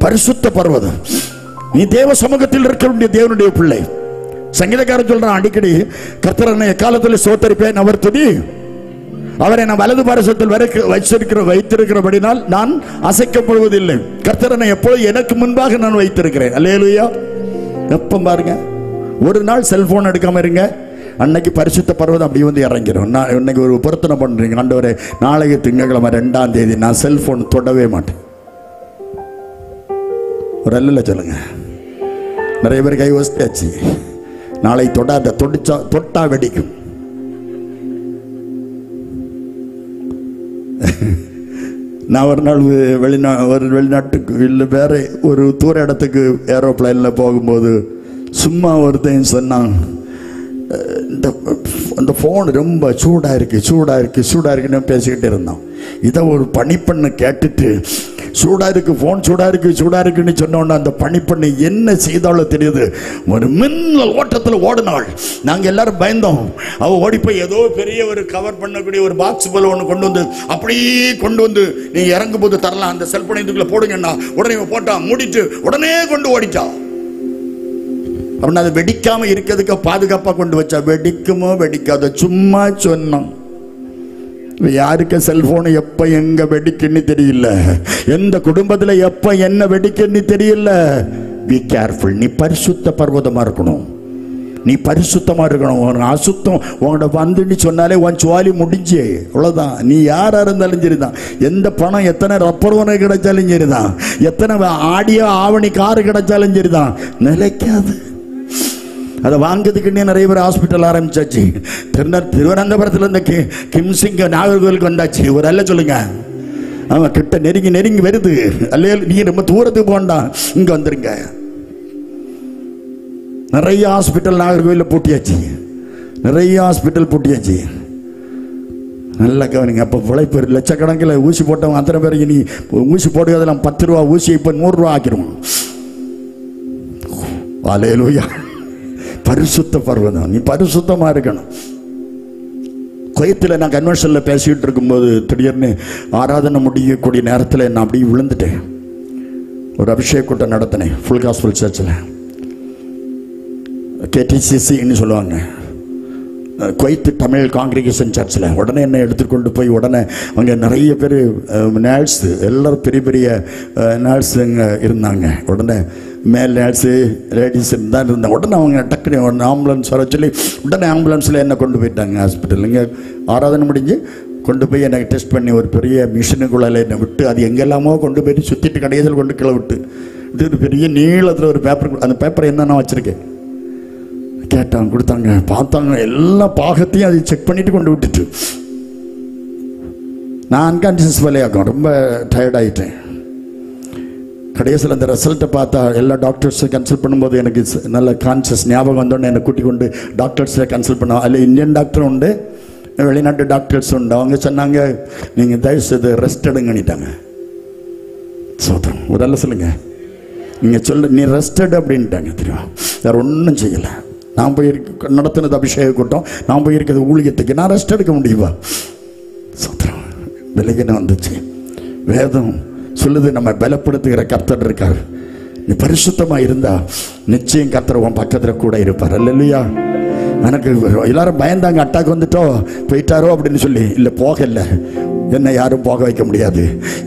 பரிசுத்த பர்வதம். நீ தேவ சமூகத்தில் இருக்க வேண்டிய தேவனுடைய பிள்ளை. சங்கீதக்காரன் சொல்றான் அடிக்கடி, கர்த்தர் என்னை எக்காலத்தில் சோத்தரிப்பேன், அவர் துதி அவரை நான் வலது பாரசத்தில் வைத்திருக்கிறபடினால் நான் அசைக்கப்படுவதில்லை. கர்த்தர் என்னை எப்பொழுது எனக்கு முன்பாக நான் வைத்திருக்கிறேன். அல்லேலூயா. எப்ப பாருங்க, ஒரு நாள் செல்போன் எடுக்காம இருங்க, அன்னைக்கு பரிசுத்த பர்வதம் அப்படி வந்து இறங்கிடும். நான் இன்னைக்கு ஒரு பொருத்தனை பண்றீங்க, ஆண்டவரே நாளைக்கு திங்கட்கிழமை 2ஆம் தேதி நான் செல்போன் தொடவே மாட்டேன். ஒரு அல்ல சொல்லுங்க. நிறைய பேர் கை வசித்தாச்சு. நாளை தொடாத, தொட்டா வெடிக்கும். நான் ஒரு நாள் வெளிநாட்டுக்கு இல்லை வேற ஒரு தூர இடத்துக்கு ஏரோப்ளைனில் போகும்போது சும்மா ஒருத்தையும் சொன்னான், இந்த ஃபோன் ரொம்ப சூடாக இருக்குன்னு பேசிக்கிட்டு இருந்தான். இதை ஒரு பணிப்பெண்ணை கேட்டுட்டு சூடா இருக்கு, போன் சூடா இருக்குன்னு சொன்னோன்னா அந்த பணிப்பெண்ணு என்ன செய்தாலும் தெரியுது, ஒரு மின்னல் ஓட்டத்தில் ஓடினாள். நாங்க எல்லாரும் பயந்தோம். அவ ஓடி போய் ஏதோ பெரிய ஒரு கவர் பண்ணக்கூடிய ஒரு பாக்ஸ் போல ஒன்று கொண்டு வந்து அப்படியே கொண்டு வந்து நீங்க இறங்கும் போது தரலாம், அந்த செல்போனை இதுக்குள்ள போடுங்கன்னா உடனே போட்டா மூடிட்டு உடனே கொண்டு ஓடிட்டா. அப்படின்னா அதை வெடிக்காம இருக்கிறதுக்கு பாதுகாப்பா கொண்டு வச்சா. வெடிக்குமோ வெடிக்காத, சும்மா சொன்னோம். யாருக்கு செல்போன் எப்ப எங்க வெடிக்குன்னு தெரியல, எந்த குடும்பத்துல எப்ப என்ன வெடிக்குன்னு தெரியல. Be careful. நீ பரிசுத்த பர்வதமா இருக்கணும், நீ பரிசுத்தமா இருக்கணும். உன் அசுத்தம் உங்களோட வந்துன்னு சொன்னாலே உன் சுவாலி முடிஞ்சு, அவ்வளவுதான். நீ யாரா இருந்தாலும் சரிதான், எந்த பணம் எத்தனை ரப்பர் உனக்கு கிடைச்சாலும் சரிதான், எத்தனை ஆடியோ ஆவணி காரு கிடைச்சாலும் சரிதான், நிலைக்காது. அதை வாங்கிறதுக்குன்னே நிறைய பேர் ஹாஸ்பிட்டல் ஆரம்பிச்சாச்சு. திருவனந்தபுரத்தில் இந்த கிம்சிங்க நாகர்கோவிலுக்கு வந்தாச்சு. ஒரு அல்ல சொல்லுங்க, அவன் கிட்ட நெருங்கி வருது. அல்ல நீங்க ரொம்ப தூரத்துக்கு போண்டா, இங்க வந்துருங்க. நிறைய ஹாஸ்பிட்டல் நாகர்கோவிலில் பூட்டியாச்சு, நிறைய ஹாஸ்பிட்டல் பூட்டியாச்சு. நல்லா கவனிங்க. அப்போ பிழைப்பு லட்சக்கணக்கில் ஊசி போட்டவங்க அத்தனை பேருக்கு நீ ஊசி போடுவதெல்லாம் 10 ரூபா ஊசி இப்போ 100 ரூபா ஆக்கிடுவோம். அல்லேலூயா. பரிசுத்த பர்வதம், நீ பரிசுத்தமா இருக்கணும். குவைத்தில் நான் கன்வென்ஷனில் பேசிக்கிட்டு இருக்கும்போது திடீர்னு ஆராதனை முடியக்கூடிய நேரத்தில் நான் அப்படியே விழுந்துட்டேன். ஒரு அபிஷேக கூட்டம் நடத்தினேன் ஃபுல் காஸ்பல் சர்ச்சில், KTCCன்னு சொல்லுவாங்க, குவைத்து தமிழ் காங்கிரிகேஷன் சர்ச்சில். உடனே என்னை எடுத்துக்கொண்டு போய் உடனே அங்கே நிறைய பேர் நேர்ஸு, எல்லோரும் பெரிய பெரிய நேர்ஸுங்க இருந்தாங்க. உடனே மேல் நேர்ஸு லேடிஸ் தான் இருந்தாங்க. உடனே அவங்க டக்குனு உடனே ஆம்புலன்ஸ் வர சொல்லி உடனே ஆம்புலன்ஸில் என்ன கொண்டு போயிட்டாங்க ஹாஸ்பிட்டல். இங்கே ஆராதனை முடிஞ்சு கொண்டு போய் எனக்கு டெஸ்ட் பண்ணி ஒரு பெரிய மிஷினுக்குள்ளால் என்னை விட்டு அது எங்கெல்லாமோ கொண்டு போயிட்டு சுற்றிட்டு கடைசியில் கொண்டு கீழே விட்டு இது பெரிய நீளத்தில் ஒரு பேப்பர், அந்த பேப்பரை என்ன நான் வச்சுருக்கேன் கேட்டாங்க, கொடுத்தாங்க, பார்த்தாங்க, எல்லா பாகத்தையும் அதை செக் பண்ணிட்டு கொண்டு விட்டுட்டு நான் அன்கான்சியஸ் வேலையாகும், ரொம்ப டயர்டாயிட்டேன். கடைசியில் அந்த ரிசல்ட்டை பார்த்தா எல்லா டாக்டர்ஸை கன்சல்ட் பண்ணும்போது எனக்கு நல்ல கான்சியஸ் ஞாபகம் வந்தோடனே என்னை கூட்டி கொண்டு டாக்டர்ஸை கன்சல்ட் பண்ணோம். அதில் இந்தியன் டாக்டர் உண்டு, வெளிநாட்டு டாக்டர்ஸ் உண்டு. அவங்க சொன்னாங்க நீங்கள் தயவுசெய்து ரெஸ்ட் எடுங்கன்னிட்டாங்க. சோதரம் ஒரு சொல்லுங்க, நீங்கள் சொல்ல நீ ரெஸ்ட் எடு அப்படின்ட்டாங்க. தெரியும், வேறு ஒன்றும் செய்யலை. நான் போய் நடத்தினது அபிஷேக கூட்டம், நான் போயிருக்கிறது ஊழியத்துக்கு, நான் ரெஸ்ட் எடுக்க முடியுமா? சோதரம் விலகின வந்துச்சு. வேதம் சொல்லுது நம்ம பலப்படுத்துகிற கர்த்தர் இருக்கார். நீ பரிசுத்தமா இருந்தா நிச்சயம் கர்த்தர் உன் பக்கத்துல கூட இருப்பார். அல்லேலூயா. எனக்கு எல்லாரும் பயந்தாங்க, அட்டாக் வந்துட்டோ போயிட்டாரோ அப்படின்னு சொல்லி. இல்லை, போகல, என்னை யாரும் போக வைக்க முடியாது.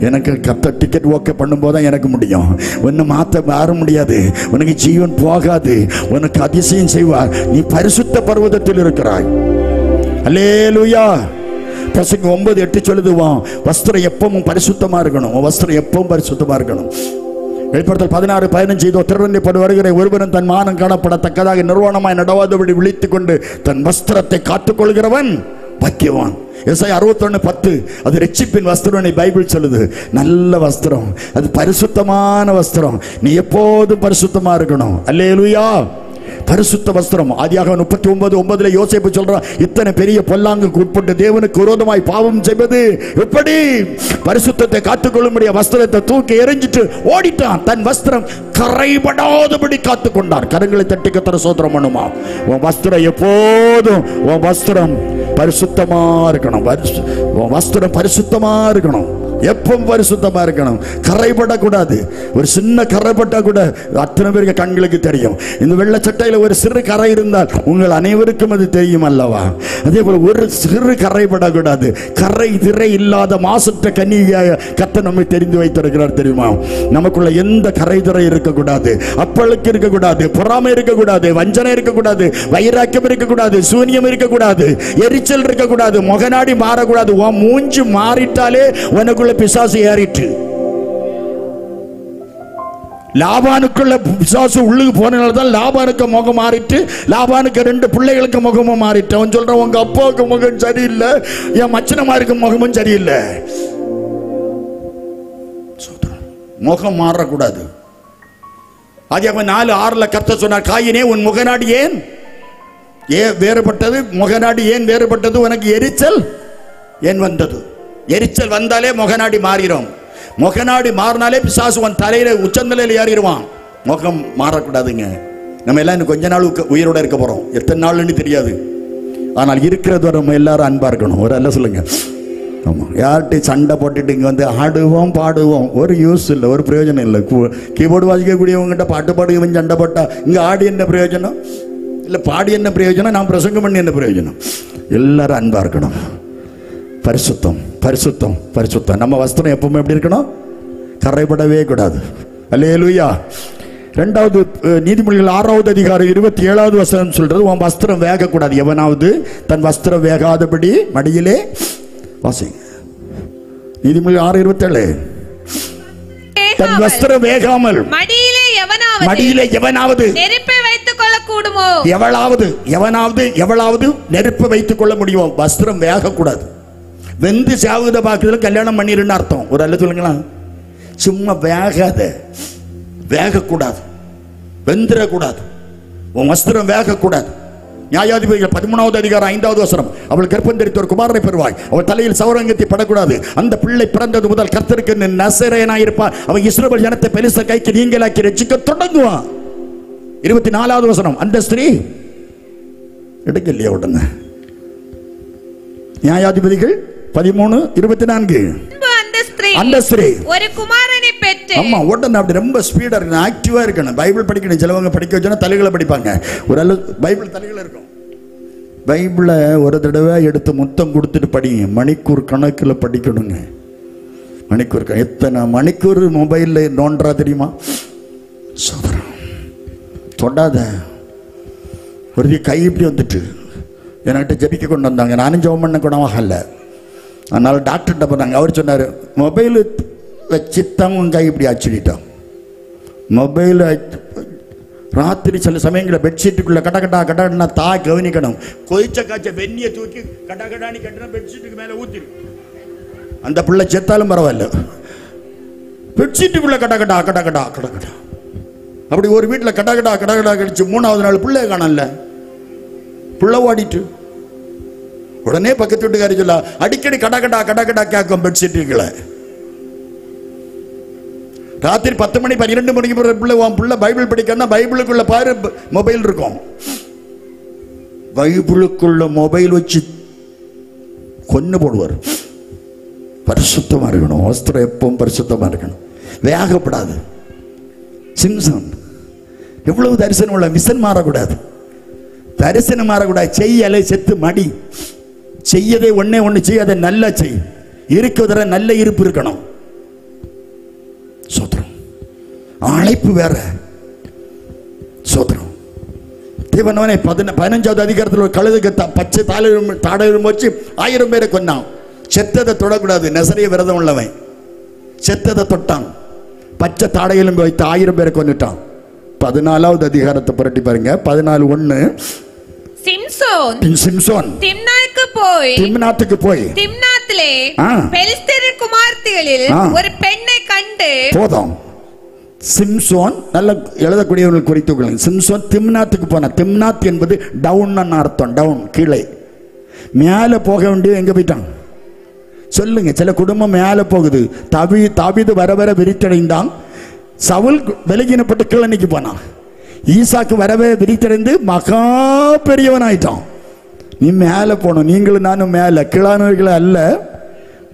எனக்கு கர்த்தர் டிக்கெட் ஓகே பண்ணும்போது தான் எனக்கு முடியும். ஒன்று மாற முடியாது. உனக்கு ஜீவன் போகாது, உனக்கு அதிசயம் செய்வார். நீ பரிசுத்த பர்வதத்தில் இருக்கிறாய். அல்லேலூயா. பிரசங்க 9:8 சொல்லுதுவான், வஸ்திரம் எப்பவும் பரிசுத்தமா இருக்கணும். வஸ்திரம் எப்பவும் பரிசுத்தமா இருக்கணும். வெளிப்படுத்தல் 16:15 இதோ திறனப்படு வருகிற ஒருவரும் தன் மானம் காணப்படத்தக்கதாக நிர்வாணமாய் நடவாதபடி விழித்துக் கொண்டு தன் வஸ்திரத்தை காத்துக்கொள்கிறவன் பாக்கியவான். எசாயா 61:10 அது ரட்சிப்பின் வஸ்திரம் பைபிள் சொல்லுது. நல்ல வஸ்திரம், அது பரிசுத்தமான வஸ்திரம். நீ எப்போதும் பரிசுத்தமா இருக்கணும். அல்லேலூயா. பரிசுத்த வஸ்திரம். ஆதியாகமம் 39:9 யோசேப்பு சொல்றான், இத்தனை பெரிய பொல்லாங்குக்கு உட்பட்டு தேவனுக்கு விரோதமாய் பாவம் செய்வது எப்படி? பரிசுத்தத்தை காத்துக்கொள்ளும்படிய வஸ்திரத்தை தூக்கி எறிஞ்சிட்டு ஓடிட்டான். தன் வஸ்திரம் கரைபடாதபடி காத்துக்கொண்டார். கரங்களை தட்டி கர்த்தரை ஸ்தோத்திரம் பண்ணுமா. உன் வஸ்திரம் எப்போதும், உன் வஸ்திரம் பரிசுத்தமா இருக்கணும். உன் வஸ்திரம் பரிசுத்தமா இருக்கணும், எப்பவும் பரிசுத்தமா இருக்கணும். கரைபடக்கூடாது. ஒரு சின்ன கரைப்பட்டா கூட அத்தனை பேருக்கு கண்களுக்கு தெரியும். இந்த வெள்ளை சட்டையில ஒரு சிறு கரை இருந்தால் உங்கள் அனைவருக்கும் அது தெரியும் அல்லவா? அதே போல ஒரு சிறு கரைபடக்கூடாது. கரை திரை இல்லாத மாசற்ற கன்னிகையாக கர்த்தர் நம்மை தெரிந்து வைத்திருக்கிறார். தெரியுமா? நமக்குள்ள எந்த கரை திரை இருக்கக்கூடாது, அப்பளுக்கு இருக்கக்கூடாது, பொறாமை இருக்கக்கூடாது, வஞ்சனை இருக்கக்கூடாது, வைராக்கியம் இருக்கக்கூடாது, சூன்யம் இருக்கக்கூடாது, எரிச்சல் இருக்கக்கூடாது, முகநாடி மாறக்கூடாது. உன் மூஞ்சி மாறிட்டாலே உனக்குள்ள பிசாசு ஏறிட்டு. லாபானுக்குள்ள பிசாசு உள்ளுக்கு போனதால்தான் லாபானுக்கு முகம் மாறிட்டு, லாபானுக்கு 2 பிள்ளைகளுக்கு முகமும் மாறிட்டு. அவன் சொல்றான், உங்க அப்பாவுக்கு முகம் சரியில்லை, என் மச்சனமாருக்கு முகமும் சரியில்லை. முகம் மாறக்கூடாது. ஆதியாகமம் 4:6 கர்த்தர் சொன்னார், காயினே உன் முகநாடி ஏன் வேறுபட்டது? முகநாடி ஏன் வேறுபட்டது? உனக்கு எரிச்சல் ஏன் வந்தது? எரிச்சல் வந்தாலே முகநாடி மாறிடும். முகநாடி மாறினாலே பிசாசு உன் தலையில உச்சந்தலையில ஏறிடுவான். முகம் மாறக்கூடாதுங்க. நம்ம எல்லாம் இன்னும் கொஞ்ச நாள் உயிரோட இருக்க போறோம். எத்தனை நாள்னு தெரியாது. ஆனால் இருக்கிறது நம்ம எல்லாரும் அன்பா இருக்கணும். ஒரு அல்ல சொல்லுங்க. ஆமா, யார்கிட்ட சண்டை போட்டுட்டு இங்க வந்து ஆடுவோம் பாடுவோம், ஒரு யூஸ் இல்லை, ஒரு பிரயோஜனம் இல்லை. கீபோர்டு வாசிக்கக்கூடியவங்ககிட்ட பாட்டு பாடுவன் சண்டை போட்டா இங்க ஆடி என்ன பிரயோஜனம் இல்லை, பாடி என்ன பிரயோஜனம், நான் பிரசங்கம் பண்ணி என்ன பிரயோஜனம்? எல்லாரும் அன்பா இருக்கணும். பரிசுத்தம் பரிசுத்தம் பரிசுத்தம். நம்ம வஸ்திரம் எப்பவுமே எப்படி இருக்கணும்? கரைபடவே கூடாது. அல்லேலூயா. 2வது நீதிமொழிகள் 6வது அதிகாரம் 27வது வசனம் சொல்றது, உன் வஸ்திரம் வேகக்கூடாது. எவனாவது தன் வஸ்திரம் வேகாதபடி மடியிலே வாசிங்க. நீதிமொழி 6:27. தன் வஸ்திரம் வேகாமல் மடியிலே எவனாவது நெருப்பை வைத்துக் கொள்ள கூடுமோ? எவளாவது நெருப்பை வைத்துக் கொள்ள முடியுமோ? வஸ்திரம் வேகக்கூடாது. வெந்து சாகுத பாக்குறதுல கல்யாணம் பண்ணிருன்னு அர்த்தம். ஒரு அல்ல சொல்லுங்களா? சும்மா வேகக்கூடாது, வெந்துடக்கூடாது. உன் வஸ்திரம் வேகக்கூடாது. நியாயாதிபதிகள் 13வது அதிகாரம் 5வது வசனம், அவள் கர்ப்பம் தரித்த ஒரு குமாரனை பெறுவாய், அவள் தலையில் சௌரங்கத்தை படக்கூடாது. அந்த பிள்ளை பிறந்தது முதல் கர்த்தருக்கு நசரேயனாயிருப்பான். அவன் இஸ்ரவேல் ஜனத்தை பெலிஸ்தர் கைக்கு நீங்களாக்கி ரட்சிக்க தொடங்குவான். 24வது வசனம், அந்த ஸ்திரீ எடுக்கலையா உடனே? நியாயாதிபதிகள் 13:24. அந்த ஸ்திரீ ஒரு குமாரனை பெற்று. ஆமா, உடனே அப்படி ரொம்ப ஸ்பீடா இருக்கணும், ஆக்டிவா இருக்கணும். பைபிள் படிக்கணும். சிலவங்க படிக்க வச்சா தலைகளை படிப்பாங்க. ஒரு பைபிள் தலைகள் இருக்கும். பைபிளை ஒரு தடவை எடுத்து முத்தம் கொடுத்துட்டு படிங்க. மணிக்கூர் கணக்கில் படிக்கணுங்க. மணிக்கூர் எத்தனை மணிக்கூர் மொபைல்ல நோன்றா தெரியுமா? தொடாத. ஒரு கை இப்படி வந்துட்டு என்கிட்ட ஜபிக்க கொண்டு வந்தாங்க. நானும் ஜெபம் பண்ண குணமாகல. அதனால டாக்டர்கிட்ட போனாங்க. அவர் சொன்னார், மொபைல் வச்சுத்தான் உன் கை இப்படி ஆச்சுட்டான். மொபைல் ராத்திரி சில சமயங்களில் பெட்ஷீட்டுக்குள்ள கடகடா கவனிக்கணும். கொதிச்ச காய்ச்ச வெந்நியை தூக்கி கடகடானி கட்டினா பெட்ஷீட்டுக்கு மேலே ஊத்திரு. அந்த பிள்ளை செத்தாலும் பரவாயில்ல. பெட்ஷீட்டுக்குள்ள கடகடா அப்படி ஒரு வீட்டில் கடகடா கழிச்சு 3வது நாள் பிள்ளைய காணல. புள்ள ஓடிட்டு உடனே பக்கத்து வீட்டுக்காரி சொல்ல, அடிக்கடி கடகடா கேட்கும் பெட்ஷீட்டுகளை. ராத்திரி 10 மணி 12 மணிக்கு பிள்ளை பைபிள் படிக்கணும்னா பைபிளுக்குள்ள பாரு மொபைல் இருக்கும். பைபிளுக்குள்ள மொபைல் வச்சு கொன்னு போடுவார். பரிசுத்தமா இருக்கணும். வஸ்திரம் எப்பவும் பரிசுத்தமா இருக்கணும். வேகப்படாது. சிம்சன் எவ்வளவு தரிசனம் உள்ள மிஷன் மாறக்கூடாது. தரிசனம் மாறக்கூடாது. செய்யலை செத்து மடி. செய்யதை ஒண்ணு செய்யாத நல்லா செய். இருக்குவதற நல்ல இருப்பு இருக்கணும். சோத்திரம். அழைப்பு வேற. சோத்திரம். தேவனவனே 15வது அதிகாரத்தில் ஒரு கழுதுக்கு பச்சை தாடையும் வச்சு 1000 பேரை கொன்னான். செத்ததை தொடக்கூடாது. நசரிய விரதம் உள்ளவன் செத்ததை தொட்டான். பச்சை தாடையிலும் வைத்து 1000 பேரை கொன்னுட்டான். 14வது அதிகாரத்தை புரட்டி பாருங்க. 14:1. சிம்சோன் திம்னாத்துக்கு போய் திம்னாத்திலே பெலிஸ்தரின் குமார்த்திகளில் ஒரு பெண்ணை கண்டு. போதும். சிம்சோன் நல்ல எழுதக்கூடியவர்கள் குறித்து சிம்சோன் திம்னாத்துக்கு போன. திம்னாத் என்பது டவுன் அர்த்தம். டவுன் கீழே. மேலே போக வேண்டிய எங்க போயிட்டான் சொல்லுங்க. சில குடும்பம் மேலே போகுது. தாவீது வர வர விரித்தடைந்தான். சவுல் விலகினப்பட்டு கிழனிக்கு போனான். ஈசாக்கு வரவே விரித்தடைந்து மகா பெரியவன் ஆயிட்டான். நீ மேலே போனோம். நீங்களும் நானும் மேலே. கீழானவைகளை அல்ல,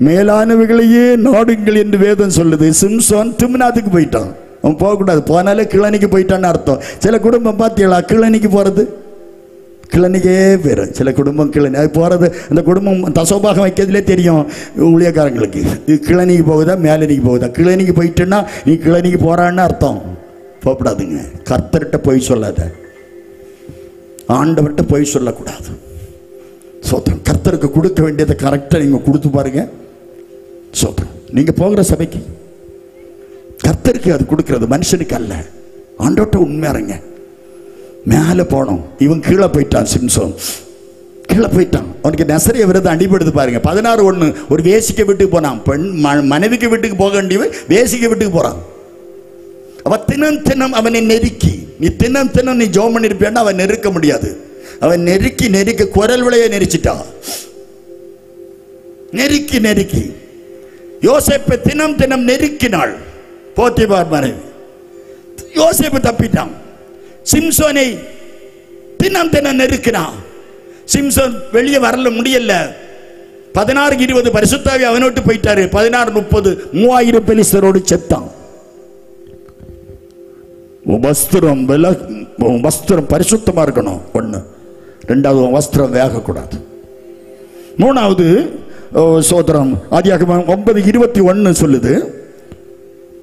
மேலானவைகளையே நாடுங்கள் என்று வேதம் சொல்லுது. சிம்சோன் திம்னாத்துக்கு போயிட்டான். அவன் போகக்கூடாது. போனாலே கிழனிக்கு போயிட்டான்னு அர்த்தம். சில குடும்பம் பார்த்தீங்களா கிழனிக்கு போறது? கிழனிக்கே பேர். சில குடும்பம் கிழனி அது போகிறது. அந்த குடும்பம் தசோபாகம் வைக்கிறதுலே தெரியும் ஊழியக்காரங்களுக்கு. இது கிழனிக்கு போகுதா மேலனிக்கு போகுதா? கிழனிக்கு போயிட்டுன்னா நீ கிழனிக்கு போறான்னு அர்த்தம். போகக்கூடாதுங்க. கர்த்தர்கிட்ட போய் சொல்லாத. ஆண்டவர்கிட்ட போய் சொல்லக்கூடாது. சோத்திரம். கர்த்தருக்கு கொடுக்க வேண்டியதை கரெக்டாக நீங்கள் கொடுத்து பாருங்க. சோத்திரம். நீங்கள் போகிற சபைக்கு கர்த்தருக்கு அது கொடுக்கறது, மனுஷனுக்கு அல்ல. ஆண்டவர்கிட்ட உண்மையாருங்க. மேலே போனோம். இவன் கீழே போயிட்டான். சிம்சோன் கீழே போயிட்டான். அவனுக்கு நசரிய விரதம் அடிபடுது பாருங்க. 16:1. ஒரு வேசிக்க வீட்டுக்கு போனான். பெண் மனைவிக்கு வீட்டுக்கு போக வேண்டியவன் வேசிக்க வீட்டுக்கு போறான். அவன் தினம் அவனை நெருக்கி, நீ தினம் நீ ஜோம் பண்ணிருப்பியான்னு அவன் நெருக்க முடியாது. அவன் நெருக்கி குரல் விளைய நெரிச்சிட்டான். நெருக்கி யோசேப்பை தினம் தினம் நெருக்கினாள் போத்திபார் மனைவி. யோசேப்பு தப்பிட்டான். சிம்சோனை தினம் தினம் நெருக்கினான். சிம்சோன் வெளியே வரல முடியல. 16-20 பரிசுத்தாவி அவனோட்டு போயிட்டாரு. 16-30 3000 பெலிஸ்தரோடு செத்தான். வஸ்திரம் பரிசுத்தமா இருக்கணும். ஒண்ணு. ரெண்டாவது வஸ்திரம் வேகக்கூடாது. மூணாவது சோதரம் ஆதியாகமம் 9:21 சொல்லுது.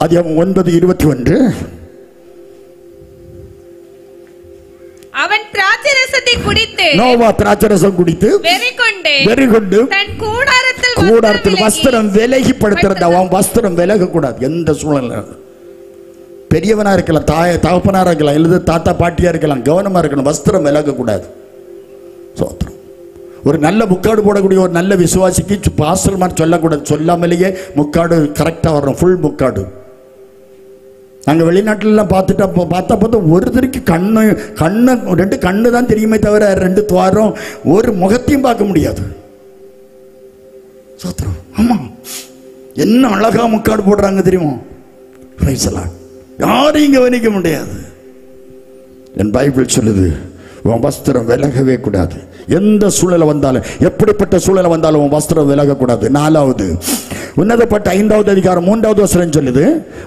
ஆதியாகமம் 9:21 அவன் திராட்சரசத்தை குடித்து நோவா திராட்சரசம் குடித்து வெறிகொண்டு தன் கூடாரத்தில் வஸ்திரம் விலகி படுத்துறது. அவன் வஸ்திரம் விலக கூடாது எந்த சூழ்நிலை. பெரியவனா இருக்கலாம், தகப்பனாரா இருக்கலாம், இல்லது தாத்தா பாட்டியா இருக்கலாம், கவனமா இருக்கணும். வஸ்திரம் விலக கூடாது. சோத்திரம். ஒரு நல்ல முக்காடு போடக்கூடிய ஒரு நல்ல விசுவாசிக்கு பாஸ்டர் மாதிரி சொல்லக்கூடாது. சொல்லாமலேயே முக்காடு கரெக்டா வரணும். ஃபுல் முக்காடு. நாங்க வெளிநாட்டிலாம் பார்த்தா ஒருத்தருக்கு கண்ணு 2 கண்ணு தான் தெரியுமே தவிர 2 துவாரம் ஒரு முகத்தையும் பார்க்க முடியாது. சோத்திரம். ஆமா, என்ன அழகா முக்காடு போடுறாங்க தெரியுமா? யாரையும் கவனிக்க முடியாது. என் பைபிள் சொல்லுது, உன் வஸ்திரம் விலகவே கூடாது. எந்த சூழலை வந்தாலும், எப்படிப்பட்ட சூழலை வந்தாலும் உன் வஸ்திரம் விலகக்கூடாது. 4வது உன்னத பாட்டு 5வது அதிகாரம் 3வது வசனம் சொல்லுது.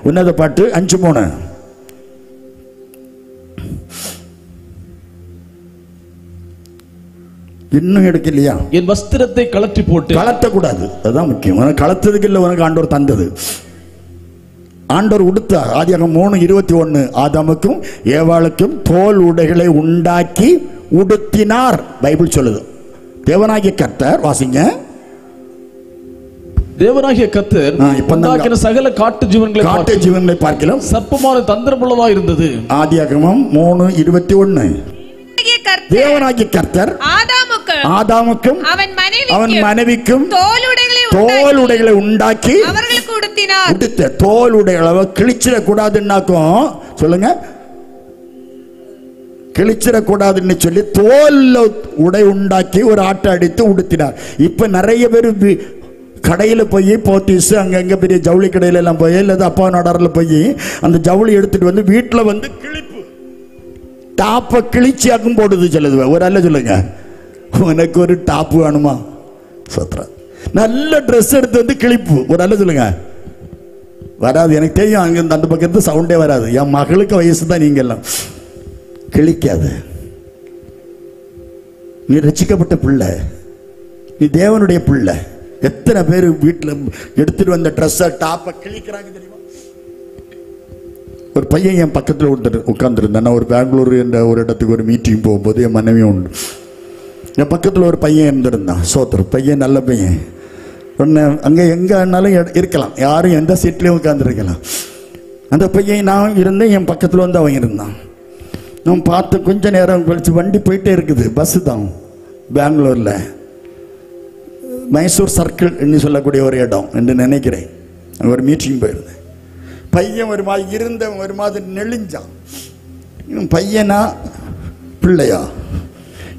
உன்னத பாட்டு 5:3 இன்னும் எடுக்கலையா? என் வஸ்திரத்தை கலற்றி போட்டு. கலட்டக்கூடாது, அதுதான் முக்கியம். உனக்கு கலத்ததுக்கு இல்லை, உனக்கு ஆண்டவர் தந்தது. ஆண்டவர் உடுத்த ஆதியாகமம் 3:21 ஆதாமுக்கும் ஏவாளுக்கும் தோல் உடைகளை உண்டாக்கி உடுத்தினார். பைபிள் சொல்லுது. தேவனாகிய கர்த்தர், வாசிங்க. தேவனாகிய கர்த்தர் உண்டாக்கின சகல காட்டு ஜீவன்களை பார்க்கலாம் சர்ப்பமான தந்திரமுள்ளதா இருந்தது. ஆதியாகமம் 3:21 தேவனாகிய கர்த்தர் ஆதாமுக்கும் அவன் மனைவிக்கும் தோல் உடைகளை உண்டாக்கி உடுத்த. தோல் உடைகளை கிழிச்சிடக்கூடாதுன்னாக்கும் சொல்லுங்க, கிழிச்சிடக்கூடாதுன்னு சொல்லி தோல் உடை உண்டாக்கி ஒரு ஆட்டை அடித்து உடுத்தினார். இப்ப நிறைய பேர் கடையில் போய் போத்தீஸ் அங்கங்க பெரிய ஜவுளி கடையில எல்லாம் போய் இல்லை அப்பா நடாரில் போய் அந்த ஜவுளி எடுத்துட்டு வந்து வீட்டில் வந்து கிழிப்பு டாப்பை கிழிச்சியாக்கும் போடுது சொல்லுது. ஒரு அல்ல சொல்லுங்க, உனக்கு ஒரு டாப்பு வேணுமா? சத்ரா நல்ல ட்ரெஸ் எடுத்து வந்து கிழிப்பு. ஒரு அல்ல சொல்லுங்க. வராது, எனக்கு தெரியும். அங்க அந்த பக்கத்து சவுண்டே வராது. என் மகளுக்கு வயசு தான். நீங்க எல்லாம் கிழிக்காது. நீ ரட்சிக்கப்பட்ட பிள்ளை, நீ தேவனுடைய பிள்ளை. எத்தனை பேர் வீட்டில் எடுத்துட்டு வந்த ட்ரெஸ்ஸை டாப்பை கிழிக்கிறாங்க தெரியுமா? ஒரு பையன் என் பக்கத்தில் உட்காந்துருந்தேன். நான் ஒரு பெங்களூர் என்ற ஒரு இடத்துக்கு ஒரு மீட்டிங் போகும்போது என் மனைவியும் உண்டு. என் பக்கத்தில் ஒரு பையன் இருந்திருந்தான். சோத்தர் பையன், நல்ல பையன். ஒன்று அங்கே எங்கேனாலும் இருக்கலாம், யாரும் எந்த சீட்லேயும் உட்காந்துருக்கலாம். அந்த பையன் நான் இருந்தேன், என் பக்கத்தில் வந்து அவன் இருந்தான். நான் பார்த்து கொஞ்ச நேரம் கழிச்சு வண்டி போயிட்டே இருக்குது. பஸ்ஸு தான். பெங்களூரில் மைசூர் சர்க்கிள் என்று சொல்லக்கூடிய ஒரு இடம் என்று நினைக்கிறேன். அங்கே ஒரு மீட்டிங் போயிருந்தேன். பையன் ஒரு மாதிரி இருந்தவன் ஒரு மாதிரி நெளிஞ்சான். இவன் பையனா பிள்ளையா?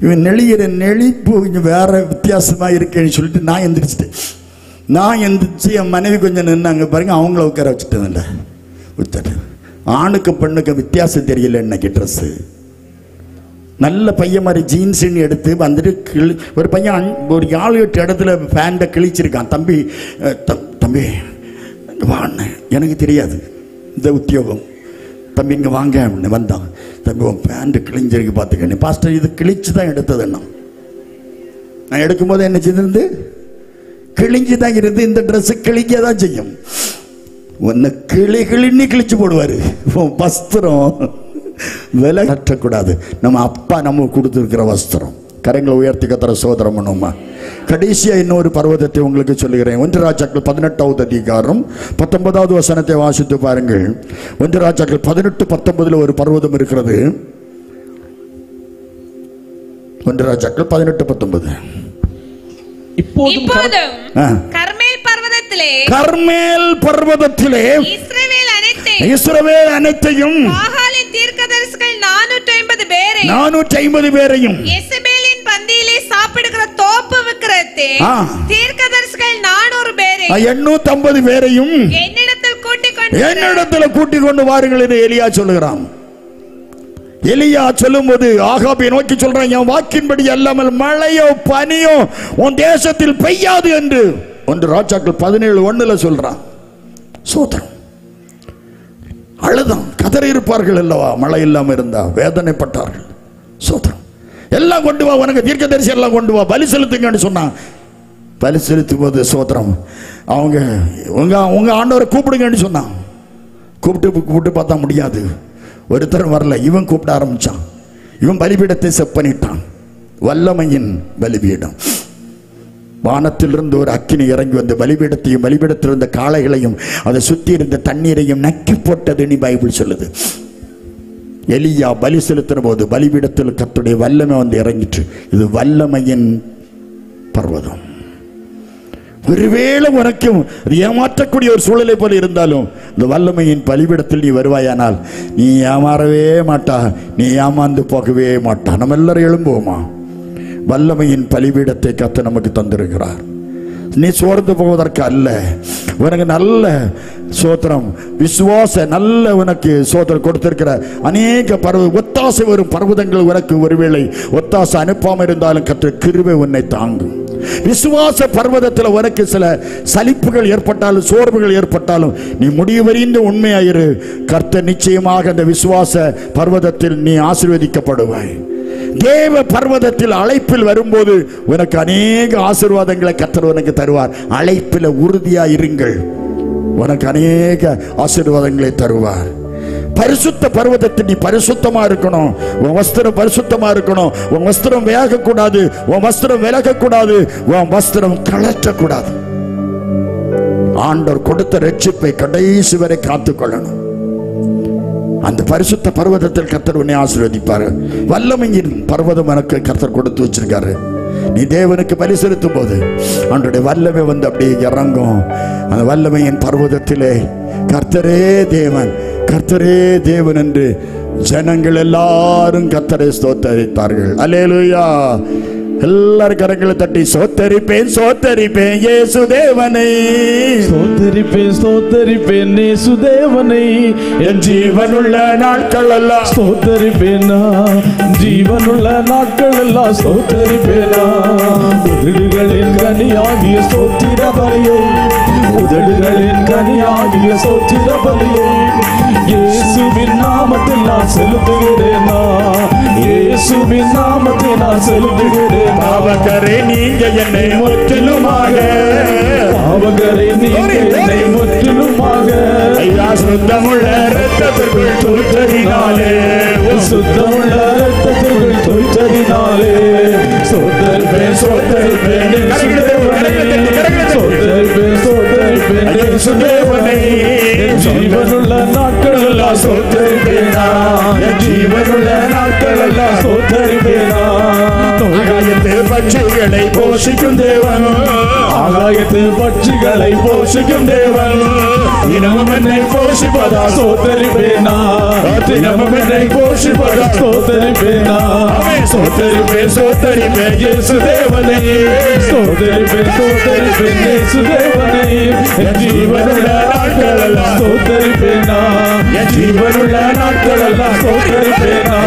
இவன் நெளிகிற நெளிப்பு கொஞ்சம் வேற வித்தியாசமாக இருக்கேன்னு சொல்லிட்டு நான் எந்திரிச்சிட்டேன். நான் எந்திரிச்சு என் மனைவி கொஞ்சம் நின்னாங்க பாருங்க, அவங்கள உட்கார வச்சுட்டேன்ல. விட்டுட்டு ஆணுக்கு பெண்ணுக்கு வித்தியாசம் தெரியல. இன்னைக்கு ட்ரெஸ்ஸு நல்ல பையன் மாதிரி ஜீன்ஸுன்னு எடுத்து வந்துட்டு ஒரு பையன் ஒரு 7-8 இடத்துல ஃபேண்டை கிழிச்சிருக்கான். தம்பி தம்பி இங்கே வாங்க, எனக்கு தெரியாது இந்த உத்தியோகம். தம்பி இங்கே வாங்க அப்படின்னு வந்தான். தம்பி உன் பேண்ட்டு கிழிஞ்சிருக்கு பார்த்துக்கண்ணே. பாஸ்டர் இது கிழிச்சு தான் எடுத்தது. நான் எடுக்கும்போது என்ன செய்திருந்து கிழிஞ்சு தான் இருந்து. இந்த ட்ரெஸ்ஸு கிழிக்க தான் செய்யும். ஒன்று கிளின்னு கிழிச்சு போடுவார். வஸ்திரம் விலை கட்டக்கூடாது. நம்ம அப்பா நம்ம கொடுத்துருக்கிற வஸ்திரம். கரங்களை உயர்த்தி கத்துற சோதரம் பண்ணுமா. கடைசியா இன்னொரு பர்வதத்தை உங்களுக்கு சொல்லுகிறேன். 1 ராஜாக்கள் 18வது அதிகாரம் 19வது வசனத்தை வாசித்து பாருங்கள். 1 ராஜாக்கள் 18:19 ஒரு பர்வதம் இருக்கிறது. 1 ராஜாக்கள் 18:19 இப்போதும் கர்மேல் பர்வதத்திலே இஸ்ரவேல் அனைத்தையும் 450 பேரையும் யெசபேலின் பந்தியிலே சாப்பிடுகிற தோப்பு விக்கிரத்தை தீர்க்கதரிசிகள் 400 பேரை 850 பேரையும் என்னிடத்தில் கூட்டிக் கொண்டு வாருங்கள் என்று எலியா சொல்லுகிறான். எலியா சொல்லும்போது ஆகாபை நோக்கி சொல்றான், என் வாக்கின்படி அல்லாமல் மழையோ பனியோ உன் தேசத்தில் பெய்யாது என்று 1 ராஜாக்கள் 17:1 சொல்றான். சோதரம் அழுதான், கதறி இருப்பார்கள் அல்லவா, மழை இல்லாம இருந்தா வேதனைப்பட்டார்கள். சோதரம் எல்லாம் கொண்டு வா, உனக்கு தீர்க்கதரிசி எல்லாம் கொண்டு வா, பலி செலுத்துங்கன்னு சொன்னான். பலி செலுத்தும் போது சோதரம் அவங்க உங்க ஆண்டவரை கூப்பிடுங்கன்னு சொன்னான். கூப்பிட்டு பார்த்தா முடியாது, ஒருத்தரும் வரல. இவன் கூப்பிட ஆரம்பிச்சான். இவன் பலிபீடத்தை செப்பனிட்டான். வல்லமையின் பலிபீடம். வானத்திலிருந்து ஒரு அக்கினி இறங்கி வந்து பலிபீடத்தையும் பலிபீடத்தில் இருந்த காளைகளையும் அதை சுற்றி இருந்த தண்ணீரையும் நக்கி போட்டதுன்னு பைபிள் சொல்லுது. எலியா பலி செலுத்தின போது பலிபீடத்தில் கர்த்தருடைய வல்லமை வந்து இறங்கிற்று. இது வல்லமையின் பர்வதம். ஒருவேளை உனக்கும் ஏமாற்றக்கூடிய ஒரு சூழலை போல இருந்தாலும் இந்த வல்லமையின் பலிபீடத்தில் நீ வருவாயானால் நீ ஏமாறவே மாட்டா, நீ ஏமாந்து போகவே மாட்டா. நம்ம எல்லாரும் எழும்புவோமா? வல்லமையின் பலிபீடத்தை கர்த்தர் நமக்கு தந்திருக்கிறார். நீ சோர்ந்து போவதற்கு அல்ல, உனக்கு நல்ல சோத்திரம் விசுவாச நல்ல உனக்கு சோத்திரம் கொடுத்திருக்கிற அநேக ஒத்தாசை வரும் பர்வதங்கள் உனக்கு ஒருவேளை ஒத்தாசை அனுப்பாமல் இருந்தாலும் கர்த்தர் கிருபை உன்னை தாங்கும். விசுவாச பர்வதத்தில் உனக்கு சில சலிப்புகள் ஏற்பட்டாலும் சோர்வுகள் ஏற்பட்டாலும் நீ முடிவறிந்து உண்மையாயிரு. கர்த்தர் நிச்சயமாக அந்த விசுவாச பர்வதத்தில் நீ ஆசீர்வதிக்கப்படுவாய். தேவ பர்வதத்தில் அழைப்பில் வரும்போது உனக்கு அநேக ஆசீர்வாதங்களை கர்த்தர் உனக்கு தருவார். அழைப்பில் உறுதியா இருங்கள், உனக்கு அநேக ஆசீர்வாதங்களை தருவார். பரிசுத்த பர்வதத்தில் நீ பரிசுத்தமா இருக்கணும். உன் வஸ்திரம் பரிசுத்தமா இருக்கணும். உன் வஸ்திரம் வேகக்கூடாது, உன் வஸ்திரம் விலகக்கூடாது, உன் வஸ்திரம் கலற்றக்கூடாது. ஆண்டவர் கொடுத்த ரட்சிப்பை கடைசி வரை காத்துக்கொள்ளணும். அந்த பரிசுத்த பர்வதத்தில் கர்த்தர் உன்னை ஆசீர்வதிப்பாரு. வல்லமையின் பர்வதம் எனக்கு கர்த்தர் கொடுத்து வச்சிருக்காரு. நீ தேவனுக்கு பலி செலுத்தும் போது அவனுடைய வல்லமை வந்து அப்படியே இறங்கும். அந்த வல்லமையின் பர்வதத்திலே கர்த்தரே தேவன், கர்த்தரே தேவன் என்று ஜனங்கள் எல்லாரும் கர்த்தரை ஸ்தோத்தரித்தார்கள். அல்லேலூயா. எல்லாரும் கரங்களை தட்டி ஸ்தோத்தரிப்பேன் ஸ்தோத்தரிப்பேன் இயேசு தேவனை, ஸ்தோத்தரிப்பேன் ஸ்தோத்தரிப்பேன் இயேசு தேவனை, என் ஜீவனுள்ள நாட்கள் எல்லாம் ஸ்தோத்தரிப்பேனா, ஜீவனுள்ள நாட்கள் எல்லாம் ஸ்தோத்தரிப்பேனா. உதடுகளின் கனியாகிய ஸ்தோத்திர பலியை, உதடுகளின் கனியாகிய ஸ்தோத்திர பலியை இயேசுவின் நாமத்தில் நான் செலுத்துகிறேனா, இயேசுவின் நாமத்தில் நான் செலுத்துகிறேன். பாவகரே நீங்க என்னை முற்றிலுமாக, பாவகரே நீங்க என்னை முற்றிலுமாக சுத்தமுள்ள இரத்தத்திற்குள் தோற்றதினாலே, சுத்தமுள்ள இரத்தத்திற்குள் தோற்றதினாலே சோதரிப்பேன் சோதரிப்பேன் சோதரிப்பேன் சோதரிப்பேன் இயேசு தேவனை, ஜீவனுள்ள நாட்கள் எல்லாம் சோதரிப்பேனா, ஜீவனுள்ள நாட்கள் எல்லாம் சோதரிப்பேனா. ஆகாயத்து பட்சிகளை போஷிக்கும் தேவன், ஆகாயத்து பட்சிகளை போஷிக்கும் தேவன், தினமும் என்னை போஷிப்பதா சோதரிப்பேனா, தினமும் என்னை போஷிப்பதா சோதரிப்பேனா. சோதரிப்பேன் சோதரிப்பேன் இயேசு தேவனை, சோதரிப்பேன் சோதரிப்பேன் இயேசு தேவனை, என் ஜீவனுள்ள நாட்கள் எல்லாம் சோதரிப்பேனா, என் ஜீவனுள்ள நாட்கள் எல்லாம் சோதரிப்பேனா,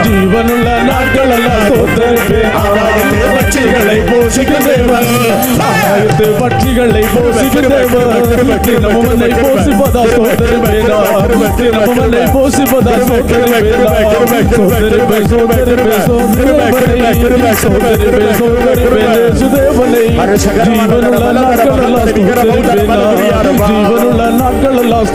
ஜீவனுள்ள நாட்கள் எல்லாம் சோதரிப்பேன். ஆகாயத்து பட்சிகளை போஷிக்கும் தேவன், ஆகாயத்து பட்சிகளை போஷிக்கும் தேவன், தினமும் என்னை போஷிப்பதா சோதரிப்பேனா, தினமும் என்னை போஷிப்பதா சோதரிப்பேனா. சோதரிப்பேன் சோதரிப்பேன் சோதரிப்பேன் சோதரிப்பேன் சோதரிப்பேன் இயேசு தேவனை, ஜீவனுள்ள நாட்கள் எல்லாம் சோதரிப்பேனா, ஜீவனுள்ள நாட்கள் எல்லாம்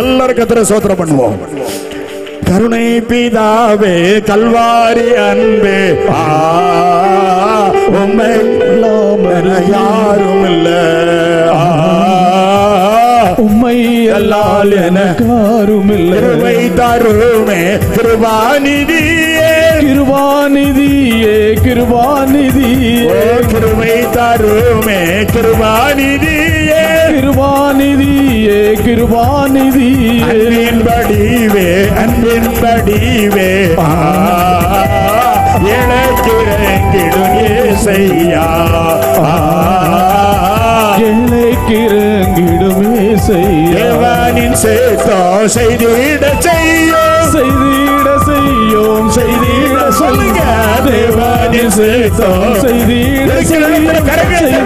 எல்லாரும் கர்த்தரை ஸ்தோத்திரம் பண்ணுவோம். கருணை பிதாவே கல்வாரி அன்பே, உம்மை யாரும் இல்ல, உம்மை அல்லால் எனக்கு யாரும் இல்லை. கிருபை தருமே கிருபாநிதியே, கிருபாநிதியே கிருபாநிதியே, கிருபை தருமே கிருபாநிதியே, கிருபாநிதியே கிருபாநிதியே, அன்பின் படிவே அன்பின் படிவே, எனக்கிறங்கிடும் ஏசையா, எனக்கிறங்கிடும் ஏசையா. தேவனின் சேத்தம் செய்திட செய்யும், செய்திட செய்யும், செய்திட சொல்லுங்க. தேவனின் சேத்தம் செய்திட செய்யும்,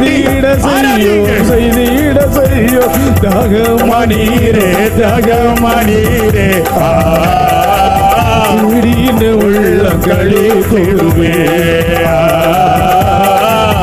செய்திட செய்யும், செய்திட செய்யும். தகமணீரே, தகமணீரே, திடீர்ன உள்ளங்களே கூறுவே,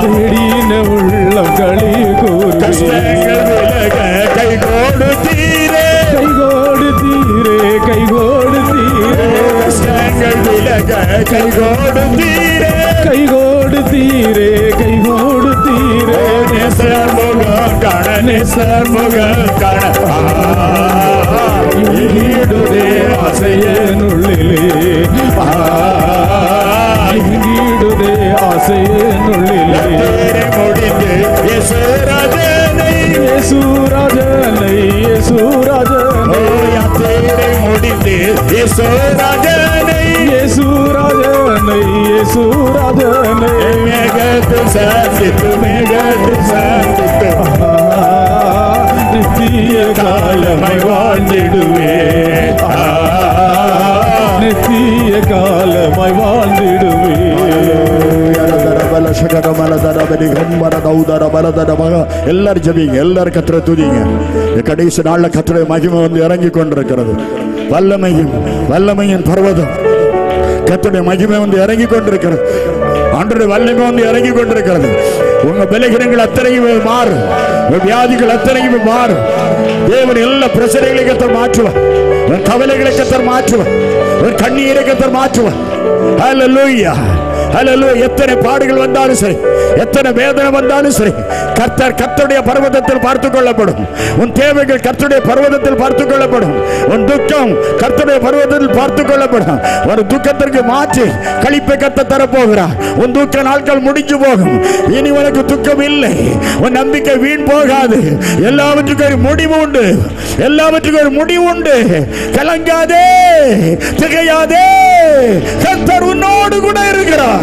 திடீர்ன உள்ளங்களே கூறுவே. கஷ்டங்கள் விலக கை கொடுத்தீரே, கை கொடுத்தீரே, கை கொடுத்தீரே. கஷ்டங்கள் விலக கை கொடுத்தீரே, கை கொடுத்தீரே, கை கொடுத்தீரே. நேசர் முகம் காண, நேசர் முகம் காண ஈடுதே ஆசையனுள்ளிலே, ஈடுதே ஆசையனுள்ளிலே. முடிந்து யேசுராஜனை, யேசுராஜனை, யேசுராஜனை, யாத்திரை முடிந்து யேசுராஜனை, யேசுராஜனை, யேசுராஜனை. மேகத்து சாசித்து, மேகத்து சாசித்து நித்திய காலமாய் வாழ்ந்திடுவே, நித்திய காலமாய் வாழ்ந்திடுவே. எல்லாரும் ஜெபிங்க, எல்லாரும் கர்த்தரை துதிங்க. கடைசி நாள்ல கர்த்தருடைய மகிமை வந்து இறங்கி கொண்டிருக்கிறது. வல்லமையின் பர்வதம் கர்த்தருடைய மகிமை வந்து இறங்கி கொண்டிருக்கிறது. ஆண்டவருடைய வல்லமை வந்து இறங்கி கொண்டிருக்கிறது. உங்க பலகீனங்கள் அத்தனையும் மாறும், வியாதிகள் அத்தனையும் மாறும். தேவன் எல்லா பிரச்சனைகளை கர்த்தர் மாற்றுவார், கவலைகளை கர்த்தர் மாற்றுவார், கண்ணீரை கர்த்தர் மாற்றுவார். ஹல்லேலூயா, ஹல்லேலூயா. எத்தனை பாடுகள் வந்தாலும் சரி, எத்தனை வேதனை வந்தாலும் சரி, கர்த்தருடைய பர்வதத்தில் பார்த்துக் கொள்ளப்படும். உன் தேவைகள் கர்த்தருடைய பர்வதத்தில் பார்த்துக் கொள்ளப்படும். உன் துக்கம் கர்த்தருடைய பர்வதத்தில் பார்த்துக் கொள்ளப்படும். ஒரு துக்கத்திற்கு மாற்றி களிப்பை கர்த்தர் தரப்போகிறார். உன் துக்க நாட்கள் முடிஞ்சு போகும். இனி உனக்கு துக்கம் இல்லை. உன் நம்பிக்கை வீண் போகாது. எல்லாவற்றுக்கும் ஒரு முடிவு உண்டு, எல்லாவற்றுக்கும் ஒரு முடிவு உண்டு. கலங்காதே, திகையாதே, கர்த்தர் உன்னோடு கூட இருக்கிறார்.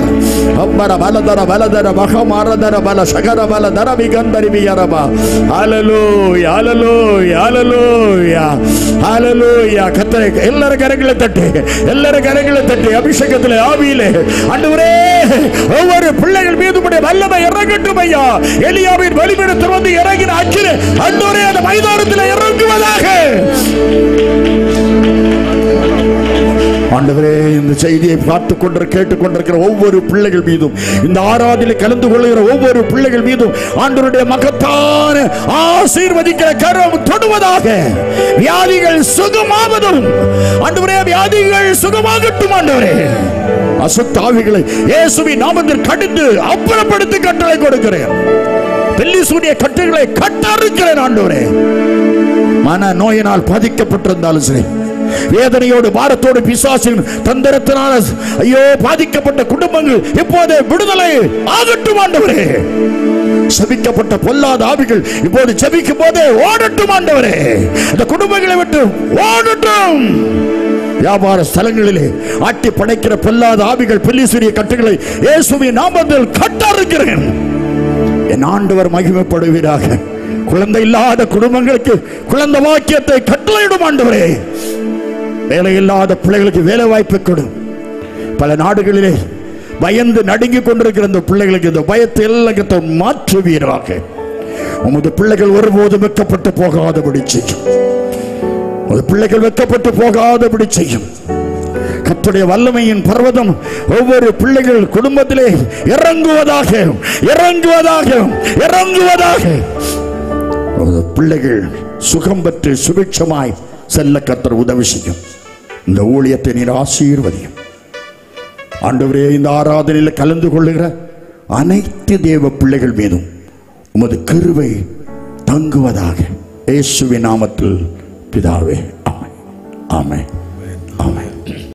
அம்மர பலதர பலதர மகமாரதர பல சகர பல தரவி கந்தரிவி அரபா. ஹல்லேலூயா, ஹல்லேலூயா, ஹல்லேலூயா, ஹல்லேலூயா. கர்த்தரை எல்லாரும் கரங்களை தட்டி, எல்லாரும் கரங்களை தட்டி அபிஷேகத்திலே ஆவியிலே ஆண்டவரே ஒவ்வொரு பிள்ளைகள் மீது உம்முடைய வல்லமை இறங்கட்டும் ஐயா. எலியாவின் பலிபீடத்தில் வந்து இறங்கின அக்கினி ஆண்டவரே அந்த மைதானத்தில் இறங்குவதாக. ஆண்டவரே இந்த செய்தியை பார்த்துக் கொண்டு கேட்டுக்கொண்டிருக்கிற ஒவ்வொரு பிள்ளைகள் மீதும், இந்த ஆராதனையில் கலந்து கொள்ளுகிற ஒவ்வொரு பிள்ளைகள் மீதும் ஆண்டவருடைய மகத்தான ஆசீர்வதிக்கிற கரம் தொடுவதாக. வியாதிகள் சுகமாவதும் ஆண்டவரே, வியாதிகள் சுகமாகட்டும் ஆண்டவரே. அசுத்த ஆவிகளை இயேசுவின் நாமத்தில் கடிந்து அப்புறப்படுத்தி கட்டளை கொடுக்கிறேன். பெல்லிசூனிய கட்டுகளை கட்டறுக்கிறேன் ஆண்டவரே. மன நோயினால் பாதிக்கப்பட்டிருந்தாலும் சரி, வேதனையோடு பாரத்தோடு பிசாசின் தந்திரத்தினால் ஐயோ பாதிக்கப்பட்ட குடும்பங்கள் இப்போது விடுதலை ஆகட்டும் ஆண்டவரே. சபிக்கப்பட்ட பொல்லாத ஆவிகள் இப்போது ஜெபிக்கும் போதே ஓடட்டும் ஆண்டவரே. அந்த குடும்பங்களை விட்டு ஓடட்டும். வியாபார ஸ்தலங்களிலே ஆட்டி படைக்கிற பொல்லாத ஆவிகள், பெல்லிசூனிய கட்டுகளை இயேசுவின் நாமத்தில் கட்டறுக்கிறேன். என் ஆண்டவர் மகிமைப்படுவீராக. குழந்தை இல்லாத குடும்பங்களுக்கு குழந்தை வாக்கியத்தை கட்டளையிடும் ஆண்டவரே. வேலை இல்லாத பிள்ளைகளுக்கு வேலை வாய்ப்பு கொடு. பல நாடுகளிலே பயந்து நடுங்கிக் கொண்டிருக்கிற இந்த பிள்ளைகளுக்கு இந்த பயத்தை எல்லாம் மாற்றுவீராக. உமது பிள்ளைகள் ஒருபோதும் வெட்கப்பட்டு போகாதபடி செய்யும். உமது பிள்ளைகள் வெட்கப்பட்டு போகாதபடி செய்யும். கர்த்தருடைய வல்லமையின் பர்வதம் ஒவ்வொரு பிள்ளைகள் குடும்பத்திலே இறங்குவதாக, இறங்குவதாக, இறங்குவதாக. பிள்ளைகள் சுகம் பெற்று சுபிட்சமாய் செல்ல கர்த்தர் உதவி செய்யும். இந்த ஊழியத்தை நீர் ஆசீர்வதியும் ஆண்டவரே. இந்த ஆராதனையில் கலந்து கொள்ளுகிற அனைத்து தேவ பிள்ளைகள் மீதும் உமது கிருபை தங்குவதாக. இயேசுவின் நாமத்தில் பிதாவே, ஆமென், ஆமென்.